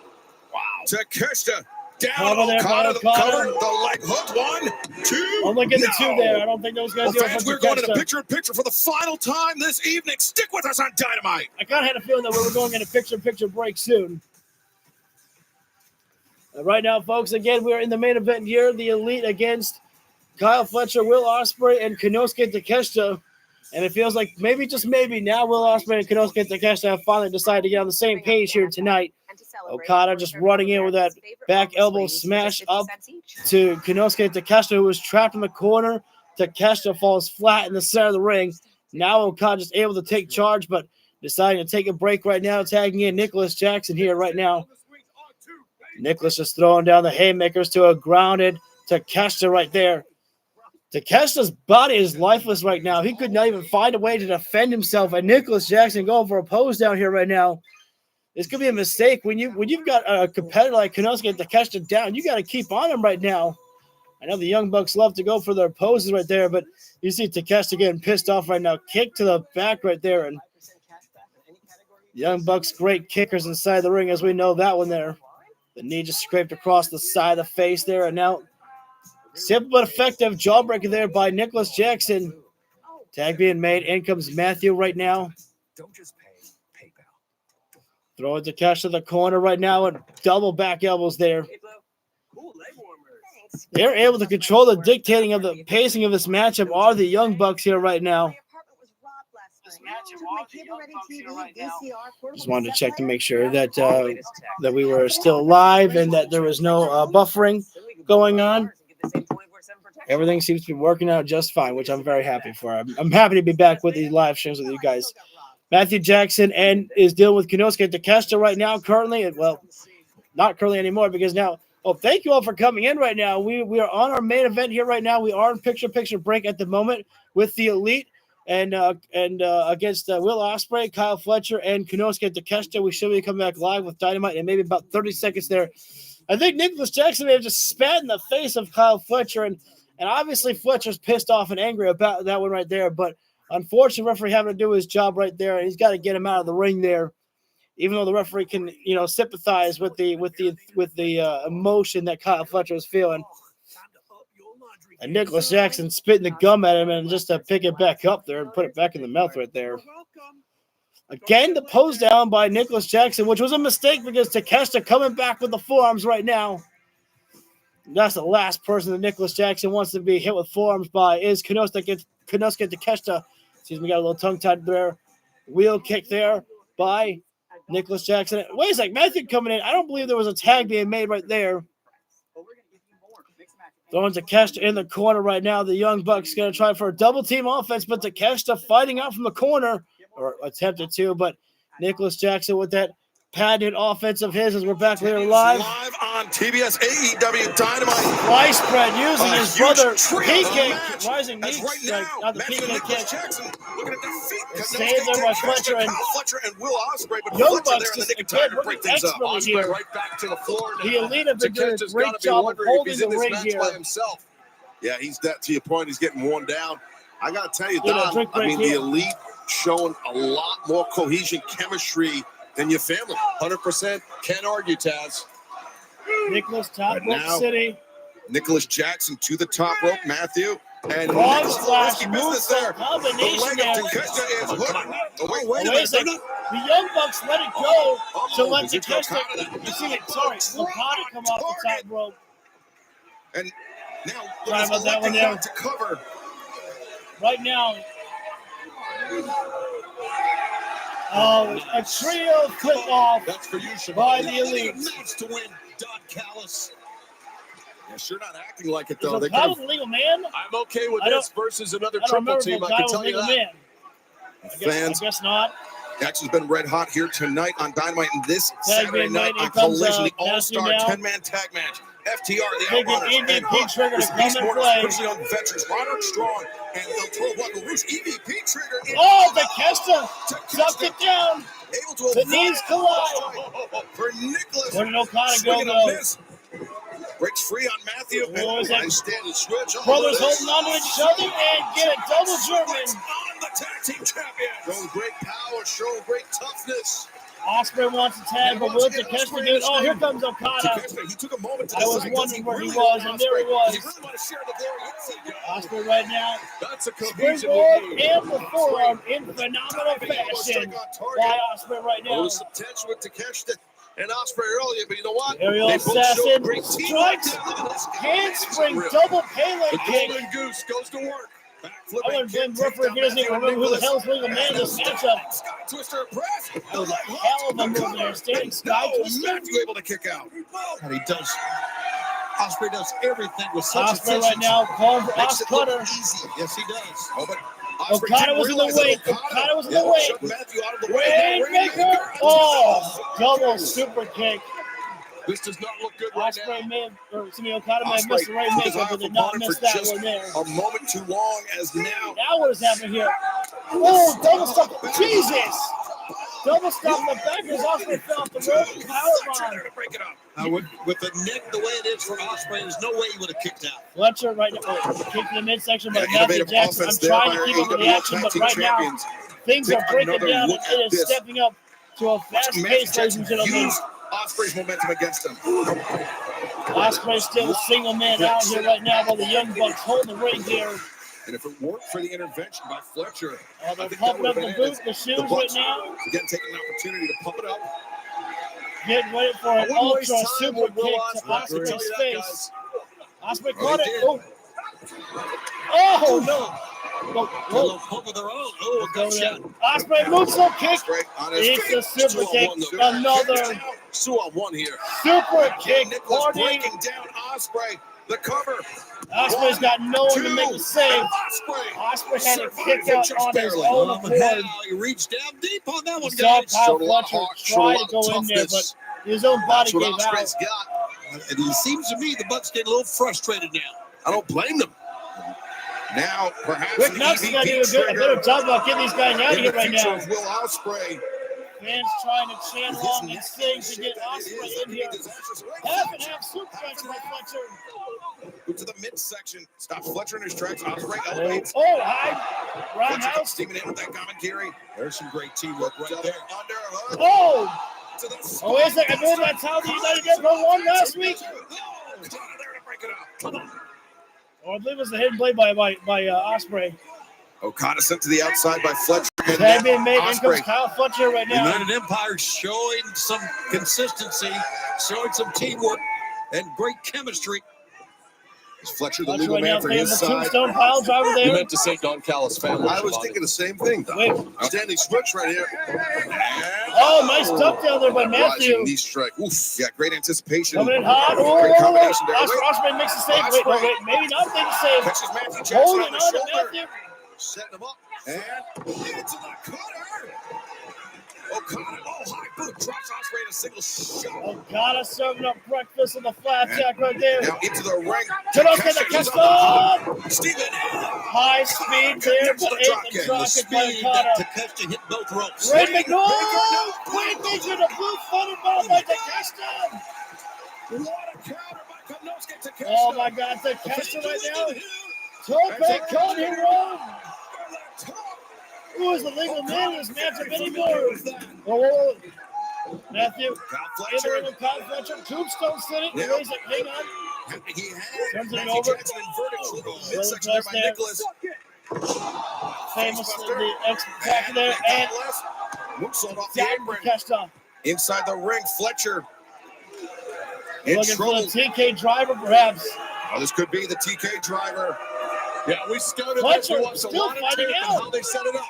Wow. Takeshita. Down, Okada, the cover, the leg hook, 1, 2. Only getting the 2 there. I don't think those guys do it. We're going into picture-in-picture for the final time this evening. Stick with us on Dynamite. I kind of had a feeling that we were going into picture-in-picture break soon. Right now, folks, again, we're in the main event here. The Elite against Kyle Fletcher, Will Ospreay, and Konosuke Takeshita. And it feels like maybe, just maybe, now Will Ospreay and Konosuke Takeshita have finally decided to get on the same page here tonight. Okada just running in with that back elbow smash up to Konosuke Takeshita, who was trapped in the corner. Takeshita falls flat in the center of the ring. Now Okada just able to take charge, but deciding to take a break right now, tagging in Nicholas Jackson here right now. Nicholas just throwing down the haymakers to a grounded Takeshita right there. Takeshita's body is lifeless right now. He could not even find a way to defend himself. And Nicholas Jackson going for a pose down here right now. This could be a mistake. When you've got a competitor like Konosuke Takeshita down, you got to keep on him right now. I know the Young Bucks love to go for their poses right there, but you see Takeshita getting pissed off right now. Kick to the back right there. And Young Bucks, great kickers inside the ring, as we know that one there. The knee just scraped across the side of the face there. And now, simple but effective jawbreaker there by Nicholas Jackson. Tag being made. In comes Matthew right now. Don't just pay PayPal. Throwing Takeshita to the corner right now and double back elbows there. They're able to control the dictating of the pacing of this matchup are the Young Bucks here right now. Just wanted to check to make sure that that we were still live and that there was no buffering going on. Everything seems to be working out just fine, which I'm very happy for. I'm happy to be back with these live streams with you guys. Matthew Jackson is dealing with Konosuke Takeshita right now currently. Well, not currently anymore because now. Oh, thank you all for coming in right now. We are on our main event here right now. We are in picture break at the moment with the Elite and against Will Ospreay, Kyle Fletcher, and Konosuke Takeshita. We should be coming back live with Dynamite in maybe about 30 seconds there. I think Nicholas Jackson may have just spat in the face of Kyle Fletcher, and obviously Fletcher's pissed off and angry about that one right there. But unfortunately, referee having to do his job right there, and he's got to get him out of the ring there. Even though the referee can, sympathize with the emotion that Kyle Fletcher is feeling, and Nicholas Jackson spitting the gum at him and just to pick it back up there and put it back in the mouth right there. Again, the pose down by Nicholas Jackson, which was a mistake because Takeshita coming back with the forearms right now. That's the last person that Nicholas Jackson wants to be hit with forearms by is Konosuke Takeshita. Excuse me, got a little tongue-tied there. Wheel kick there by Nicholas Jackson. Wait a second, Matthew coming in. I don't believe there was a tag being made right there. Throwing Takeshita in the corner right now. The Young Bucks going to try for a double team offense, but Takeshita fighting out from the corner, or attempted to, but Nicholas Jackson with that patented offense of his as we're back later live. Live on TBS AEW Dynamite. Fly spread using his brother PK rising knee right strike. now, Not the Matthew PK Nicholas kick. Jackson looking at defeat. Saved there by Fletcher and Will Ospreay, but Young Fletcher Bucks there in the just nick of time again to break working things up. expertly here. Right back to the floor now. The Elite have been doing a Takeshi great gotta be job of wondering if holding he's the in this ring match here. by himself. Yeah, he's that to your point. He's getting worn down. I got to tell you, Yeah, Don, drink I break mean, here. the Elite showing a lot more cohesion, chemistry than your family. 100%. Can't argue, Taz. Nicholas top Right rope now, city. Nicholas Jackson to the top rope, Matthew. And Frog Nicholas splash, risky business there. combination The leg there. of Takeshita is hooked. Oh, wait Wait a a minute. second. The Young Bucks let it go to let is it Takeshita. Okada? You see it? Sorry, Okada come off the top rope. And now, Sorry about that one electing there. not to cover. Right now. Oh, a trio flip off That's for you, by Shibata. the Elite. Match to win, Don Callis. Yeah, sure not acting like it, Is though. They Okada could the legal man? I'm okay with I this versus another I don't triple remember team. if I can Okada was tell you legal that. man. fans. I guess not. Action's been red hot here tonight on Dynamite, and this Saturday team night night, on here comes, Collision, the Matthew All-Star now. 10-man tag match. FTR, the Thinking Outrunners, EVP and Hook, Trigger to the come Beast and Mortals, play. Grizzly Young Veterans, Roderick Strong, and El Toro Blanco Rouge, EVP Trigger. Oh, Takeshita sucked it down. Able to The avoid knees collide. for Nicholas. Where did Okada Swing go, and a though? miss. Breaks free on Matthew. What was that? Nice standing switch. Brothers holding on to each other and get a double German. On the tag team champion. Showing great power, showing great toughness. Ospreay wants a tag, but will Takeshita do it? Oh, here comes Okada. He took a moment to I was decide, wondering where he really was, want and there he Ospreay? was. Does he really want to share the glory? Yes, he does. Ospreay right now. That's a cohesion Springboard we need. and the forearm in phenomenal fashion by Ospreay right A now. little some tension with Takeshita and Ospreay earlier, but you know what? Aerial They both showed assassin great teamwork. strikes, Look at this. handspring, Unreal. double Pele The kick. Golden Goose goes to work. I wouldn't blame the referee if he doesn't even remember who the hell is legal man in this matchup. Sky Twister press. That was a hell of a move there. Standing Sky Twister. Matthew able to kick out. And he does. Ospreay does everything with such Ospreay right efficiency. now calling for Makes Os it look Cutter. easy. Yes, he does. Oh, but Okada was in the way. Okada was in the way. Shut Matthew out of the way. Rainmaker. Oh, double super kick. This does not look good right now. Ospreay may have, or excuse me, Okada may have Ospreay missed the put his Rainmaker, eye but off did not opponent miss for that just one there. a moment too long as now. Now what is happening here? Oh, double stop. Jesus. Double stop in the back as Ospreay fell off the rope. Powerbomb. To break it up. With the neck the way it is for Ospreay, there's no way he would have kicked out. Fletcher right now. Oh, kick in the midsection by Yeah, Matthew innovative Jackson. I'm offense there trying by to our keep up with the AEW action, tag but team right now champions. things Take are breaking another down. look It at is this. stepping up to a fast pace, ladies and gentlemen. Use Ospreay's momentum against him. Ospreay still a single man out here right now while the Young Bucks hold the ring here. And if it weren't for the intervention by Fletcher, Oh, they're I think that pumping would up have the been boots, it. the shoes The right Bucks, now. again, taking an opportunity to pump it up. Getting ready for an wouldn't waste ultra time super with Will kick to Ospreay, I can tell Ospreay's you that, face. guys. Ospreay Oh, caught he it. did. Oh, no. Whoa, A little whoa. pump of their own. Oh, a good shot. Ospreay moonsault kick. Ospreay on his It's feet. a super kick. 2-on-1 though. Another 2-on-1 here. super kick. Nicholas Party. breaking down Ospreay. The cover. Ospreay's got no one to make a save. Ospreay had to kick out on his own accord. Now he reached down deep on that one, We saw guys. Kyle Showed a lot of Fletcher heart, showed a try lot to of go in there, but toughness. his own body That's what gave out. Ospreay's got. And it seems to me the Bucks getting a little frustrated now. I don't blame them. Now, perhaps Rick the Knox is going to do EVP a better job about getting these guys out of in here the right future now. of Will Ospreay. Fans trying to chant along and sing to get Ospreay in here. Half and half suplex by Fletcher. Move to the midsection. Stops Fletcher in his tracks. Ospreay elevates. Oh, high. Fletcher comes Roundhouse. steaming in with that commentary. There's some great teamwork right there. Underhook. Oh! To the Oh, wait a second. I believe that's how the United Empire won last week. There to break it up. Come on. Oh, I believe it was the hidden play by Ospreay. Okada sent to the outside by Fletcher. And Tag being made. In comes Ospreay. Kyle Fletcher right now. United Empire showing some consistency, showing some teamwork, and great chemistry. Is Fletcher the Fletcher legal right now man for playing his the side? tombstone pile driver You there. meant to say Don Callis family. I was Shibata. thinking the same thing. Wait. Standing switch right here. Oh, nice duck down there by Matthew. Rising knee strike. Oof. Yeah, great anticipation. Coming in hot. Great combination there. Ospreay makes the save. Wait, no, wait. Maybe not make the save. Catches Matthew Jackson Holding on the on to shoulder. Matthew. Setting him up. And into the cutter. High boot drops Ospreay in a single shot. Okada serving up breakfast in the flat jack right there. Now into the ring. Takeshita. Stephen. High speed there, but ate the drop by Okada. Takeshita hit both ropes. Ray McNaught. Great things in a blue footed ball by Takeshita. What a counter by Konosuke Takeshita. Oh my God, Takeshita right now. Tope con hero. Who is the legal man in this matchup anymore? Oh, Matthew. Entering with Kyle Fletcher. Tombstone sitting. Yep. Hang on. He has. Turns it over. Midsection there by Nicholas. Famously the X-Pac there. And moonsault off the apron. Takeshita. Inside the ring, Fletcher. In looking trouble. for the TK driver, perhaps. Oh, this could be the TK driver. Yeah, we scouted Fletcher this. We watched a still lot of fighting tape and out. how they set it up.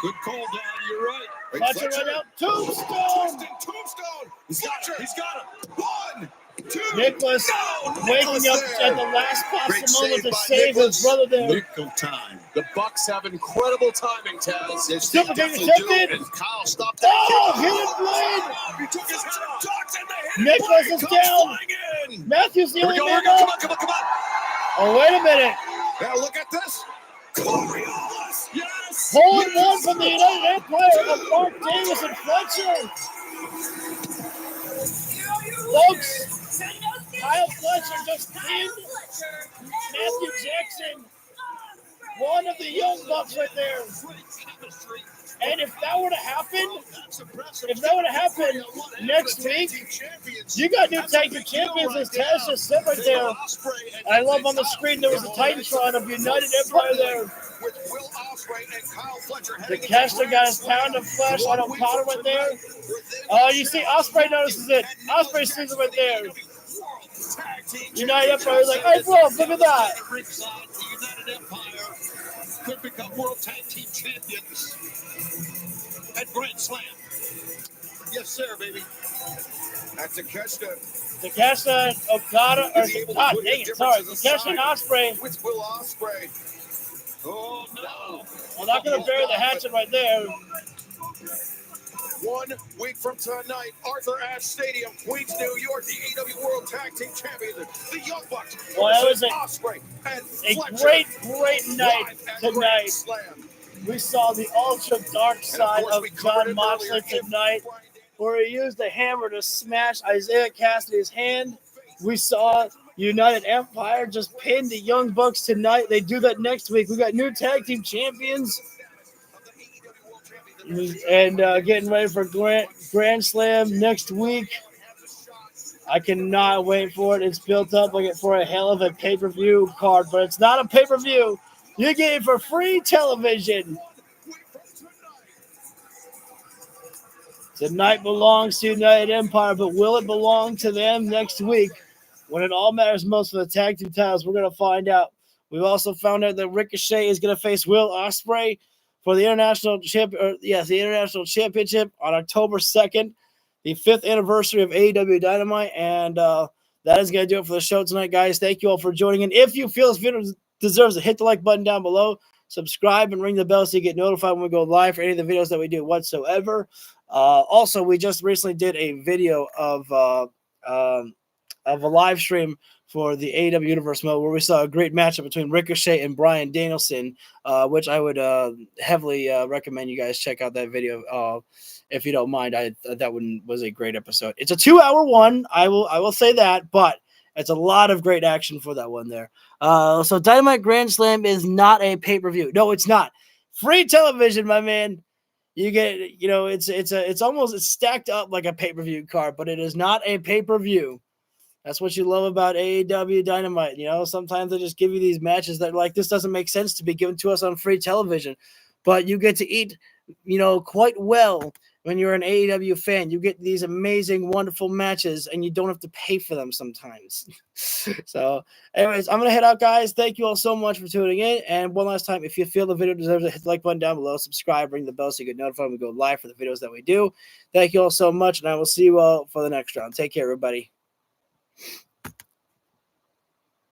Good call, Don. You're right. Fletcher right now. Tombstone. Tombstone. He's got it. He's got it. 1, 2. Nicholas waking up there. at the last Great possible moment to by save Nicholas. his brother there. Nickel time. The Bucks have incredible timing, Taz. Yes, Super they King definitely do. attempted. And Kyle stopped that. Oh, hidden blade. He took his head off. Nicholas is down. Matthew's the only man up. Come on. Oh, wait a minute. Now look at this. Coriolis. Yes. Hole in one from the United Empire of Mark Davis and Fletcher. Folks, Kyle Fletcher just pinned Matthew Jackson, one of the young bucks right there. And if that were to happen next week, you got new tag team champions as Taz just said right there. I love on the screen there was a Titantron of United Empire there. The Takeshita got his pound of flesh on Okada right there. Oh, you see Ospreay notices it. Ospreay sees it right there. United Empire is like, hey bro, look at that. United Empire could become World Tag Team Champions at Grand Slam. Yes, sir, baby. That's Takeshita. Takeshita, Okada, or God dang it, sorry. Takeshita and Ospreay. With Will Ospreay. Oh, no. Well, not going to bury the hatchet right there. 1 week from tonight, Arthur Ashe Stadium, Queens, New York, the AEW World Tag Team Champions, the Young Bucks. Well, that was Ospreay and a great night tonight. We saw the ultra dark side of John Moxley tonight, where he used a hammer to smash Isaiah Cassidy's hand. We saw United Empire just pin the Young Bucks tonight. They do that next week. We got new tag team champions. And getting ready for Grand Slam next week. I cannot wait for it. It's built up like for a hell of a pay-per-view card, but it's not a pay-per-view. You get it for free television. Tonight belongs to United Empire, but will it belong to them next week? When it all matters most for the tag team titles, we're going to find out. We've also found out that Ricochet is going to face Will Ospreay for the International Championship on October 2nd, the 5th anniversary of AEW Dynamite. And that is going to do it for the show tonight, guys. Thank you all for joining in. If you feel this video deserves it, hit the like button down below, subscribe, and ring the bell so you get notified when we go live for any of the videos that we do whatsoever. Also, we just recently did a video of a live stream for the AEW Universe mode where we saw a great matchup between Ricochet and Bryan Danielson, which I would heavily recommend you guys check out that video if you don't mind. That one was a great episode. It's a 2-hour one, I will say that, but it's a lot of great action for that one there. So Dynamite Grand Slam is not a pay-per-view. No, it's not. Free television, my man. You get, it's stacked up like a pay-per-view card, but it is not a pay-per-view. That's what you love about AEW Dynamite. Sometimes they just give you these matches that are like, this doesn't make sense to be given to us on free television, but you get to eat, quite well when you're an AEW fan. You get these amazing, wonderful matches, and you don't have to pay for them sometimes. So, anyways, I'm going to head out, guys. Thank you all so much for tuning in. And one last time, if you feel the video deserves it, hit the like button down below, subscribe, ring the bell so you get notified when we go live for the videos that we do. Thank you all so much, and I will see you all for the next round. Take care, everybody.